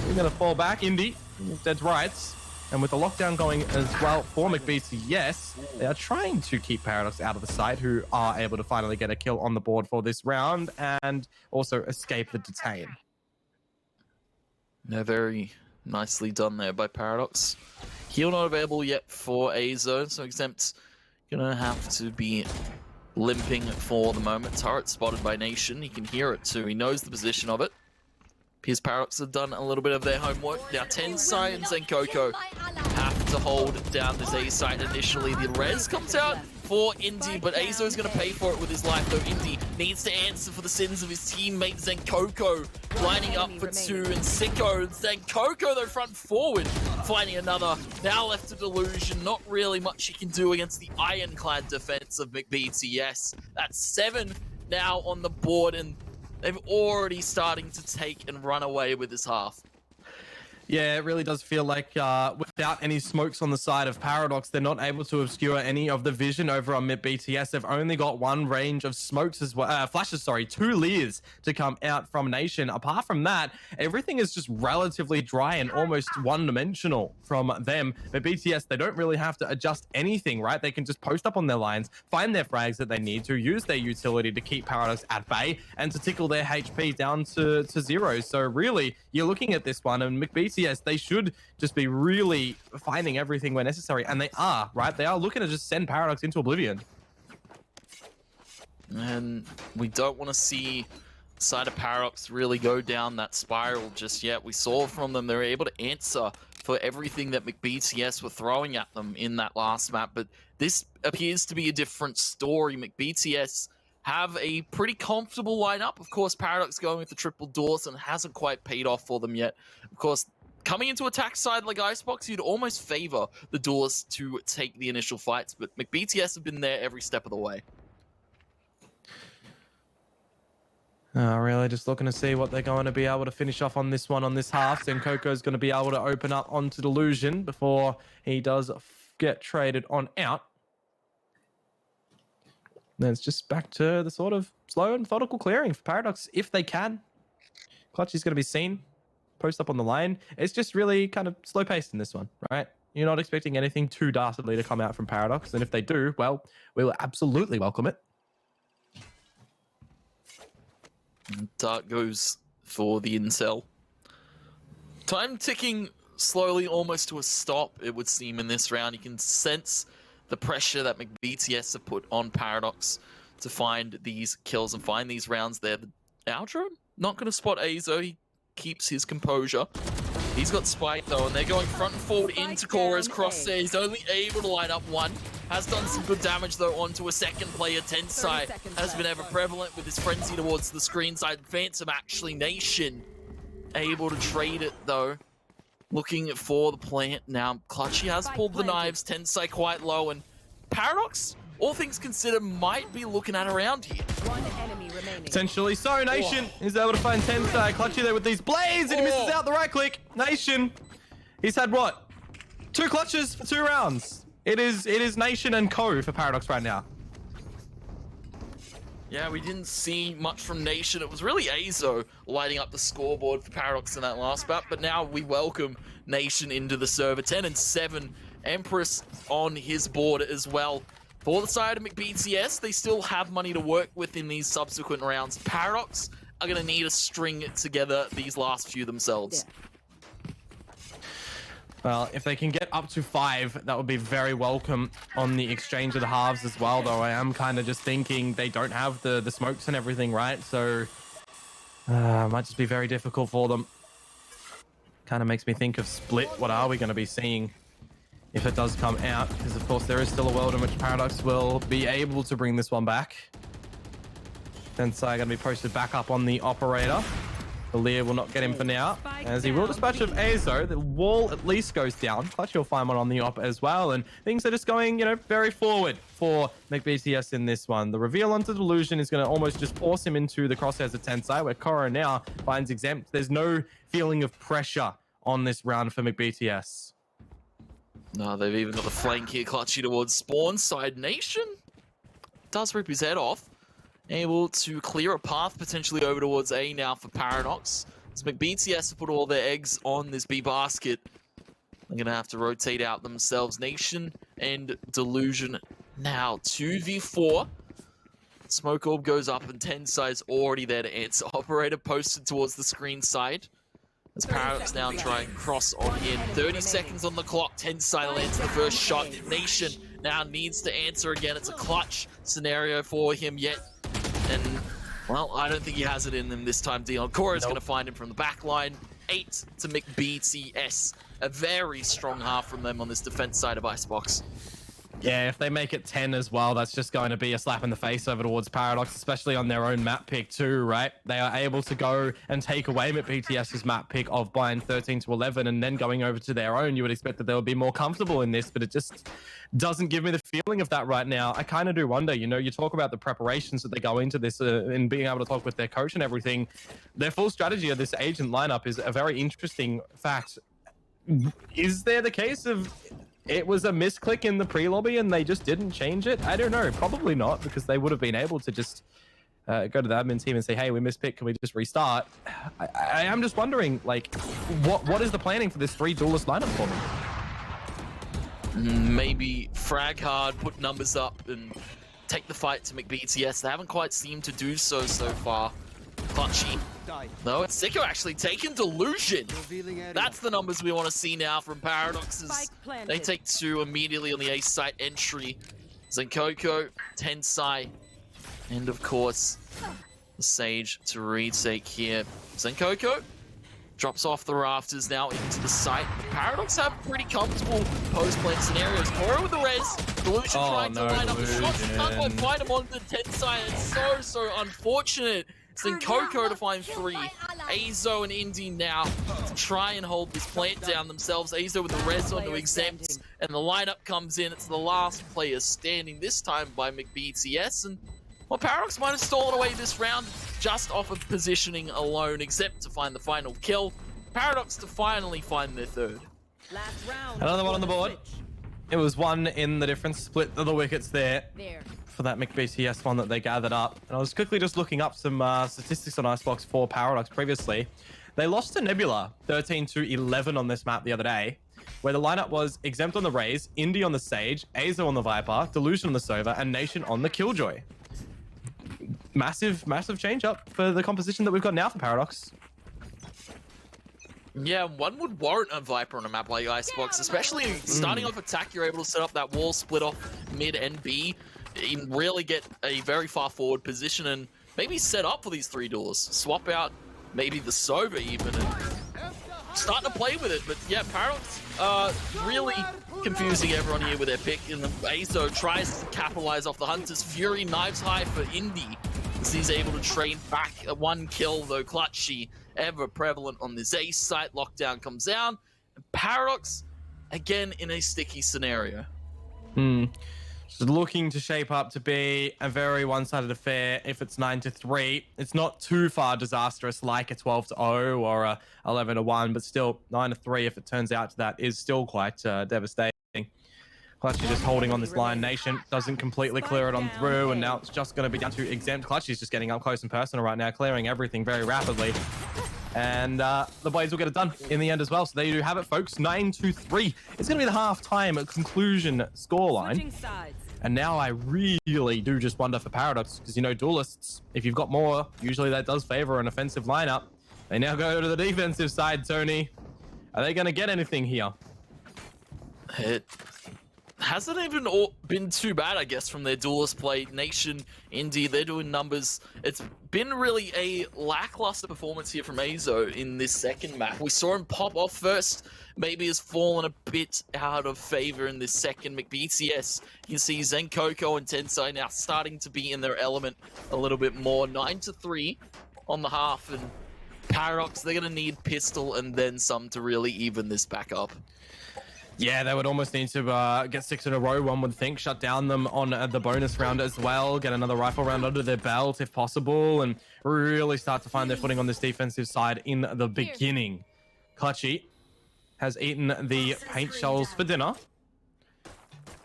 He's going to fall back. Indy, dead rights. And with the lockdown going as well for McBTS, they are trying to keep Paradox out of the side, who are able to finally get a kill on the board for this round and also escape the detain. No, very nicely done there by Paradox. Heal not available yet for A zone, so Exempt's gonna have to be limping for the moment. Turret spotted by Nation. He can hear it too. He knows the position of it. Pierce Paradox have done a little bit of their homework. Now Tensai and Zenkoko have to hold down this A site initially. The res comes out for Indy, but Azo is going to pay for it with his life, though. Indy needs to answer for the sins of his teammate Zenkoko, lining up for 2, and Sicko. Zenkoko, though, front forward, finding another. Now left to Delusion. Not really much he can do against the ironclad defense of McBTS. That's 7 now on the board, and they've already starting to take and run away with this half. Yeah, it really does feel like without any smokes on the side of Paradox, they're not able to obscure any of the vision over on McBTS. They've only got 1 range of smokes as well, flashes, sorry, 2 leers to come out from Nation. Apart from that, everything is just relatively dry and almost one-dimensional from them. McBTS, they don't really have to adjust anything, right? They can just post up on their lines, find their frags that they need to, use their utility to keep Paradox at bay and to tickle their HP down to 0. So really, you're looking at this one, and McBTS, they should just be really finding everything where necessary, and they are, right? They are looking to just send Paradox into oblivion. And we don't want to see the side of Paradox really go down that spiral just yet. We saw from them they were able to answer for everything that McBTS were throwing at them in that last map, but this appears to be a different story. McBTS have a pretty comfortable lineup. Of course, Paradox going with the triple Dawson hasn't quite paid off for them yet. Of course, coming into attack side like Icebox, you'd almost favor the duelists to take the initial fights, but McBTS have been there every step of the way. Really just looking to see what they're going to be able to finish off on this one on this half. Then Coco's going to be able to open up onto Delusion before he does get traded on out. Then it's just back to the sort of slow and methodical clearing for Paradox if they can. Clutch is going to be seen. Post up on the line. It's just really kind of slow paced in this one, right? You're not expecting anything too dastardly to come out from Paradox, and if they do, well, we will absolutely welcome it. Dart goes for the incel. Time ticking slowly almost to a stop, it would seem, in this round. You can sense the pressure that McBTS have put on Paradox to find these kills and find these rounds there. The outro, not going to spot Azo. He keeps his composure. He's got Spike though, and they're going front and forward into Cora's crosshair. He's only able to line up one. Has done some good damage though onto a second player. Tensai has been ever prevalent with his frenzy towards the screen side. Phantom actually, Nation able to trade it though. Looking for the plant now. Clutchy has pulled the knives. Tensai quite low, and Paradox, all things considered, might be looking at around here. One enemy remaining. Potentially so. Nation is able to find Tensai. Clutchy there with these blades, and he misses out the right click. Nation, he's had what? 2 clutches for 2 rounds. It is Nation and Co for Paradox right now. Yeah, we didn't see much from Nation. It was really Azo lighting up the scoreboard for Paradox in that last map, but now we welcome Nation into the server. 10 and 7. Empress on his board as well. For the side of McBTS, they still have money to work with in these subsequent rounds. Paradox are going to need to string together these last few themselves. Well, if they can get up to 5, that would be very welcome on the exchange of the halves as well, though. I am kind of just thinking they don't have the smokes and everything, right? So, might just be very difficult for them. Kind of makes me think of Split. What are we going to be seeing if it does come out? Because, of course, there is still a world in which Paradox will be able to bring this one back. Tensai going to be posted back up on the operator. The Lear will not get him for now, as he will dispatch of Azo. The wall at least goes down. Clutch will find one on the op as well, and things are just going, you know, very forward for McBTS in this one. The reveal onto Delusion is going to almost just force him into the crosshairs of Tensai, where Korra now finds exempt. There's no feeling of pressure on this round for McBTS. No, they've even got the flank here, Clutchy towards spawn side. Nation does rip his head off. Able to clear a path potentially over towards A now for Paradox. As McBTS have put all their eggs on this B basket, they're going to have to rotate out themselves. Nation and Delusion now 2v4. Smoke orb goes up and Tensai's already there to answer. Operator posted towards the screen side. As Paradox now try and cross on in. 30 seconds on the clock. Tensai lands the first shot. Nation now needs to answer again. It's a clutch scenario for him yet. And, well, I don't think he has it in him this time. Dion Cora's going to find him from the back line. 8 to McBTS. A very strong half from them on this defense side of Icebox. Yeah, if they make it 10 as well, that's just going to be a slap in the face over towards Paradox, especially on their own map pick too, right? They are able to go and take away McBTS's map pick of buying 13 to 11 and then going over to their own. You would expect that they would be more comfortable in this, but it just doesn't give me the feeling of that right now. I kind of do wonder, you know, you talk about the preparations that they go into this and being able to talk with their coach and everything. Their full strategy of this agent lineup is a very interesting fact. Is there the case of it was a misclick in the pre-lobby and they just didn't change it? I don't know. Probably not, because they would have been able to just go to the admin team and say, hey, we mispicked. Can we just restart? I am just wondering, like, what is the planning for this 3 duelist lineup for them? Maybe frag hard, put numbers up, and take the fight to McBTS. They haven't quite seemed to do so far. Clutchy. No, it's Sicko actually taking Delusion. That's the numbers we want to see now from Paradoxes. They take 2 immediately on the A site entry. Zenkoko, Tensai, and of course, the Sage to retake here. Zenkoko drops off the rafters now into the site. The Paradox have pretty comfortable post-plant scenarios. Koro with the res. Delusion trying to line up the shots. Can't quite find him on the Tensai. It's so unfortunate. Zenkoko to find 3. Azo and Indy now to try and hold this plant down themselves. Azo with the res on to exempt, and the lineup comes in. It's the last player standing, this time by McBTS. And, well, Paradox might have stolen away this round just off of positioning alone, except to find the final kill. Paradox to finally find their 3rd. Another one on the board. It was 1 in the difference split of the wickets there for that McBTS one that they gathered up. And I was quickly just looking up some statistics on Icebox for Paradox previously. They lost to Nebula 13 to 11 on this map the other day, where the lineup was Exempt on the Raze, Indy on the Sage, Azo on the Viper, Delusion on the Sova, and Nation on the Killjoy. Massive change up for the composition that we've got now for Paradox. Yeah, one would warrant a Viper on a map like Icebox, especially starting off attack. You're able to set up that wall, split off mid and B, and really get a very far forward position and maybe set up for these 3 duels. Swap out maybe the Sova even, and starting to play with it, but yeah, Paradox really confusing everyone here with their pick. And Azo tries to capitalize off the Hunter's Fury, knives high for Indy, as he's able to trade back a 1 kill, though Clutchy ever prevalent on this ace site. Lockdown comes down, and Paradox again in a sticky scenario. It's looking to shape up to be a very one-sided affair. If it's 9-3, it's not too far disastrous like a 12-0 or a 11-1, but still 9-3 if it turns out to that is still quite devastating. Clutchy just holding on this line. Nation doesn't completely clear it on through, and now it's just going to be down to Exempt. Clutchy's just getting up close and personal right now, clearing everything very rapidly. And the Blades will get it done in the end as well. So there you do have it, folks. 9-3. It's going to be the half-time conclusion scoreline. And now I really do just wonder for Paradox, because, you know, duelists, if you've got more, usually that does favor an offensive lineup. They now go to the defensive side, Tony. Are they going to get anything here? It hasn't even been too bad, I guess, from their duelist play. Nation, Indy, they're doing numbers. It's been really a lackluster performance here from Azo in this second map. We saw him pop off first, maybe has fallen a bit out of favor in this second. McBTS, you can see Zenkoko and Tensai now starting to be in their element a little bit more. 9-3 on the half, and Paradox, they're going to need pistol and then some to really even this back up. Yeah, they would almost need to get 6 in a row, one would think. Shut down them on the bonus round as well. Get another rifle round under their belt if possible. And really start to find their footing on this defensive side in the beginning. Clutchy has eaten the paint shells for dinner.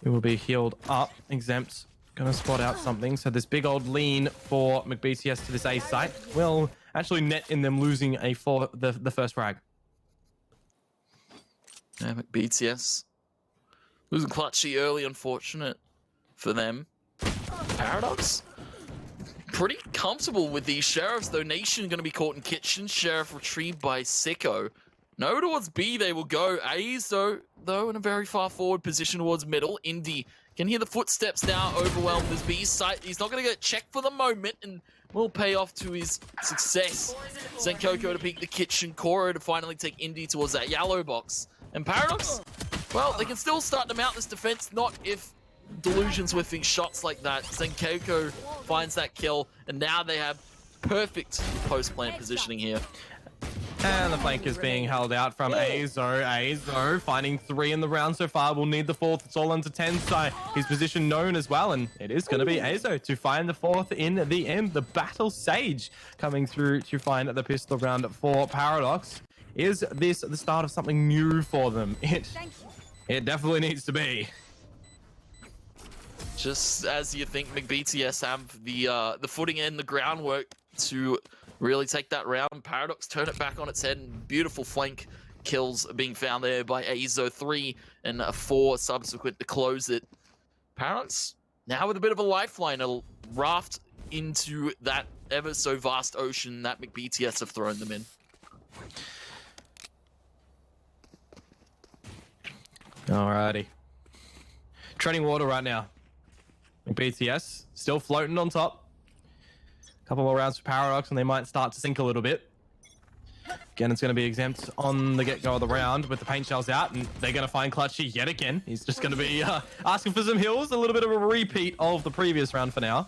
It will be healed up. Exempt going to spot out something. So this big old lean for McBTS to this A site will actually net in them losing the first frag. Yeah, McBTS losing Clutchy early, unfortunate for them. Paradox pretty comfortable with these Sheriffs, though. Nation going to be caught in kitchen. Sheriff retrieved by Sicko. No, towards B they will go. A's though in a very far forward position towards middle. Indy can hear the footsteps now, overwhelmed as B's site. He's not going to get checked for the moment and will pay off to his success. Zenkoko to peek the kitchen. Koro to finally take Indy towards that yellow box. And Paradox, well, they can still start to mount this defense, not if Delusion's whiffing shots like that. Zenkoko finds that kill, and now they have perfect post-plant positioning here. And the flank is being held out from Azo. Azo finding 3 in the round so far. Will need the 4th. It's all onto Tensai. His position known as well, and it is going to be Azo to find the 4th in the end. The Battle Sage coming through to find the pistol round for Paradox. Is this the start of something new for them? It definitely needs to be. Just as you think McBTS have the footing and the groundwork to really take that round, Paradox turn it back on its head, and beautiful flank kills being found there by Azo. 3 and 4 subsequent to close it. Paradox now with a bit of a lifeline, a raft into that ever so vast ocean that McBTS have thrown them in. Alrighty. Treading water right now. BTS still floating on top. Couple more rounds for Paradox and they might start to sink a little bit. Again, it's going to be Exempt on the get-go of the round with the paint shells out, and they're going to find Clutchy yet again. He's just going to be asking for some heals. A little bit of a repeat of the previous round for now.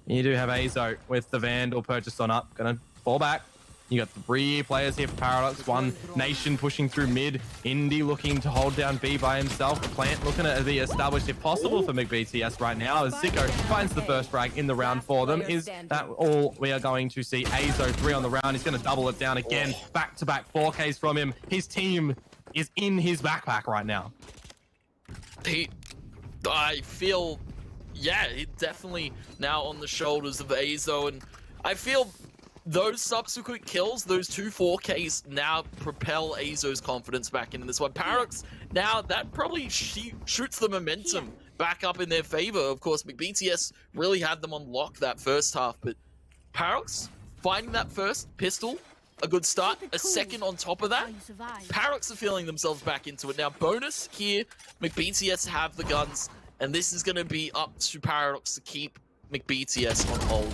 You do have Azo with the Vandal purchased on up. Going to fall back. You got 3 players here for Paradox. 1 Nation pushing through mid. Indy looking to hold down B by himself. Plant looking at the established if possible for McBTS right now as Sicko finds the first frag in the round for them. Is that all we are going to see? Azo 3 on the round. He's going to double it down again. Back-to-back 4Ks from him. His team is in his backpack right now. I feel, yeah, definitely now on the shoulders of Azo, and I feel those subsequent kills, those 2 4Ks now propel Azo's confidence back into this one. Paradox, now that probably shoots the momentum back up in their favor. Of course, McBTS really had them on lock that first half, but Paradox finding that first pistol, a good start. A second on top of that, Paradox are feeling themselves back into it. Now, bonus here, McBTS have the guns, and this is going to be up to Paradox to keep McBTS on hold.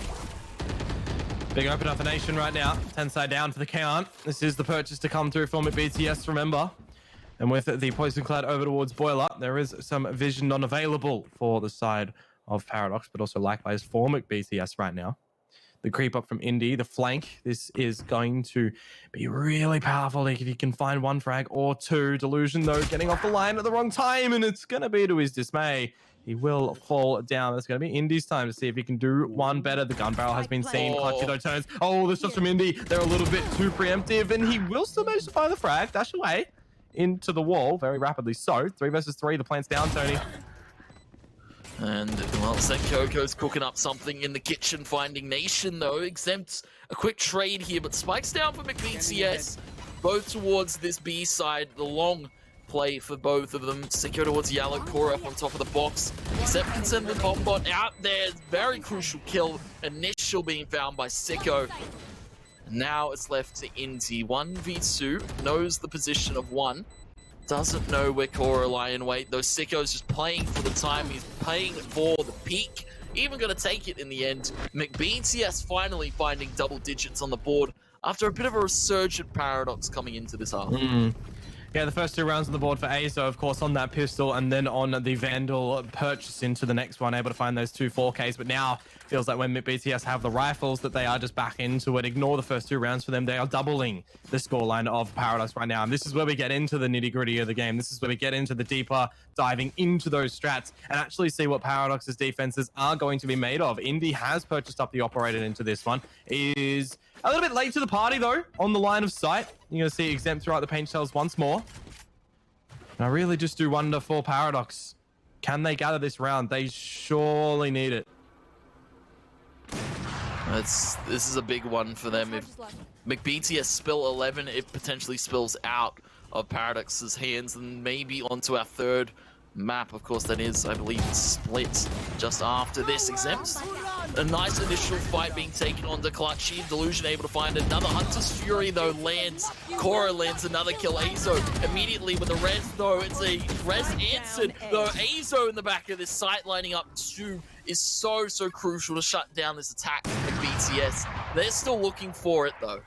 Big open up the nation right now. 10 side down for the count. This is the purchase to come through for McBTS, remember. And with the poison clad over towards Boiler, there is some vision non-available for the side of Paradox, but also likewise for McBTS right now. The creep up from Indy, the flank. This is going to be really powerful if you can find one frag or two. Delusion, though, getting off the line at the wrong time, and it's going to be to his dismay. He will fall down. It's going to be Indy's time to see if he can do one better. The gun barrel has been seen. Clutchy, though, turns. Oh, the shots from Indy. They're a little bit too preemptive, and he will still manage to find the frag. Dash away into the wall very rapidly. So, 3 versus 3. The plant's down, Tony. And, well, Zenkoko's cooking up something in the kitchen, finding Nation, though. Exempts a quick trade here, but Spike's down for McBTS. Both towards this B side. The long play for both of them. Sicko towards Yellow, Core up on top of the box. Except can send the bomb bot out there. Very crucial kill. Initial being found by Sicko. Now it's left to Indy. 1v2. Knows the position of 1. Doesn't know where Cora lie in wait, though Sicko's just playing for the time. He's playing for the peak. Even gonna take it in the end. McBTS finally finding double digits on the board after a bit of a resurgent Paradox coming into this half. Yeah, the first 2 rounds on the board for Azo, of course, on that pistol, and then on the Vandal purchase into the next one, able to find those 2 4Ks. But now, feels like when BTS have the rifles, that they are just back into it. Ignore the first 2 rounds for them. They are doubling the scoreline of Paradox right now. And this is where we get into the nitty-gritty of the game. This is where we get into the deeper diving into those strats and actually see what Paradox's defenses are going to be made of. Indy has purchased up the Operator into this one. Is a little bit late to the party, though, on the line of sight. You're going to see Exempt throughout the paint shells once more. And I really just do wonder for Paradox. Can they gather this round? They surely need it. This is a big one for them. If McBTS spill 11, it potentially spills out of Paradox's hands and maybe onto our 3rd map. Of course, that is, I believe, split just after this. Exempts a nice initial fight being taken on to Clutchy. Delusion able to find another. Hunter's Fury, though, lands. Cora lands another kill. Azo immediately with a res, though. It's a res answered, though. Azo in the back of this site lining up 2 is so crucial to shut down this attack from BTS. They're still looking for it, though.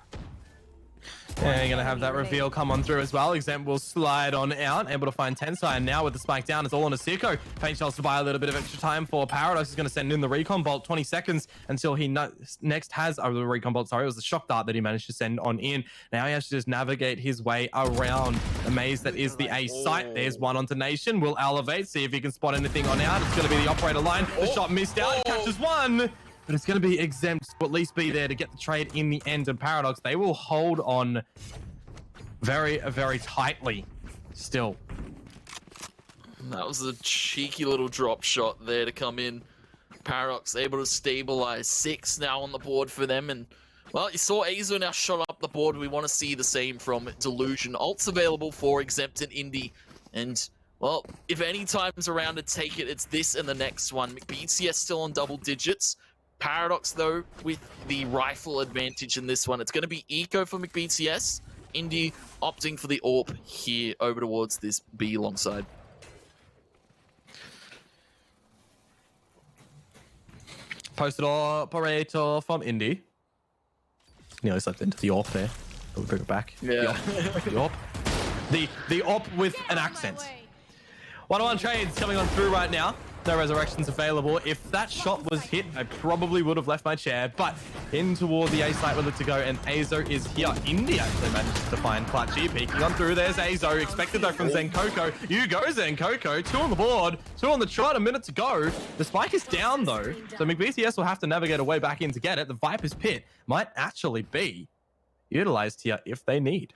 Yeah, you're going to have that reveal come on through as well. Exempt will slide on out, able to find Tensai, and now with the spike down, it's all on a Sicko. Paint shells to buy a little bit of extra time for Paradox. Is going to send in the recon bolt, 20 seconds until he next has, the recon bolt, sorry, it was the shock dart that he managed to send on in. Now he has to just navigate his way around the maze that is the A site. There's one onto Nation, will elevate, see if he can spot anything on out. It's going to be the Operator line. The shot missed out, he catches one. But it's going to be Exempt to at least be there to get the trade in the end. And Paradox, they will hold on very tightly still. That was a cheeky little drop shot there to come in. Paradox able to stabilize. 6 now on the board for them. And, well, you saw Azo now shot up the board. We want to see the same from Delusion. Ults available for Exempt and Indy. And, well, if any time's around to take it, it's this and the next one. McBTS still on double digits. Paradox, though, with the rifle advantage in this one. It's going to be Eco for McBTS. Indy opting for the AWP here over towards this B alongside. Posted Operator from Indy. Nearly slipped into the AWP there. We'll bring it back. Yeah. The AWP. The AWP with an accent. 1-on-1 trades coming on through right now. No resurrections available. If that shot was hit, I probably would have left my chair, but in toward the A site with it to go, and Azo is here. Indy actually manages to find Clutchy, peeking on through. There's Azo, expected though from Zenkoko. You go, Zenkoko. 2 on the board, 2 on the trot, a minute to go. The spike is down though, so McBTS will have to navigate a way back in to get it. The Viper's Pit might actually be utilized here if they need.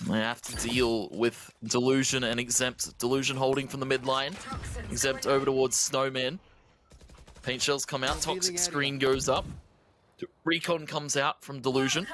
They have to deal with Delusion and Exempt. Delusion holding from the mid line. Exempt over towards Snowman. Paint shells come out. Toxic screen goes up. Recon comes out from Delusion.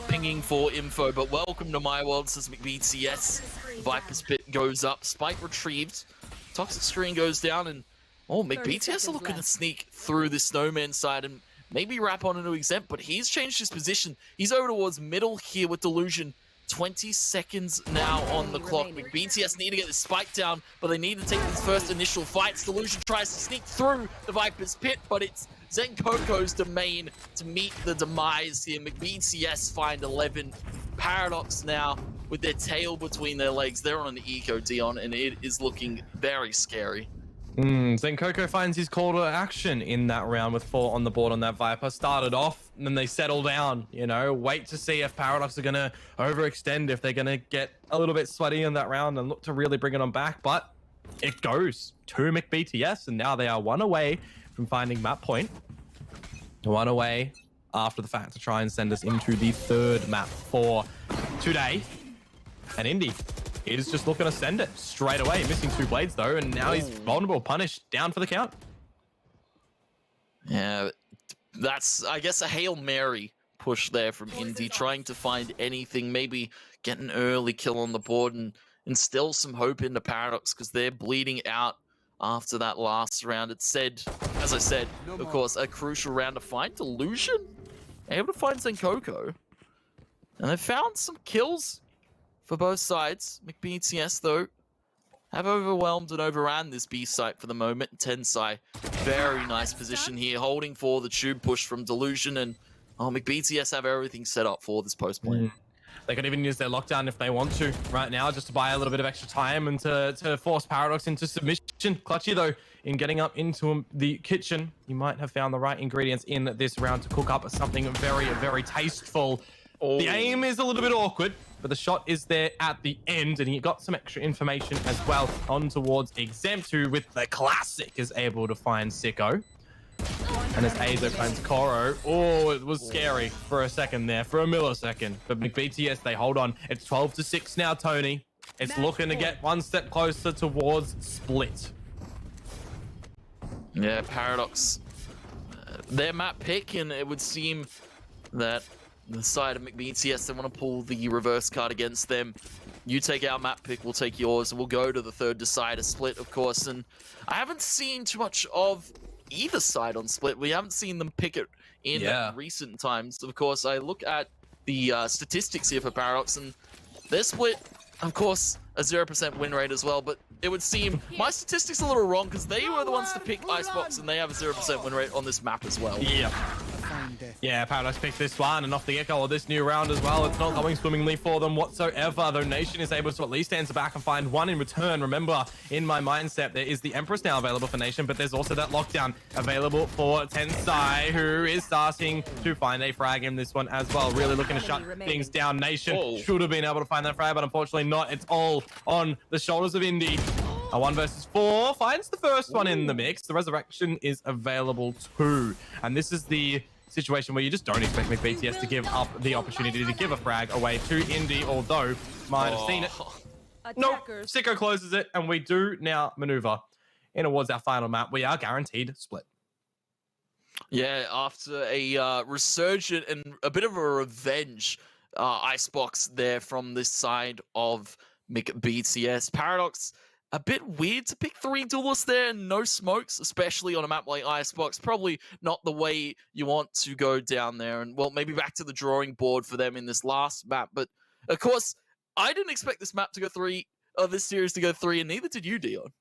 Pinging for info, but welcome to my world, says McBTS. Viper's Pit goes up. Spike retrieved. Toxic screen goes down, and McBTS are looking to sneak through the Snowman side and maybe wrap on into Exempt, but he's changed his position. He's over towards middle here with Delusion. 20 seconds now on the clock. McBTS need to get the spike down, but they need to take these first initial fights. Delusion tries to sneak through the Viper's Pit, but it's Zenkoko's domain to meet the demise here. McBTS find 11. Paradox now with their tail between their legs. They're on an eco, Dion, and it is looking very scary. Zenkoko finds his call to action in that round with 4 on the board on that Viper. Started off, and then they settle down, you know, wait to see if Paradox are going to overextend, if they're going to get a little bit sweaty in that round and look to really bring it on back. But it goes to McBTS, and now they are 1 away from finding map point. 1 away after the fact to try and send us into the 3rd map for today. And Indy is just looking to send it straight away, missing 2 blades though, and now he's vulnerable, punished, down for the count. Yeah, that's, I guess, a Hail Mary push there from Indy, trying to find anything, maybe get an early kill on the board and instill some hope into Paradox, because they're bleeding out after that last round. It said, as I said, of course, a crucial round to find Delusion, able to find Zenkoko, and they found some kills for both sides. McBTS, though, have overwhelmed and overran this B site for the moment. Tensai, very nice position here, holding for the tube push from Delusion, and McBTS have everything set up for this post point. They could even use their lockdown if they want to right now, just to buy a little bit of extra time and to force Paradox into submission. Clutchy, though, in getting up into the kitchen, you might have found the right ingredients in this round to cook up something very, very tasteful. The aim is a little bit awkward, but the shot is there at the end, and he got some extra information as well on towards Exempt, who with the classic is able to find Sicko. And as Azo finds Koro, it was scary for a second there, for a millisecond. But McBTS, they hold on. It's 12-6 now, Tony. It's looking to get 1 step closer towards split. Yeah, Paradox, their map pick, and it would seem that the side of McBTS, they want to pull the reverse card against them. You take our map pick, we'll take yours, and we'll go to the 3rd decider split, of course. And I haven't seen too much of either side on split. We haven't seen them pick it in recent times. Of course, I look at the statistics here for Paradox, and their split, of course, a 0% win rate as well, but it would seem my statistics are a little wrong, because they were the ones to pick Icebox, and they have a 0% win rate on this map as well. Yeah, Paradox picked this one, and off the get-go of this new round as well. It's not going swimmingly for them whatsoever, though Nation is able to at least answer back and find 1 in return. Remember, in my mindset, there is the Empress now available for Nation, but there's also that lockdown available for Tensai, who is starting to find a frag in this one as well. Really looking to shut things down. Nation should have been able to find that frag, but unfortunately not. It's all on the shoulders of Indy. A 1 versus 4 finds the first one in the mix. The Resurrection is available too. And this is the situation where you just don't expect McBTS to give up the opportunity to give a frag away to Indy, although might have seen it. Nope, Sicko closes it, and we do now maneuver in towards our final map. We are guaranteed split. Yeah, after a resurgent and a bit of a revenge icebox there from this side of McBTS. Paradox, a bit weird to pick 3 duelists there and no smokes, especially on a map like Icebox. Probably not the way you want to go down there. And, well, maybe back to the drawing board for them in this last map. But, of course, I didn't expect this map to go 3, or this series to go 3, and neither did you, Dion.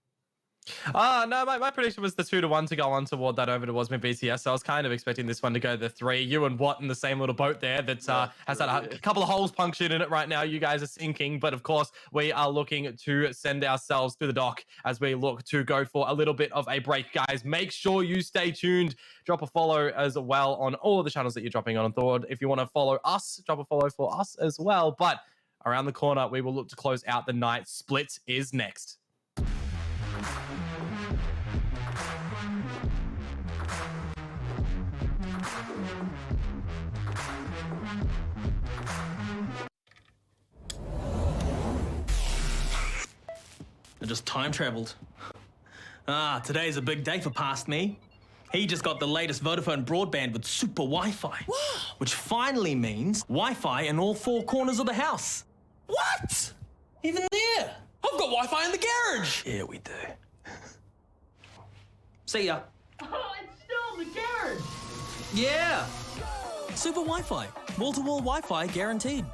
No, my prediction was the 2-1 to go on toward that over towards McBTS. So I was kind of expecting this one to go the 3. You and Watt in the same little boat there that has had a couple of holes punctured in it right now. You guys are sinking, but of course we are looking to send ourselves to the dock as we look to go for a little bit of a break, guys. Make sure you stay tuned. Drop a follow as well on all of the channels that you're dropping on Thor. If you want to follow us, drop a follow for us as well. But around the corner, we will look to close out the night. Split is next. I just time traveled. Today's a big day for past me. He just got the latest Vodafone broadband with super Wi-Fi. Wow. Which finally means Wi-Fi in all 4 corners of the house. What? Even there? I've got Wi-Fi in the garage. Yeah, we do. See ya. Oh, it's still in the garage. Yeah. Super Wi-Fi. Wall-to-wall Wi-Fi guaranteed.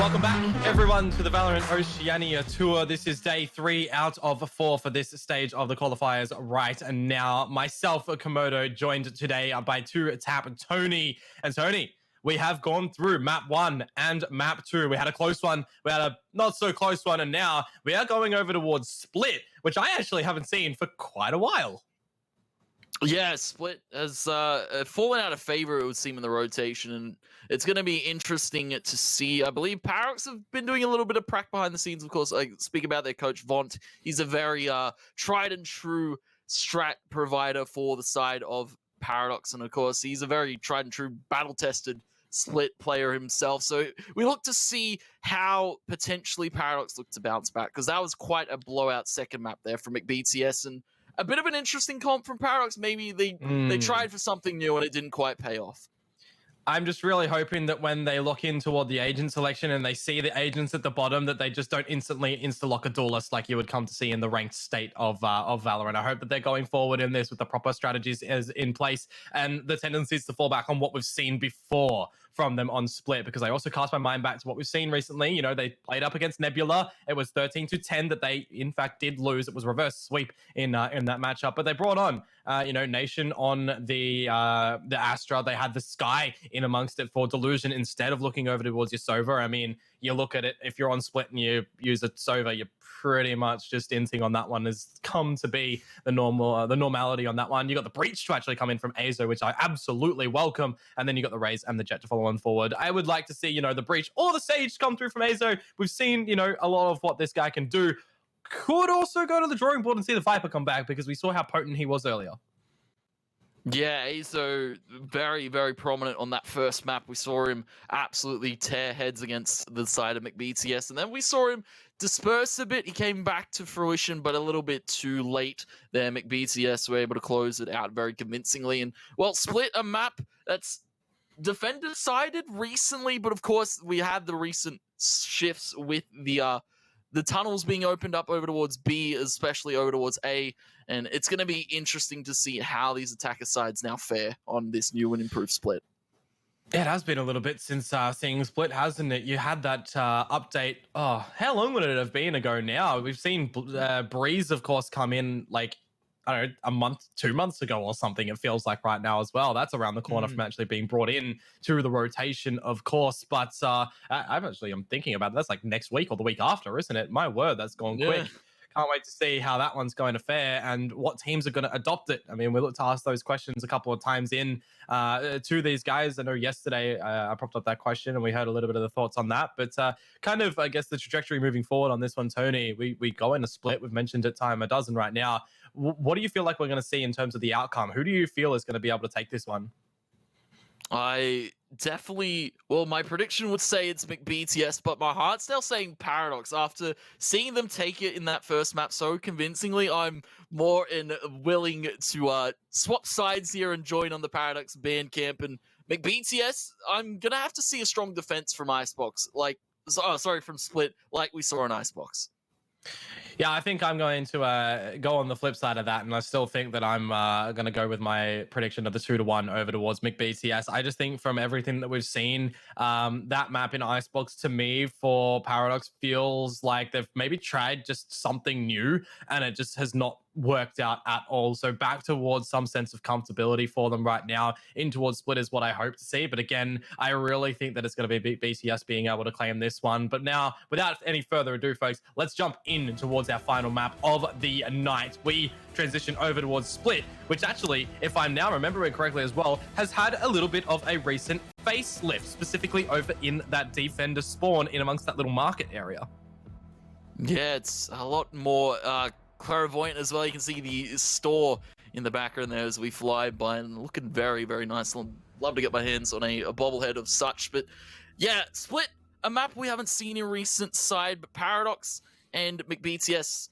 Welcome back, everyone, to the Valorant Oceania Tour. This is day 3 out of 4 for this stage of the qualifiers right now. Myself, Komodo, joined today by 2Tap Tony. And Tony, we have gone through map 1 and map 2. We had a close one, we had a not so close one, and now we are going over towards Split, which I actually haven't seen for quite a while. Yeah, Split has fallen out of favor, it would seem, in the rotation, and it's going to be interesting to see. I believe Paradox have been doing a little bit of prac behind the scenes, of course. I speak about their coach, VOT. He's a very tried and true strat provider for the side of Paradox, and of course, he's a very tried and true battle-tested Split player himself. So we look to see how potentially Paradox look to bounce back, because that was quite a blowout second map there from McBTS, and a bit of an interesting comp from Paradox. Maybe they tried for something new and it didn't quite pay off. I'm just really hoping that when they look in toward the agent selection and they see the agents at the bottom, that they just don't instantly insta-lock a duelist like you would come to see in the ranked state of Valorant. I hope that they're going forward in this with the proper strategies as in place and the tendencies to fall back on what we've seen before from them on Split, because I also cast my mind back to what we've seen recently. You know, they played up against Nebula. It was 13-10 that they, in fact, did lose. It was reverse sweep in that matchup, but they brought on, Nation on the Astra. They had the Sky in amongst it for Delusion instead of looking over towards your Sova. I mean, you look at it, if you're on Split and you use a Sova, you're pretty much just inting on that one. Has come to be the normality on that one. You got the Breach to actually come in from Azo, which I absolutely welcome, and then you got the Raze and the Jet to follow on forward. I would like to see, the Breach or the Sage come through from Azo. We've seen, a lot of what this guy can do. Could also go to the drawing board and see the Viper come back, because we saw how potent he was earlier. Yeah, Azo very, very prominent on that first map. We saw him absolutely tear heads against the side of McBTS, and then we saw him disperse a bit. He came back to fruition, but a little bit too late there. McBTS were able to close it out very convincingly. And, well, Split, a map that's defender-sided recently, but of course we had the recent shifts with the tunnels being opened up over towards B, especially over towards A, and it's going to be interesting to see how these attacker sides now fare on this new and improved Split. It has been a little bit since seeing Split, hasn't it? You had that update. Oh, how long would it have been ago now? We've seen Breeze, of course, come in like, I don't know, a month, 2 months ago or something, it feels like right now as well. That's around the corner from actually being brought in to the rotation, of course. But I'm thinking about it. That's like next week or the week after, isn't it? My word, that's gone quick. Can't wait to see how that one's going to fare and what teams are going to adopt it. I mean, we looked to ask those questions a couple of times in to these guys. I know yesterday I propped up that question and we heard a little bit of the thoughts on that. But kind of, I guess, the trajectory moving forward on this one, Tony, we go in a Split. We've mentioned it time a dozen right now. What do you feel like we're going to see in terms of the outcome? Who do you feel is going to be able to take this one? I definitely, well, my prediction would say it's McBTS, but my heart's still saying Paradox. After seeing them take it in that first map so convincingly, I'm more willing to swap sides here and join on the Paradox band camp. And McBTS, I'm going to have to see a strong defense from Icebox, from Split, like we saw on Icebox. Yeah, I think I'm going to go on the flip side of that, and I still think that I'm going to go with my prediction of the 2-1 over towards McBTS. I just think from everything that we've seen, that map in Icebox to me for Paradox feels like they've maybe tried just something new, and it just has not worked out at all. So back towards some sense of comfortability for them right now in towards Split is what I hope to see. But again, I really think that it's going to be BTS being able to claim this one. But now, without any further ado, folks, let's jump in towards our final map of the night. We transition over towards Split, which actually, if I'm now remembering correctly as well, has had a little bit of a recent facelift, specifically over in that defender spawn in amongst that little market area. Yeah, it's a lot more clairvoyant as well. You can see the store in the background there as we fly by, and looking very, very nice. I'd love to get my hands on a bobblehead of such. But yeah, Split, a map we haven't seen in recent side, but Paradox and McBTS,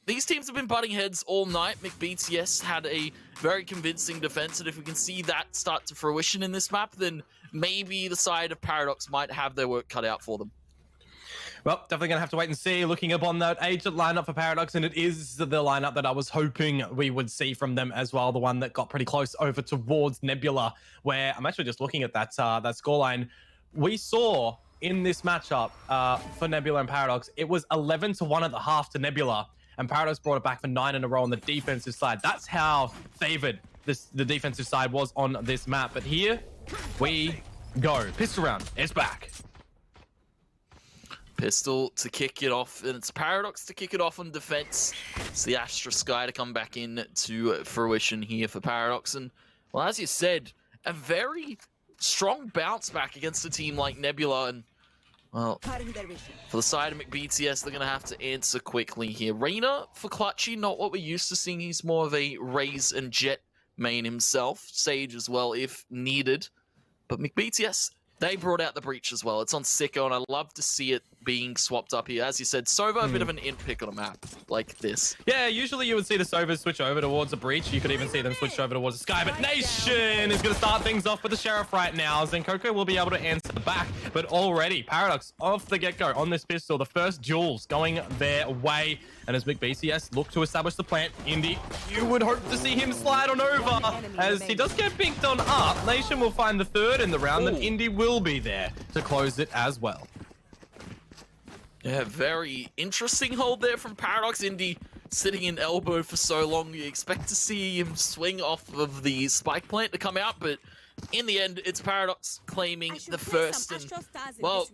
these teams have been butting heads all night. McBTS had a very convincing defense, and if we can see that start to fruition in this map, then maybe the side of Paradox might have their work cut out for them. Well, definitely going to have to wait and see. Looking up on that agent lineup for Paradox, and it is the lineup that I was hoping we would see from them as well. The one that got pretty close over towards Nebula, where I'm actually just looking at that scoreline. We saw in this matchup for Nebula and Paradox, it was 11-1 at the half to Nebula, and Paradox brought it back for 9 in a row on the defensive side. That's how favored the defensive side was on this map. But here we go. Pistol round, it's back. Pistol to kick it off, and it's Paradox to kick it off on defense. It's the Astra Sky to come back in to fruition here for Paradox. And, well, as you said, a very strong bounce back against a team like Nebula. And, well, for the side of McBTS, they're going to have to answer quickly here. Reyna for Clutchy, not what we're used to seeing. He's more of a Raze and Jet main himself. Sage as well, if needed. But McBTS, they brought out the breach as well. It's on Sicko, and I love to see it being swapped up here. As you said, Sova, a bit of an int pick on a map like this. Yeah, usually you would see the Sovas switch over towards a breach. You could even see them switch over towards the Sky. But Nation is going to start things off with the Sheriff right now. Zenkoko will be able to answer back. But already, Paradox off the get-go on this pistol. The first duels going their way. And as McBTS look to establish the plant, Indy, you would hope to see him slide on over. As he does get picked on up, Nation will find the third in the round. Then Indy will be there to close it as well. Yeah, very interesting hold there from Paradox. Indy sitting in elbow for so long. You expect to see him swing off of the spike plant to come out, but in the end, it's Paradox claiming the first. And, well,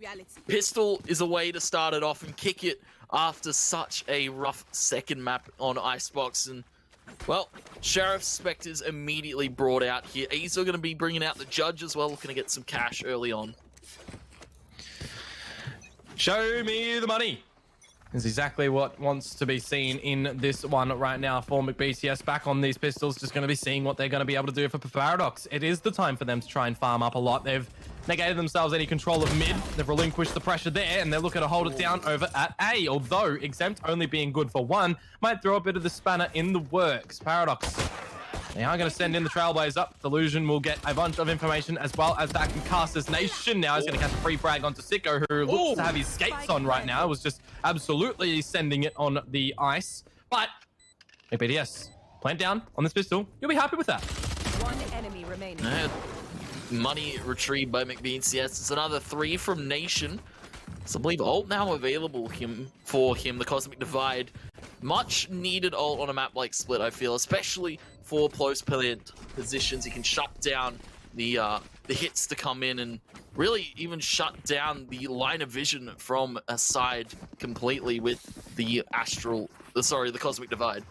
Pistol is a way to start it off and kick it after such a rough second map on Icebox. And, well, Sheriff Spectres immediately brought out here. He's going to be bringing out the Judge as well, looking to get some cash early on. Show me the money is exactly what wants to be seen in this one right now for McBTS. Back on these pistols, just going to be seeing what they're going to be able to do for Paradox. It is the time for them to try and farm up a lot. They've negated themselves any control of mid. They've relinquished the pressure there, and they're looking to hold it down over at A. Although Exempt only being good for one might throw a bit of the spanner in the works. Paradox, they are going to send in the Trailblazer. Delusion will get a bunch of information as well as that can cast as Nation. Now he's going to catch a free frag onto Sicko, who looks to have his skates on right now. It was just absolutely sending it on the ice. But McBTS, plant down on this pistol. You'll be happy with that. One enemy remaining. Money retrieved by McBTS. It's another 3 from Nation. So I believe ult now available for him, the Cosmic Divide. Much needed ult on a map like Split, I feel, especially for close plant positions. He can shut down the hits to come in and really even shut down the line of vision from a side completely with the the Cosmic Divide.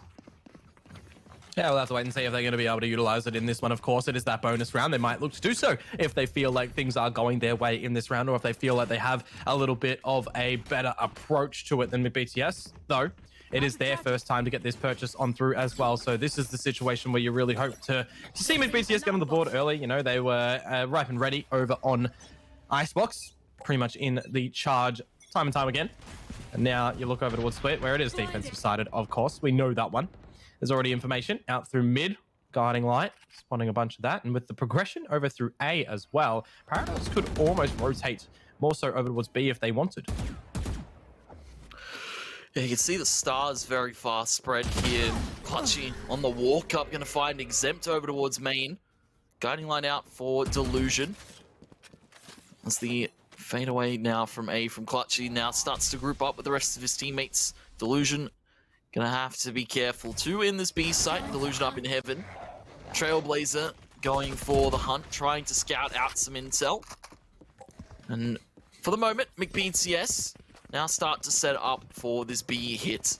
Yeah, we'll have to wait and see if they're going to be able to utilize it in this one. Of course, it is that bonus round. They might look to do so if they feel like things are going their way in this round, or if they feel like they have a little bit of a better approach to it than McBTS. Though, it is their first time to get this purchase on through as well. So this is the situation where you really hope to see McBTS get on the board early. You know, they were ripe and ready over on Icebox, pretty much in the charge time and time again. And now you look over towards Split, where it is defensive sided, of course. We know that one. There's already information out through mid, guarding light, spawning a bunch of that. And with the progression over through A as well, Paradox could almost rotate more so over towards B if they wanted. Yeah, you can see the stars very fast spread here. Clutchy on the walk up, going to find Exempt over towards main. Guiding line out for Delusion. As the fade away now from A from Clutchy now starts to group up with the rest of his teammates. Delusion gonna have to be careful too in this B site. Delusion up in heaven. Trailblazer going for the hunt, trying to scout out some intel. And for the moment, McBTS now start to set up for this B hit.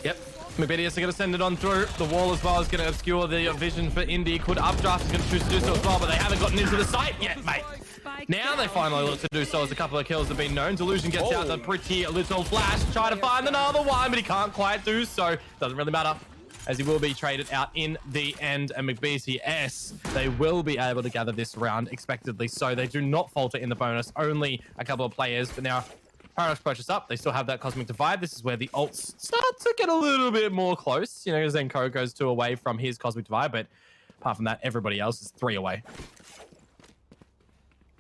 Yep. McBTS are going to send it on through. The wall as well is going to obscure the vision for Indy. Could updraft, is going to choose to do so as well, but they haven't gotten into the site yet, mate. Now they finally look to do so as a couple of kills have been known. Delusion gets out the pretty little flash. Try to find another one, but he can't quite do so. Doesn't really matter, as he will be traded out in the end. And McBTS, they will be able to gather this round expectedly. So they do not falter in the bonus. Only a couple of players, but now Paradox purchase up. They still have that Cosmic Divide. This is where the ults start to get a little bit more close. You know, Zenko goes 2 away from his Cosmic Divide, but apart from that, everybody else is 3 away.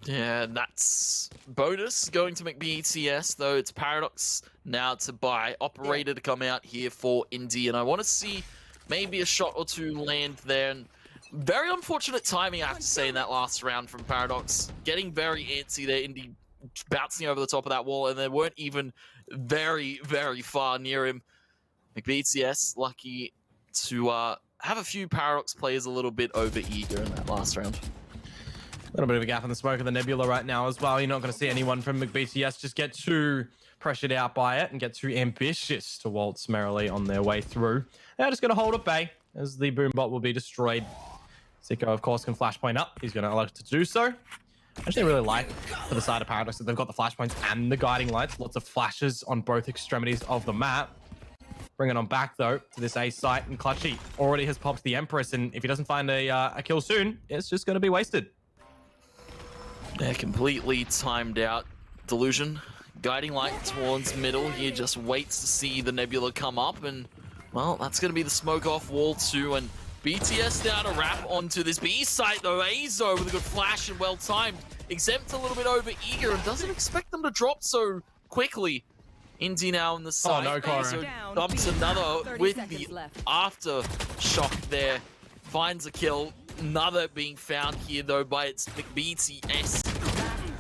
Yeah, that's bonus going to McBTS, though. It's Paradox now to buy. Operator to come out here for Indy, and I want to see maybe a shot or 2 land there. And very unfortunate timing, I have to say, in that last round from Paradox. Getting very antsy there. Indy bouncing over the top of that wall, and they weren't even very, very far near him. McBTS lucky to have a few Paradox players a little bit over eager in that last round. A little bit of a gap in the smoke of the Nebula right now as well. You're not going to see anyone from McBTS just get too pressured out by it and get too ambitious to waltz merrily on their way through. They're just going to hold at bay as the boom bot will be destroyed. Sicko, of course, can flashpoint up. He's going to elect to do so. I actually really like for the side of Paradox that they've got the flashpoints and the guiding lights. Lots of flashes on both extremities of the map. Bring it on back, though, to this A site. And Clutchy already has popped the Empress. And if he doesn't find a kill soon, it's just going to be wasted. Yeah, completely timed out. Delusion. Guiding light towards middle. He just waits to see the Nebula come up. And, well, that's going to be the smoke off wall, too. And BTS now to wrap onto this B site, though. Azo with a good flash and well timed. Exempt a little bit over eager and doesn't expect them to drop so quickly. Indy now on the side. Oh, no, Cora. Azo dumps another with the aftershock there. Finds a kill. Another being found here, though, by its BTS.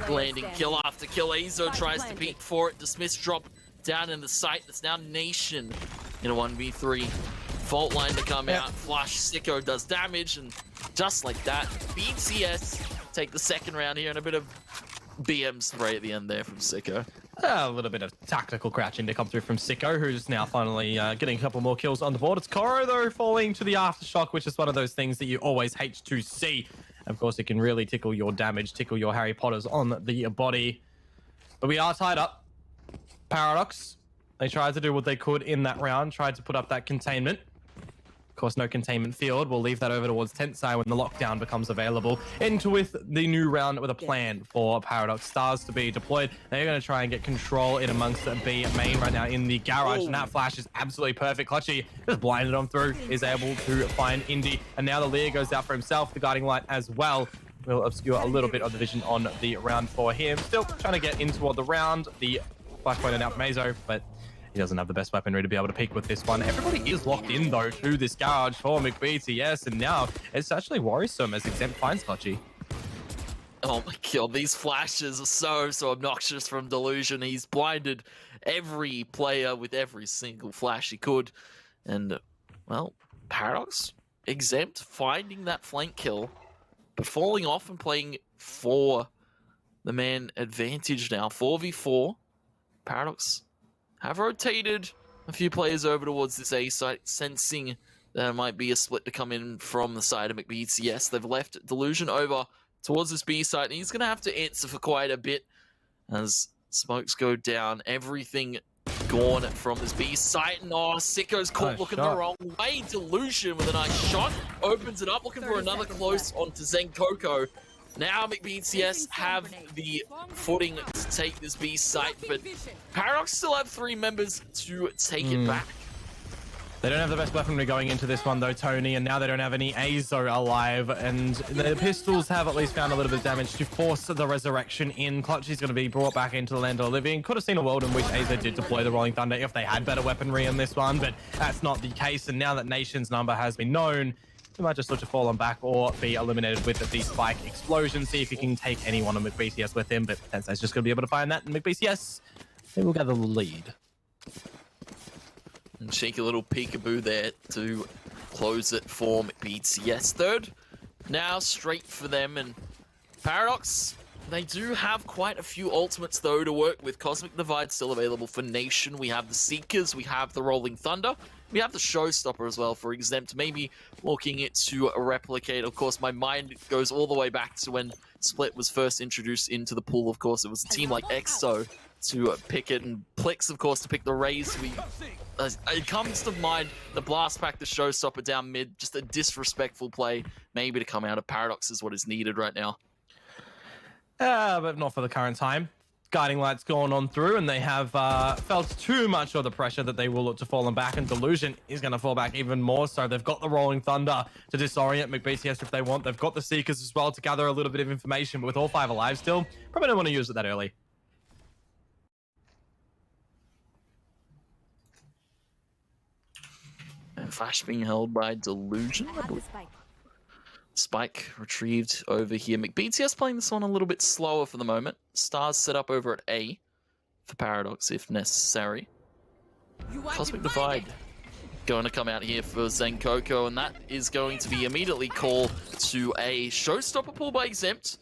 Landing kill after kill. Azo tries to peek for it. Dismiss drop down in the site. That's now Nation in a 1v3. Fault line to come out. Flush. Sicko does damage. And just like that, BTS take the second round here and a bit of BM spray at the end there from Sicko. A little bit of tactical crouching to come through from Sicko, who's now finally getting a couple more kills on the board. It's Koro, though, falling to the aftershock, which is one of those things that you always hate to see. Of course, it can really tickle your damage, tickle your Harry Potters on the body. But we are tied up. Paradox, they tried to do what they could in that round, tried to put up that containment. Of course, no containment field. We'll leave that over towards Tensai when the lockdown becomes available. Into with the new round with a plan for Paradox Stars to be deployed. They're going to try and get control in amongst the B main right now in the garage. And that flash is absolutely perfect. Clutchy just blinded on through, is able to find Indy. And now the Lear goes out for himself. The guiding light as well will obscure a little bit of the vision on the round for him. Still trying to get into the round. The flashpoint out from Azo, but he doesn't have the best weaponry to be able to peek with this one. Everybody is locked in, though, to this garage for McBTS, and now it's actually worrisome as Exempt finds Clutchy. Oh my god, these flashes are so obnoxious from Delusion. He's blinded every player with every single flash he could. And, well, Paradox, Exempt, finding that flank kill, but falling off and playing for the man advantage now. 4v4. Paradox have rotated a few players over towards this A site, sensing there might be a split to come in from the side of McBTS. They've left Delusion over towards this B site, and he's going to have to answer for quite a bit as smokes go down. Everything gone from this B site, and Sicko's caught Nice looking shot. the wrong way. Delusion with a nice shot, opens it up, looking for another close onto Zen Coco. Now McBTS have the footing to take this B site, but Paradox still have 3 members to take it back. They don't have the best weaponry going into this one, though, Tony, and now they don't have any Azo alive, and the pistols have at least found a little bit of damage to force the resurrection in. Clutchy's going to be brought back into the land of the living. Could have seen a world in which Azo did deploy the Rolling Thunder if they had better weaponry in this one, but that's not the case, and now that Nation's number has been known, he might just look to fall on back or be eliminated with the spike explosion. See if he can take anyone on McBTS with him, but Tensei's just going to be able to find that, and McBTS, they will gather the lead. And cheeky little peekaboo there to close it for McBTS. Third, now straight for them, and Paradox, they do have quite a few ultimates, though, to work with. Cosmic Divide still available for Nation. We have the Seekers, we have the Rolling Thunder. We have the Showstopper as well for Exempt, maybe looking it to replicate. Of course, my mind goes all the way back to when Split was first introduced into the pool. Of course, it was a team like EXO to pick it, and Plix, of course, to pick the Raze. It comes to mind the Blast Pack, the Showstopper down mid, just a disrespectful play, maybe to come out of Paradox is what is needed right now. But not for the current time. Guiding Light's gone on through, and they have felt too much of the pressure that they will look to fallen back, and Delusion is going to fall back even more so. They've got the Rolling Thunder to disorient McBTS if they want. They've got the Seekers as well to gather a little bit of information, but with all 5 alive still, probably don't want to use it that early. And Flash being held by Delusion. Spike retrieved over here. McBTS playing this one a little bit slower for the moment. Stars set up over at A for Paradox if necessary. Cosmic Divide going to come out here for Zenkoko, and that is going to be immediately called to a showstopper pull by Exempt.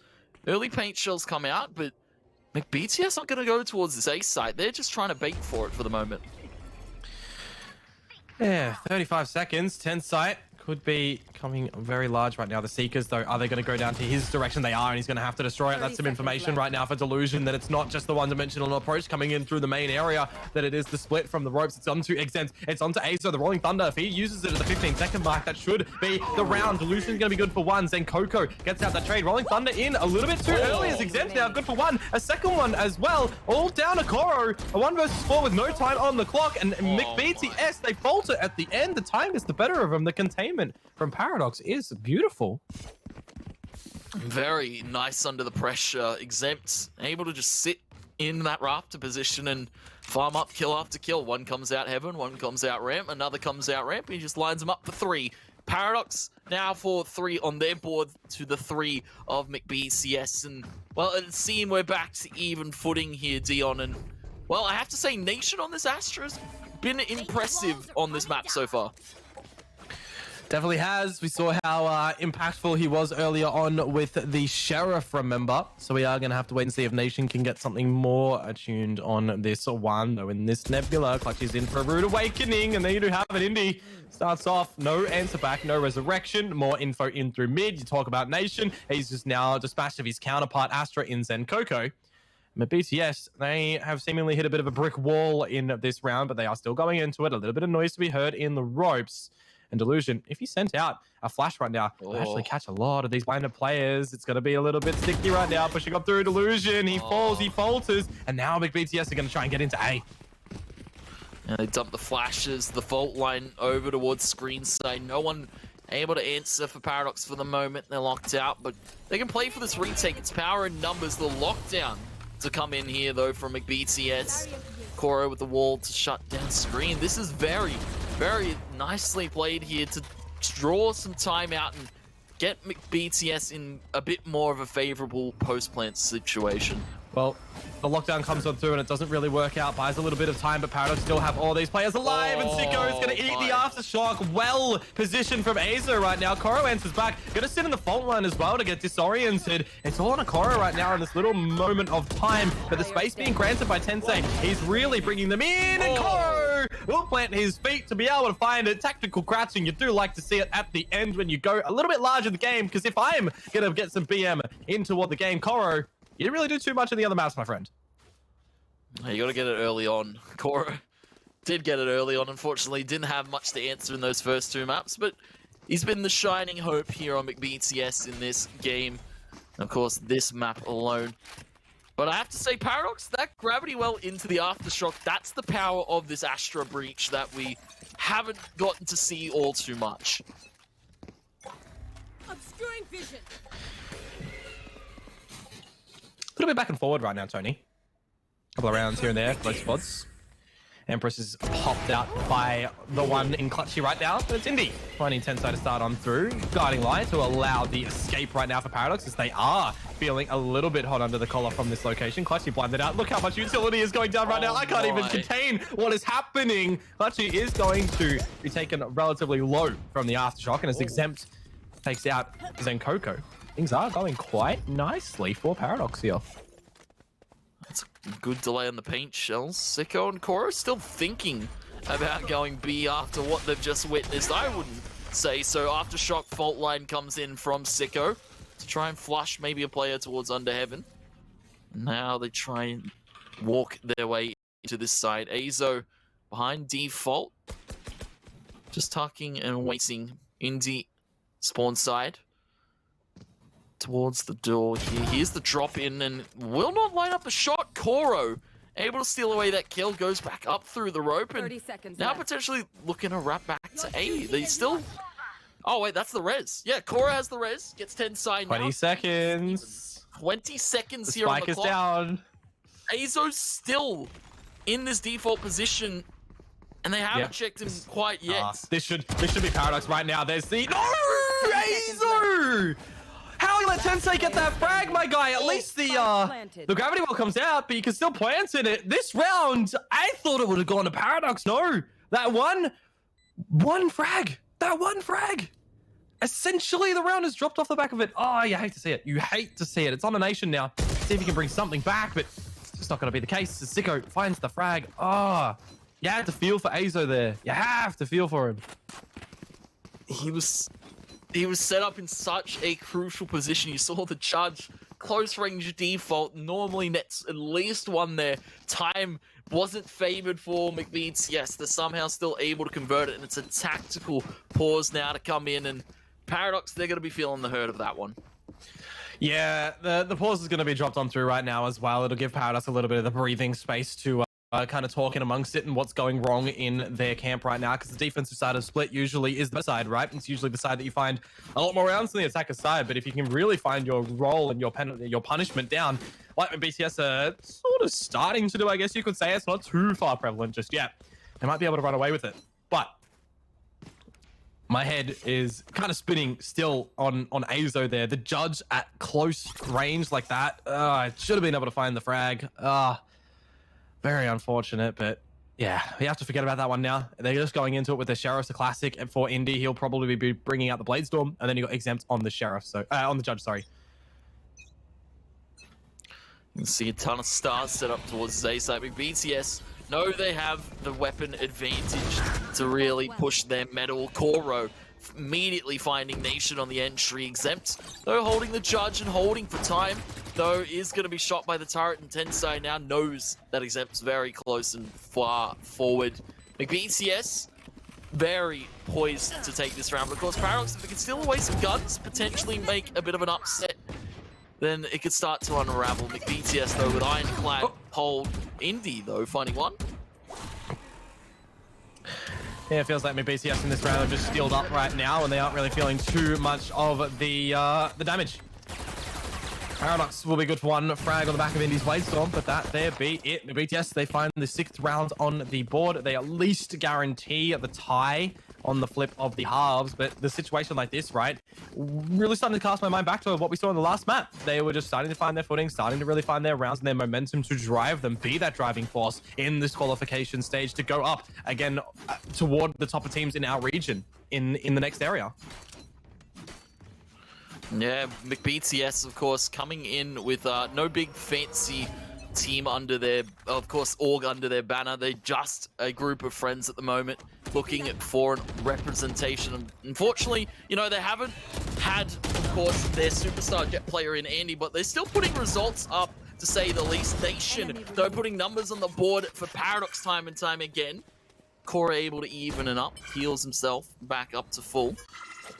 Early paint shells come out, but McBTS not going to go towards this A site. They're just trying to bait for it for the moment. Yeah, 35 seconds, 10 site. Could be coming very large right now. The Seekers, though, are they going to go down to his direction? They are, and he's going to have to destroy it. That's some information right now for Delusion, that it's not just the one-dimensional approach coming in through the main area, that it is the split from the ropes. It's onto Exempt. It's onto Azo, the Rolling Thunder. If he uses it at the 15-second mark, that should be the round. Delusion's going to be good for one. Zenkoko gets out that trade. Rolling Thunder in a little bit too early as Exempt now. Good for one. A second one as well. All down to Koro. A 1 versus 4 with no time on the clock. And McBTS, they falter at the end. The time gets the better of them. The containment from Paradox is beautiful. Very nice under the pressure. Exempt, able to just sit in that rafter position and farm up kill after kill. One comes out heaven, one comes out ramp, another comes out ramp. He just lines them up for 3. Paradox now for 3 on their board to the 3 of McBTS. And, well, it seems we're back to even footing here, Dion. And, well, I have to say, Nation on this Astra's been impressive on this map so far. Definitely has. We saw how impactful he was earlier on with the Sheriff, remember? So we are going to have to wait and see if Nation can get something more attuned on this one. Though in this Nebula, Clutch is in for a rude awakening, and there you do have it. Indy starts off, no answer back, no resurrection. More info in through mid. You talk about Nation. He's just now dispatched of his counterpart, Astra, in Zenkoko. But BTS, they have seemingly hit a bit of a brick wall in this round, but they are still going into it. A little bit of noise to be heard in the ropes. And Delusion, if he sent out a flash right now, he'll actually catch a lot of these blinded players. It's going to be a little bit sticky right now, pushing up through Delusion. He falls, he falters, and now McBTS are going to try and get into A. And they dump the flashes, the fault line over towards screen side. No one able to answer for Paradox for the moment. They're locked out, but they can play for this retake. It's power and numbers, the lockdown to come in here, though, from McBTS. Koro with the wall to shut down screen. This is very nicely played here to draw some time out and get McBTS in a bit more of a favorable post-plant situation. Well, the lockdown comes on through and it doesn't really work out. Buys a little bit of time, but Paradox still have all these players alive, and Sicko is going to eat the aftershock. Well positioned from Azo right now. Koro answers back. Going to sit in the fault line as well to get disoriented. It's all on a Koro right now in this little moment of time, but the space being granted by Tensei, he's really bringing them in, and Koro will plant his feet to be able to find a tactical crouching. You do like to see it at the end when you go a little bit larger in the game, because if I'm going to get some BM into what the game, Koro, you didn't really do too much in the other maps, my friend. You got to get it early on. Koro did get it early on. Unfortunately, didn't have much to answer in those first 2 maps, but he's been the shining hope here on McBTS in this game. Of course, this map alone. But I have to say, Paradox, that gravity well into the aftershock, that's the power of this Astra breach that we haven't gotten to see all too much. Obscuring vision. A little bit back and forward right now, Tony. A couple of rounds here and there for both spots. Empress is popped out by the one in Clutchy right now, but it's Indy. Finding Tensei to start on through. Guiding Light to allow the escape right now for Paradox, as they are feeling a little bit hot under the collar from this location. Clutchy blinded out. Look how much utility is going down right now. I can't even contain what is happening. Clutchy is going to be taken relatively low from the aftershock, and as Exempt takes out Zenkoko, things are going quite nicely for Paradox here. That's a good delay on the paint shells. Sicko and Koro still thinking about going B after what they've just witnessed. I wouldn't say so. Aftershock fault line comes in from Sicko to try and flush maybe a player towards under heaven. Now they try and walk their way into this side. Azo behind default, just tucking and waiting in the spawn side towards the door here. Here's the drop in and will not line up a shot. Koro able to steal away that kill, goes back up through the rope, and 30 seconds now left. potentially looking to wrap back to A. They still... Oh wait, that's the res. Yeah, Koro has the res, gets 10 side now. 20 seconds. 20 seconds The here on spike the is clock. down. Azo's still in this default position, and they haven't checked him quite yet. This should be Paradox right now. There's the... No! Azo! once they get that frag, my guy, at least the gravity well comes out, but you can still plant in it. This round, I thought it would have gone to Paradox. No, that one frag. That one frag. Essentially, the round has dropped off the back of it. Oh, you hate to see it. You hate to see it. It's on the nation now. See if you can bring something back, but it's just not going to be the case. Sicko finds the frag. Oh, you had to feel for Azo there. You have to feel for him. He was set up in such a crucial position. You saw the judge close range default normally nets at least one there. Time wasn't favored for McBeats. They're somehow still able to convert it, and it's a tactical pause now to come in, and Paradox, they're going to be feeling the hurt of that one. Yeah, the pause is going to be dropped on through right now as well. It'll give Paradox a little bit of the breathing space to kind of talk in amongst it and what's going wrong in their camp right now, because the defensive side of split usually is the side, right? It's usually the side that you find a lot more rounds than the attacker side, but if you can really find your role and your punishment down, like BTS are sort of starting to do, I guess you could say. It's not too far prevalent just yet. They might be able to run away with it, but my head is kind of spinning still on Azo there. The judge at close range like that, should have been able to find the frag. Very unfortunate, but yeah, we have to forget about that one now. They're just going into it with the Sheriff's a classic, and for Indy, he'll probably be bringing out the Bladestorm, and then you got exempt on the Sheriff, so on the judge, sorry. You can see a ton of stars set up towards his A side. BTS know they have the weapon advantage to really push their metal. Koro immediately finding Nation on the entry, exempt, though holding the judge and holding for time, though is going to be shot by the turret, and Tensai now knows that exempt's very close and far forward. McBTS very poised to take this round, but of course Paradox, if they can steal away some guns, potentially make a bit of an upset, then it could start to unravel. McBTS though with Ironclad hold. Indy though finding one. Yeah, it feels like McBTS in this round are just steeled up right now, and they aren't really feeling too much of the damage. Paradox will be good for one frag on the back of Indy's Bladestorm, but that there be it. BTS, they find the 6th round on the board. They at least guarantee the tie on the flip of the halves, but the situation like this, right, really starting to cast my mind back to what we saw in the last map. They were just starting to find their footing, starting to really find their rounds and their momentum to drive them, be that driving force in this qualification stage to go up again toward the top of teams in our region in the next area. Yeah, McBTS, of course, coming in with no big fancy team under their, of course, org under their banner. They're just a group of friends at the moment looking for representation. Unfortunately, you know, they haven't had, of course, their superstar jet player in Andy, but they're still putting results up, to say the least. Nation, though, putting numbers on the board for Paradox time and time again. Cora able to even it up, heals himself back up to full.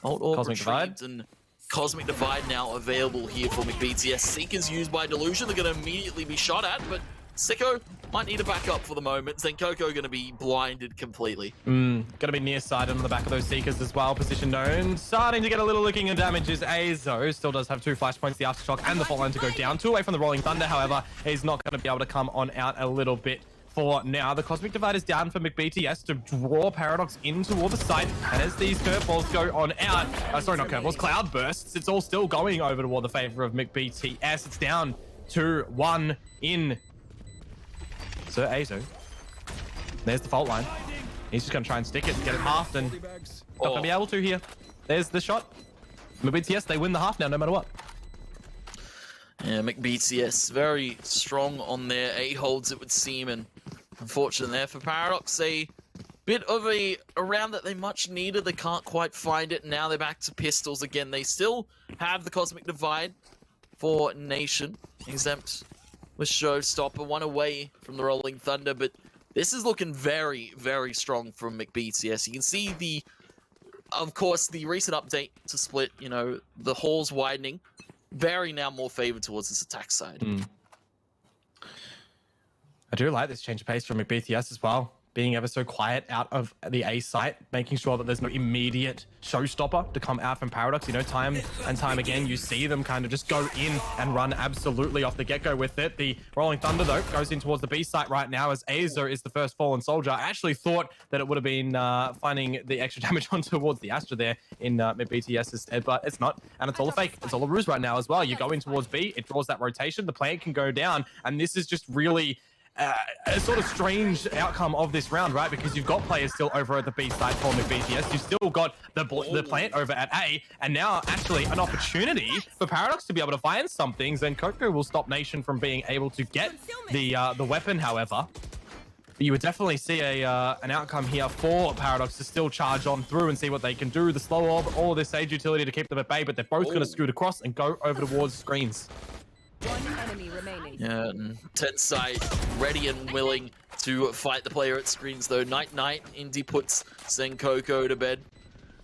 Old orb Cosmic Divide. And Cosmic Divide now available here for McBTS. Seekers used by Delusion, they're going to immediately be shot at, but Sicko might need a backup for the moment. Then Coco going to be blinded completely. Going to be nearsighted on the back of those Seekers as well. Position known. Starting to get a little looking at damages. Azo still does have 2 flashpoints, the Aftershock and the fault line to go down. 2 away from the Rolling Thunder, however, he's not going to be able to come on out a little bit for now. The Cosmic Divide is down for McBTS to draw Paradox in toward the site, and as these curveballs go on out, sorry, not curveballs, cloud bursts, it's all still going over toward the favor of McBTS. It's down to 1 in. So Azo, there's the fault line. He's just going to try and stick it, get it halved, and not going to be able to here. There's the shot. McBTS, they win the half now, no matter what. Yeah, McBTS very strong on their A-holds, it would seem, and unfortunate there for Paradox. A bit of a round that they much needed. They can't quite find it. Now they're back to pistols again. They still have the Cosmic Divide for Nation. Exempt with Showstopper, 1 away from the Rolling Thunder, but this is looking very, very strong from McBTS. You can see the, of course, the recent update to Split, you know, the halls widening. Very now more favored towards this attack side. I do like this change of pace from McBTS as well. being ever so quiet out of the A site, making sure that there's no immediate showstopper to come out from Paradox. You know, time and time again, you see them kind of just go in and run absolutely off the get-go with it. The Rolling Thunder, though, goes in towards the B site right now as Azo is the first fallen soldier. I actually thought that it would have been finding the extra damage on towards the Astra there in BTS instead, but it's not. And it's all a fake. It's all a ruse right now as well. You go in towards B, it draws that rotation, the plant can go down, and this is just really a sort of strange outcome of this round, right? Because you've got players still over at the B side for BTS. You've still got the plant over at A, and now actually an opportunity for Paradox to be able to find some things, and Coco will stop Nation from being able to get the weapon, however. But you would definitely see an outcome here for Paradox to still charge on through and see what they can do. The slow orb, all of this Sage utility to keep them at bay, but they're both going to scoot across and go over towards screens. One enemy remaining. Yeah, and Tensai ready and willing to fight the player at screens though. Night, Indy puts Senkoko to bed.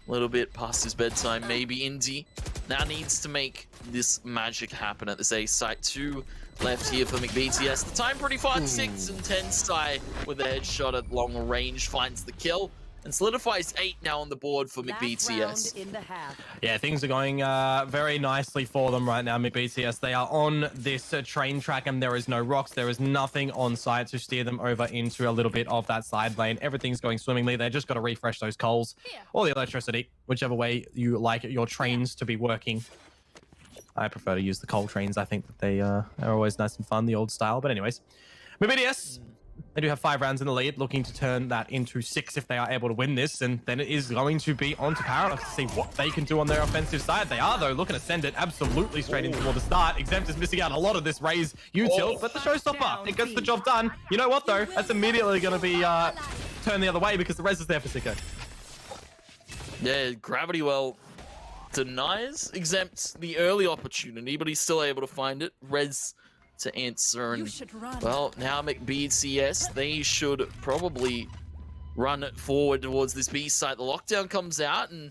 A little bit past his bedtime, maybe. Indy now needs to make this magic happen at this A site. 2 left here for McBTS. The time pretty far, 6, and Tensai with a headshot at long range finds the kill. And solidifies 8 now on the board for McBTS. In the half. Yeah, things are going very nicely for them right now, McBTS. They are on this train track, and there is no rocks. There is nothing on site to steer them over into a little bit of that side lane. Everything's going swimmingly. They just got to refresh those coals or the electricity, whichever way you like your trains to be working. I prefer to use the coal trains. I think that they are always nice and fun, the old style. But anyways, McBTS, they do have 5 rounds in the lead, looking to turn that into 6 if they are able to win this, and then it is going to be on to Paradox to see what they can do on their offensive side. They are, though, looking to send it absolutely straight into the start. Exempt is missing out a lot of this Raze util, but the showstopper, it gets the job done. You know what, though? That's immediately going to be turned the other way because the Rez is there for Sicko. Yeah, Gravity Well denies Exempt the early opportunity, but he's still able to find it. Rez to answer, and well, now McBTS, they should probably run it forward towards this B site. The lockdown comes out, and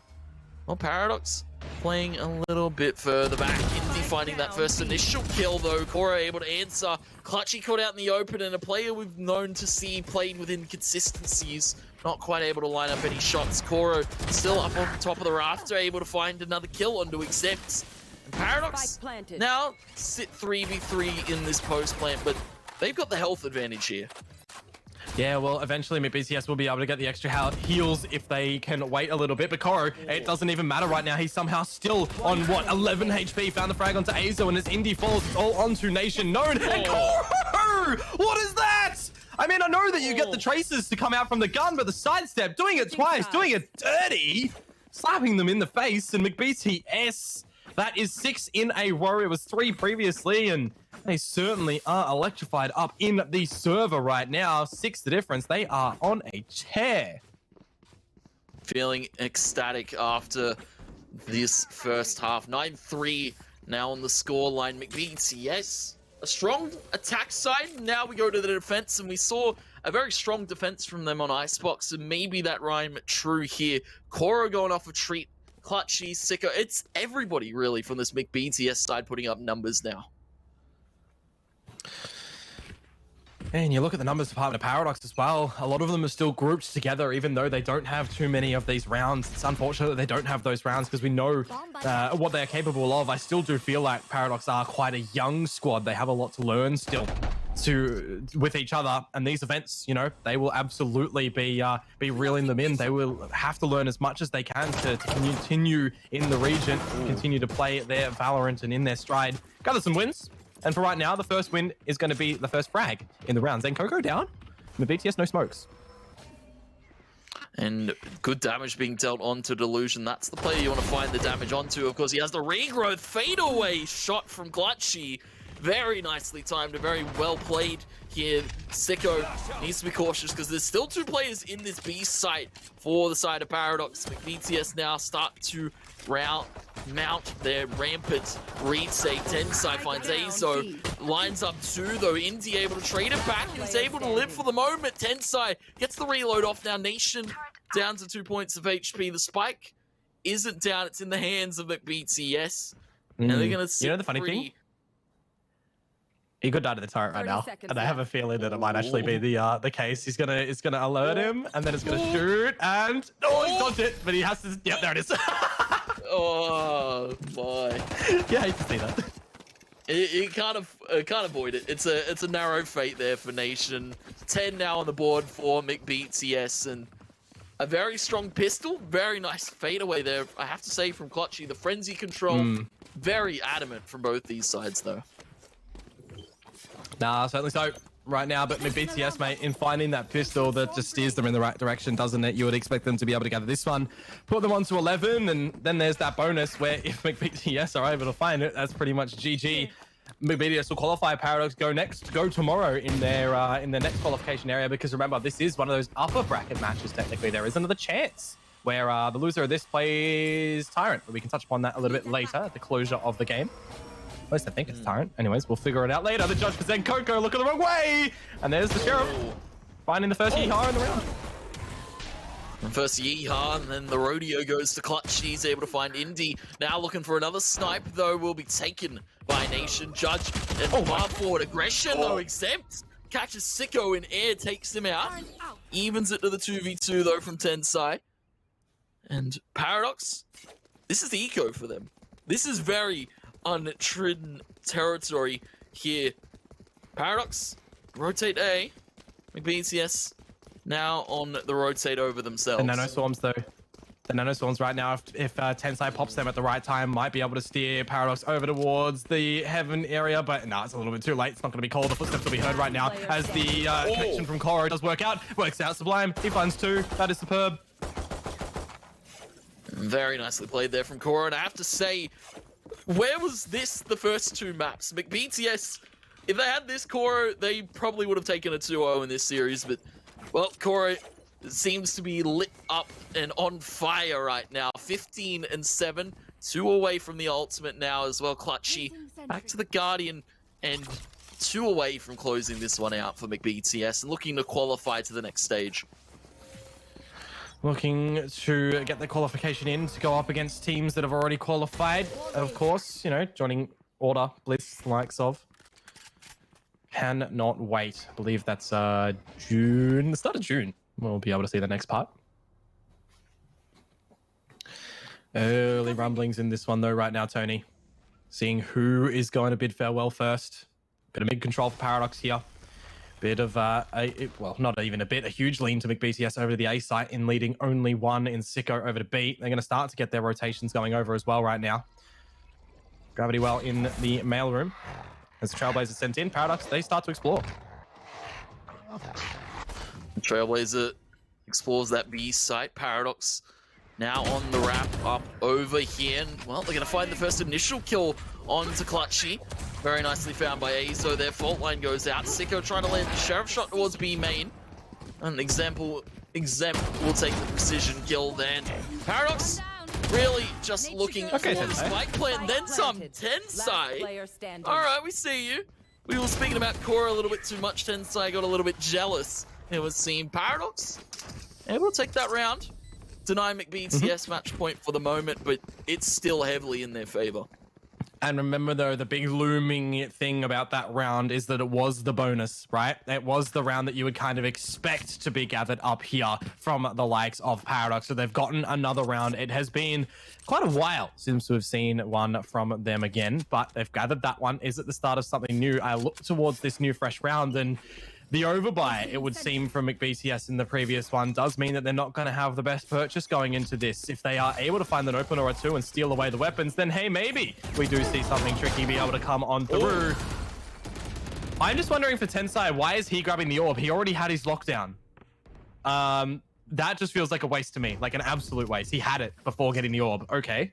well, Paradox playing a little bit further back. Indy finding that first initial kill, though. Cora able to answer. Clutchy caught out in the open, and a player we've known to see played with inconsistencies, not quite able to line up any shots. Cora still up on top of the rafter, able to find another kill onto Exempt. Paradox now sit 3v3 in this post plant, but they've got the health advantage here. Yeah, well, eventually McBTS will be able to get the extra heals if they can wait a little bit. But Koro, it doesn't even matter right now. He's somehow still on, what, 11 HP. Found the frag onto Azo, and as Indy falls, it's all onto Nation Known. And Koro! What is that? I mean, I know that you get the traces to come out from the gun, but the sidestep, doing it twice, doing it dirty, slapping them in the face, and McBTS... That is 6 in a row. It was 3 previously, and they certainly are electrified up in the server right now. 6 the difference. They are on a tear. Feeling ecstatic after this first half. 9-3 now on the scoreline. McBTS, a strong attack side. Now we go to the defense, and we saw a very strong defense from them on Icebox, and maybe that rhyme true here. Cora going off a treat. Clutchy, Sicko, it's everybody really from this McBTS side putting up numbers now. And you look at the numbers department of Paradox as well. A lot of them are still grouped together, even though they don't have too many of these rounds. It's unfortunate that they don't have those rounds because we know what they're capable of. I still do feel like Paradox are quite a young squad. They have a lot to learn still with each other, and these events, you know, they will absolutely be reeling them in. They will have to learn as much as they can to continue in the region, continue to play their Valorant and in their stride, gather some wins. And for right now, the first win is going to be the first frag in the round. Zenkoko down, and the BTS no smokes. And good damage being dealt onto Delusion. That's the player you want to find the damage onto. Of course, he has the regrowth fadeaway shot from Clutchy. Very nicely timed and very well played here. Sicko needs to be cautious because there's still 2 players in this B site for the side of Paradox. McBTS now start to mount their rampant retake. Tensai finds Azo, lines up 2 though. Indy able to trade it back, is able to live for the moment. Tensai gets the reload off now. Nation down to 2 points of HP. The spike isn't down, it's in the hands of McBTS. And they're gonna sit, you know the funny thing? He could die to the turret right 30 now, seconds and I have a feeling that it might actually be the case. It's gonna alert him, and then it's gonna shoot, and he's dodged it, but he has to. Yep, there it is. Oh boy. Yeah, I hate to see that. He can't avoid it. It's a narrow fate there for Nation. 10 now on the board for McBTS, and a very strong pistol. Very nice fadeaway there, I have to say, from Clutchy. The frenzy control, very adamant from both these sides though. Nah, certainly so right now, but McBTS, mate, in finding that pistol that just steers them in the right direction, doesn't it? You would expect them to be able to gather this one, put them onto 11, and then there's that bonus where if McBTS are able to find it, that's pretty much GG. McBTS will qualify. Paradox go tomorrow in their next qualification area, because remember, this is one of those upper bracket matches. Technically, there is another chance where the loser of this plays Tyrant, but we can touch upon that a little bit later at the closure of the game. At least I think it's Tyrant. Anyways, we'll figure it out later. The judge present Coco looking the wrong way, and there's the Sheriff finding the first yeehaw in the round. And first yeehaw, and then the rodeo goes to Clutch. He's able to find Indy. Now looking for another snipe, though, will be taken by Nation. Judge and far forward aggression, though, exempt. Catches Sicko in air, takes him out. Evens it to the 2v2, though, from Tensai. And Paradox, this is the eco for them. This is very untrodden territory here. Paradox, rotate A. McBTS now on the rotate over themselves. The nano swarms, though. The nano swarms right now, if Tensai pops them at the right time, might be able to steer Paradox over towards the heaven area, but no, it's a little bit too late. It's not going to be called. The footsteps will be heard right now as the connection from Koro does work out. Works out. Sublime. He finds 2. That is superb. Very nicely played there from Koro, and I have to say, where was this the first 2 maps? McBTS, if they had this Koro, they probably would have taken a 2-0 in this series, but, well, Koro seems to be lit up and on fire right now. 15-7, 2 away from the ultimate now as well. Clutchy back to the Guardian, and 2 away from closing this one out for McBTS and looking to qualify to the next stage. Looking to get the qualification in to go up against teams that have already qualified. And of course, you know, joining Order, Bliss, the likes of. Cannot wait. I believe that's June, the start of June. We'll be able to see the next part. Early rumblings in this one though right now, Tony. Seeing who is going to bid farewell first. Bit of mid-control for Paradox here. Bit of, well, not even a bit, a huge lean to McBTS over to the A site in leading only 1 in Sicko over to B. They're going to start to get their rotations going over as well right now. Gravity well in the mailroom. As the Trailblazer sent in, Paradox, they start to explore. Trailblazer explores that B site. Paradox now on the wrap up over here. And, well, they're going to find the first initial kill onto Clutchy. Very nicely found by Azo. Their fault line goes out. Sicko trying to land the Sheriff shot towards B main. An Exempt will take the precision kill then. Paradox really just looking for the spike plant, then some. Tensai. Alright, we see you. We were speaking about Core a little bit too much. Tensai got a little bit jealous. It was seen. Paradox able to take that round. Deny McBTS match point for the moment, but it's still heavily in their favor. And remember, though, the big looming thing about that round is that it was the bonus, right? It was the round that you would kind of expect to be gathered up here from the likes of Paradox. So they've gotten another round. It has been quite a while since we've seen one from them again, but they've gathered that one. Is it the start of something new? I look towards this new fresh round, and the overbuy, it would seem, from McBTS in the previous one does mean that they're not going to have the best purchase going into this. If they are able to find an opener or 2 and steal away the weapons, then hey, maybe we do see something tricky be able to come on through. I'm just wondering for Tensai, why is he grabbing the orb? He already had his lockdown. That just feels like a waste to me, like an absolute waste. He had it before getting the orb. Okay.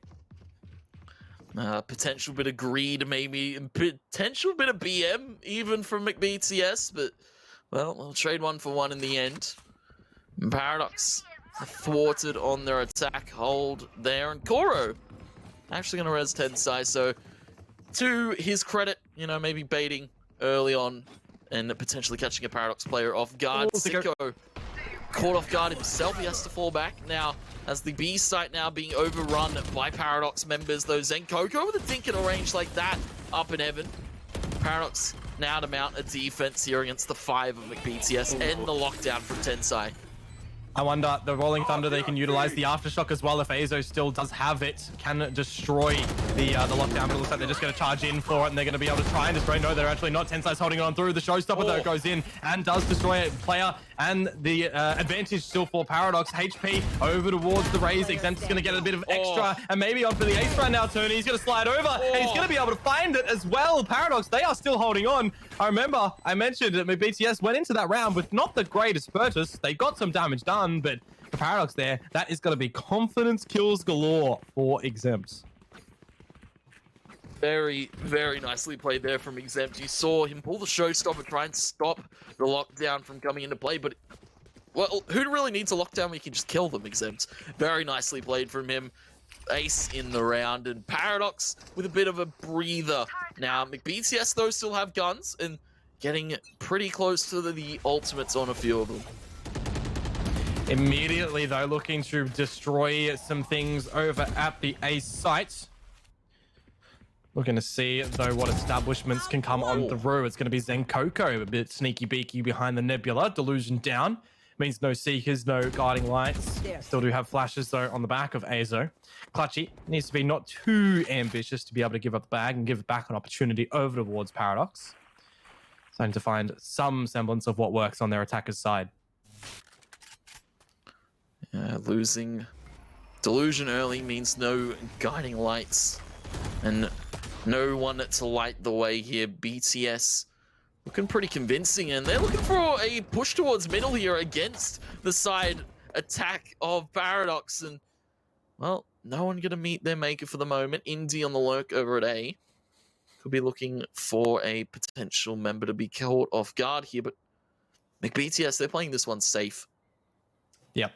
Potential bit of greed, maybe. Potential bit of BM, even from McBTS, but... well, we'll trade 1 for 1 in the end. Paradox thwarted on their attack hold there, and Koro actually going to res Tensai, so to his credit, you know, maybe baiting early on and potentially catching a Paradox player off guard. Sicko caught off guard himself, he has to fall back now as the B site now being overrun by Paradox members, though. Zen Coco with a dink in a range like that up in heaven. Paradox now to mount a defense here against the 5 of McBTS and the lockdown from Tensai. I wonder, the Rolling Thunder, they can utilize the Aftershock as well if Azo still does have it. Can destroy the lockdown, but it looks like they're just going to charge in for it, and they're going to be able to try and destroy. No, they're actually not. Tensai's holding on through. The Showstopper, though, goes in and does destroy a player, and the advantage still for Paradox. HP over towards the Raze. Exempt is going to get a bit of extra, and maybe on for the ace right now, Tony. He's going to slide over, and he's going to be able to find it as well. Paradox, they are still holding on. I remember I mentioned that McBTS went into that round with not the greatest purchase. They got some damage done, but the Paradox there, that is going to be confidence kills galore for Exempt. Very, very nicely played there from Exempt. You saw him pull the Showstopper, try and stop the lockdown from coming into play, but, well, who really needs a lockdown when you can just kill them, Exempt? Very nicely played from him. Ace in the round, and Paradox with a bit of a breather. Now, McBTS, though, still have guns, and getting pretty close to the ultimates on a few of them. Immediately, though, looking to destroy some things over at the Ace site. Looking to see, though, what establishments can come on through. It's going to be Zenkoko, a bit sneaky beaky behind the Nebula. Delusion down. Means no Seekers, no Guiding Lights. Still do have flashes, though, on the back of Azo. Clutchy needs to be not too ambitious to be able to give up the bag and give back an opportunity over towards Paradox. Starting to find some semblance of what works on their attacker's side. Losing Delusion early means no Guiding Lights and no one to light the way here. BTS looking pretty convincing, and they're looking for a push towards middle here against the side attack of Paradox, and, well, no one gonna meet their maker for the moment. Indy on the lurk over at A. Could be looking for a potential member to be caught off guard here, but McBTS, they're playing this one safe. Yep.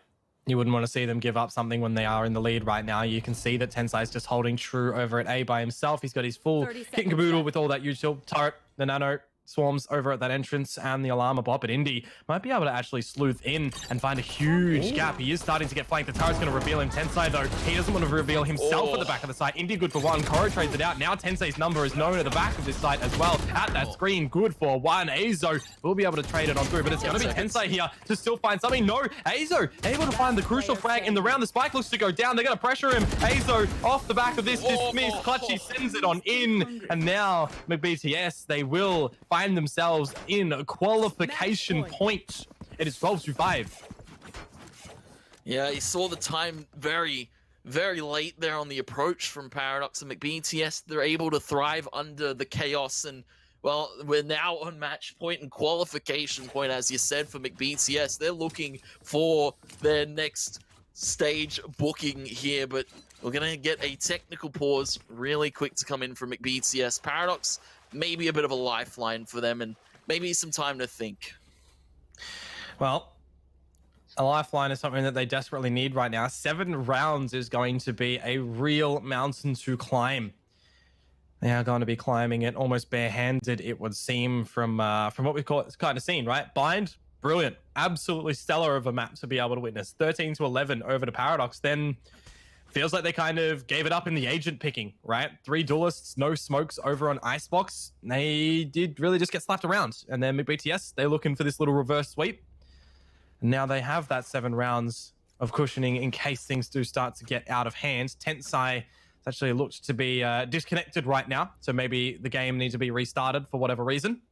You wouldn't want to see them give up something when they are in the lead right now. You can see that Tensai is just holding true over at A by himself. He's got his full kit and caboodle with all that usual turret, the nano swarms over at that entrance, and the alarm bot. But Indy might be able to actually sleuth in and find a huge gap. He is starting to get flanked. The turret's going to reveal him. Tensai, though, he doesn't want to reveal himself at the back of the site. Indy good for one. Koro trades it out. Now Tensei's number is known at the back of this site as well. At that screen, good for one. Azo will be able to trade it on through, but it's going to be Tensai here to still find something. No, Azo able to find the crucial frag in the round. The spike looks to go down. They're going to pressure him. Azo off the back of this dismiss. Clutchy sends it on in, and now McBTS, they will find themselves in a qualification point. It is 12-5. Yeah, you saw the time very, very late there on the approach from Paradox and McBTS. They're able to thrive under the chaos, and, well, we're now on match point and qualification point, as you said, for McBTS. They're looking for their next stage booking here, but we're going to get a technical pause really quick to come in from McBTS. Paradox, maybe a bit of a lifeline for them, and maybe some time to think. Well, a lifeline is something that they desperately need right now. 7 rounds is going to be a real mountain to climb. They are going to be climbing it almost barehanded, it would seem, from what we've kind of seen, right? Bind, brilliant, absolutely stellar of a map to be able to witness. 13-11 over to Paradox, then feels like they kind of gave it up in the agent picking, right? 3 duelists, no smokes over on Icebox. They did really just get slapped around. And then McBTS, they're looking for this little reverse sweep. And now they have that 7 rounds of cushioning in case things do start to get out of hand. Tensai actually looks to be disconnected right now. So maybe the game needs to be restarted for whatever reason.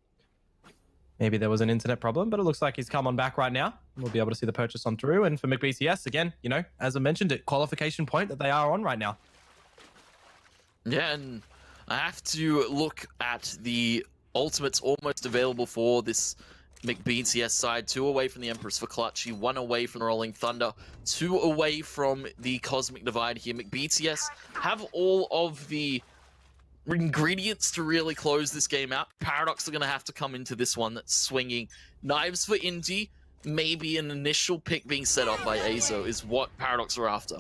Maybe there was an internet problem, but it looks like he's come on back right now. We'll be able to see the purchase on through. And for McBTS, again, you know, as I mentioned, it qualification point that they are on right now. Yeah, and I have to look at the ultimates almost available for this McBTS side. 2 away from the Empress for Clutchy, 1 away from the Rolling Thunder, 2 away from the Cosmic Divide here. McBTS have all of the ingredients to really close this game out. Paradox are going to have to come into this one that's swinging. Knives for Indy, maybe an initial pick being set up by Azo is what Paradox are after.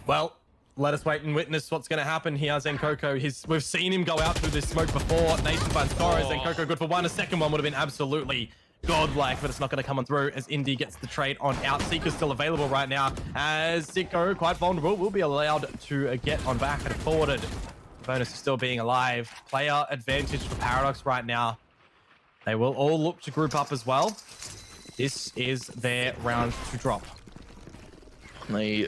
Well, let us wait and witness what's going to happen here. Zenkoko, we've seen him go out through this smoke before. Nation finds Koro. Zenkoko good for 1. A second one would have been absolutely godlike, but it's not going to come on through as Indy gets the trade on out. Seeker's still available right now as Zico, quite vulnerable, will be allowed to get on back and forwarded. bonus of still being alive. Player advantage for Paradox right now. They will all look to group up as well. This is their round to drop. They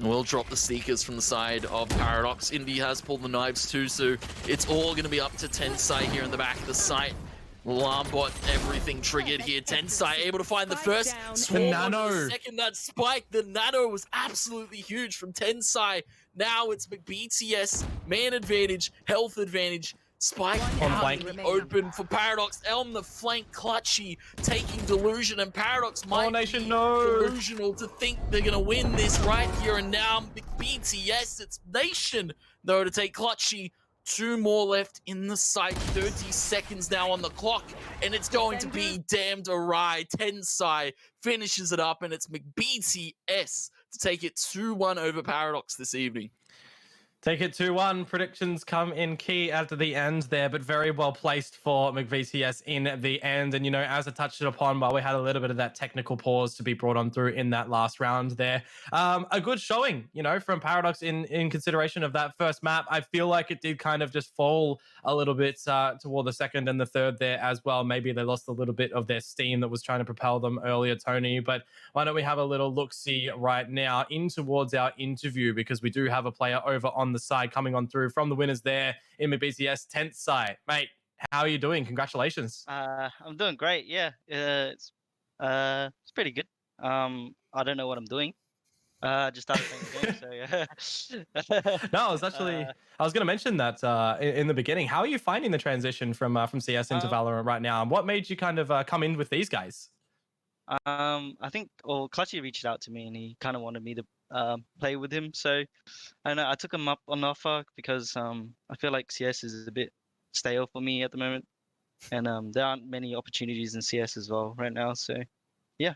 will drop the Seekers from the side of Paradox. Indy has pulled the knives too, so it's all going to be up to Tensai here in the back of the site. Lambot, everything triggered here. Tensai able to find the first. The nano. The second, that spike. The nano was absolutely huge from Tensai. Now it's McBTS, man advantage, health advantage. Spike On out flank. in the open for Paradox. Elm the flank, Clutchy taking Delusion, and Paradox might Nation, be no. delusional to think they're going to win this right here and now. McBTS, it's Nation, though, to take Clutchy. 2 more left in the site, 30 seconds now on the clock, and it's going to be damned awry. Tensai finishes it up, and it's McBTS to take it 2-1 over Paradox this evening. Take it 2-1. Predictions come in key at the end there, but very well placed for McVTS in the end. And, you know, as I touched it upon, while we had a little bit of that technical pause to be brought on through in that last round there, a good showing, you know, from Paradox in consideration of that first map. I feel like it did kind of just fall a little bit toward the second and the third there as well. Maybe they lost a little bit of their steam that was trying to propel them earlier, Tony. But why don't we have a little look-see right now in towards our interview, because we do have a player over on the side coming on through from the winners there in McBTS 10th side. Mate, how are you doing? Congratulations. I'm doing great. Yeah, it's pretty good. I don't know what I'm doing. Just started playing the game, so yeah. No, I was actually I was going to mention that in the beginning. How are you finding the transition from CS into Valorant right now, and what made you kind of come in with these guys? I think Clutchy reached out to me and he kind of wanted me to play with him. So I took him up on offer because I feel like CS is a bit stale for me at the moment, and there aren't many opportunities in CS as well right now. So yeah.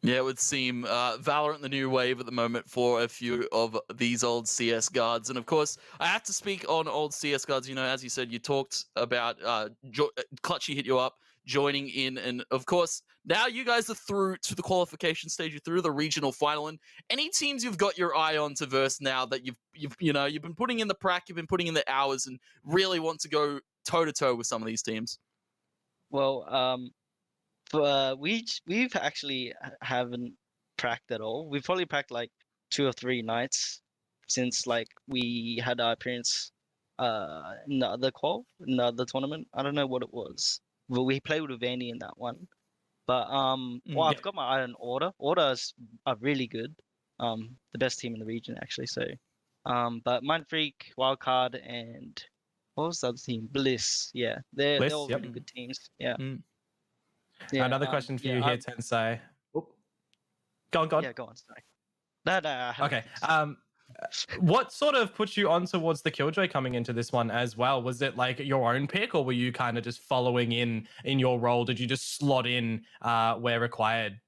Yeah, it would seem Valorant the new wave at the moment for a few of these old CS guards. And of course, I have to speak on old CS guards. You know, as you said, you talked about Clutchy hit you up, joining in. And of course, now you guys are through to the qualification stage. You're through the regional final. And any teams you've got your eye on to verse now that you've been putting in the prac, you've been putting in the hours, and really want to go toe-to-toe with some of these teams? Well, we've actually haven't pracked at all. We've probably pracked like 2 or 3 nights since like we had our appearance in the other tournament. I don't know what it was, but we played with Vandy in that one. But I've got my eye on Order. Orders are really good. The best team in the region actually. So, but Mindfreak, Wildcard, and what was the other team? Bliss. Yeah, they're all really good teams. Yeah. Yeah, another question for you here, Tensai. Go on. Yeah, go on. Sorry. No. Okay. What sort of put you on towards the Killjoy coming into this one as well? Was it like your own pick, or were you kind of just following in your role? Did you just slot in where required?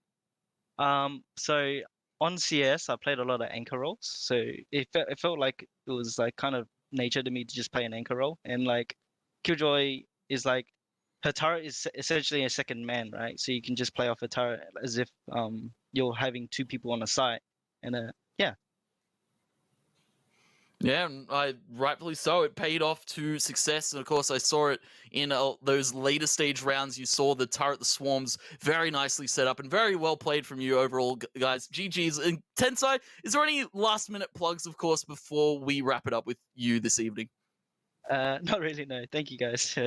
So on CS, I played a lot of anchor roles. So it felt like it was like kind of nature to me to just play an anchor role, and like Killjoy is like, her turret is essentially a second man, right? So you can just play off a turret as if you're having 2 people on a site, and yeah. Yeah, rightfully so. It paid off to success, and of course I saw it in those later stage rounds. You saw the turret, the swarms, very nicely set up and very well played from you overall, guys. GG's. And Tensai, is there any last minute plugs, of course, before we wrap it up with you this evening? Not really, no. Thank you, guys.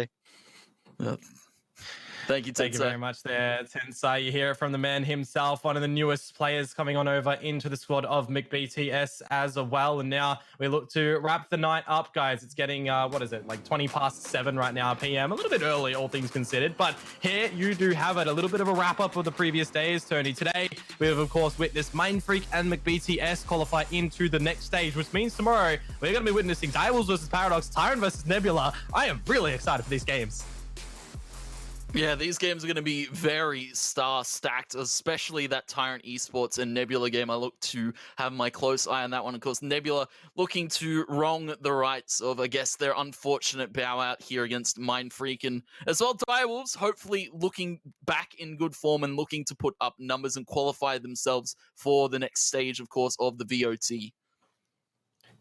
Thank you, Tensai. Thank you very much there, Tensai. You hear it from the man himself, one of the newest players coming on over into the squad of McBTS as well. And now we look to wrap the night up, guys. It's getting, what is it, like 20 past 7 right now, PM. A little bit early, all things considered. But here you do have it. A little bit of a wrap-up of the previous days, Tony. Today, we have, of course, witnessed Mindfreak and McBTS qualify into the next stage, which means tomorrow we're going to be witnessing Direwolves versus Paradox, Tyrant versus Nebula. I am really excited for these games. Yeah, these games are going to be very star-stacked, especially that Tyrant Esports and Nebula game. I look to have my close eye on that one. Of course, Nebula looking to wrong the rights of, I guess, their unfortunate bow out here against Mindfreak. And as well, Direwolves hopefully looking back in good form and looking to put up numbers and qualify themselves for the next stage, of course, of the VOT.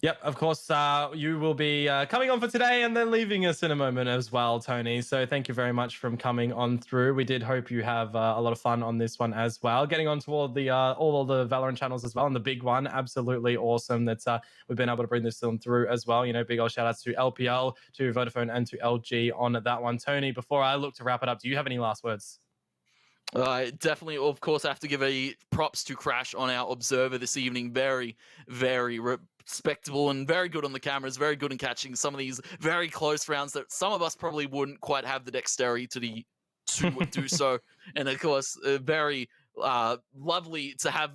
Yep, of course, you will be coming on for today and then leaving us in a moment as well, Tony. So thank you very much for coming on through. We did hope you have a lot of fun on this one as well. Getting on to all the Valorant channels as well, and the big one, absolutely awesome that we've been able to bring this film through as well. You know, big old shout outs to LPL, to Vodafone, and to LG on that one. Tony, before I look to wrap it up, do you have any last words? I definitely, of course, have to give a props to Crash on our observer this evening. Very, very respectable and very good on the cameras, very good in catching some of these very close rounds that some of us probably wouldn't quite have the dexterity to do so. And of course, very lovely to have,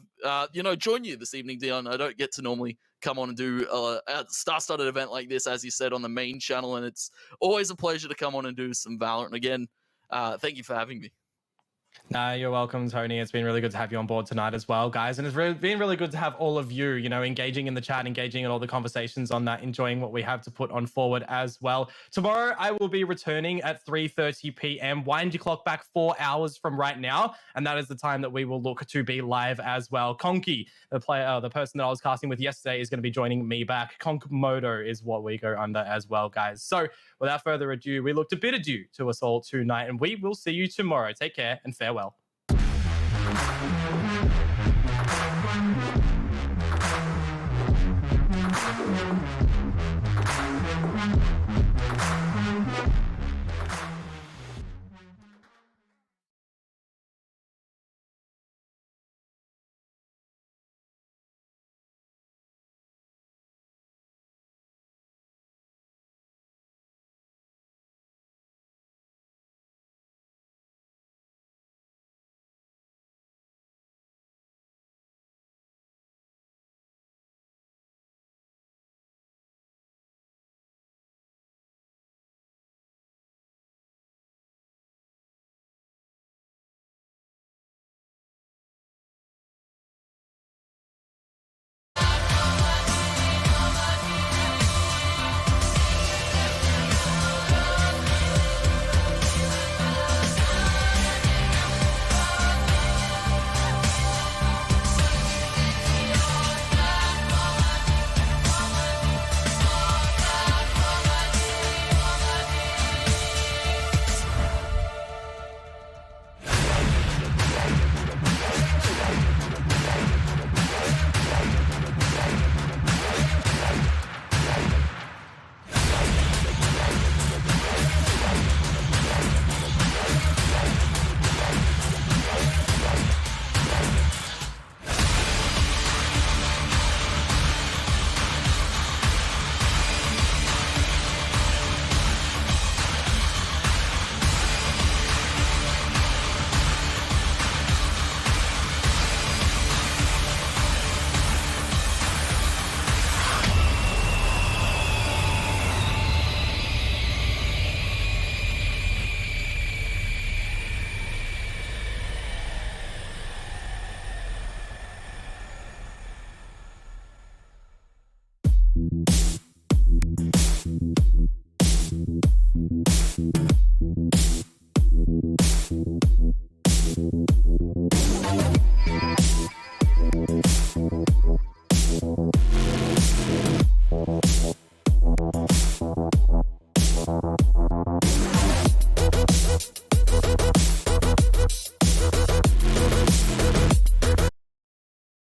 join you this evening, Dion. I don't get to normally come on and do a star-studded event like this, as you said, on the main channel. And it's always a pleasure to come on and do some Valorant. Again, thank you for having me. You're welcome, Tony. It's been really good to have you on board tonight as well, guys. And it's been really good to have all of you, engaging in the chat, engaging in all the conversations on that, enjoying what we have to put on forward as well. Tomorrow, I will be returning at 3:30 p.m. Wind your clock back 4 hours from right now. And that is the time that we will look to be live as well. Conky, the person that I was casting with yesterday, is going to be joining me back. Conk Moto is what we go under as well, guys. So without further ado, we look to bid adieu to us all tonight, and we will see you tomorrow. Take care and farewell.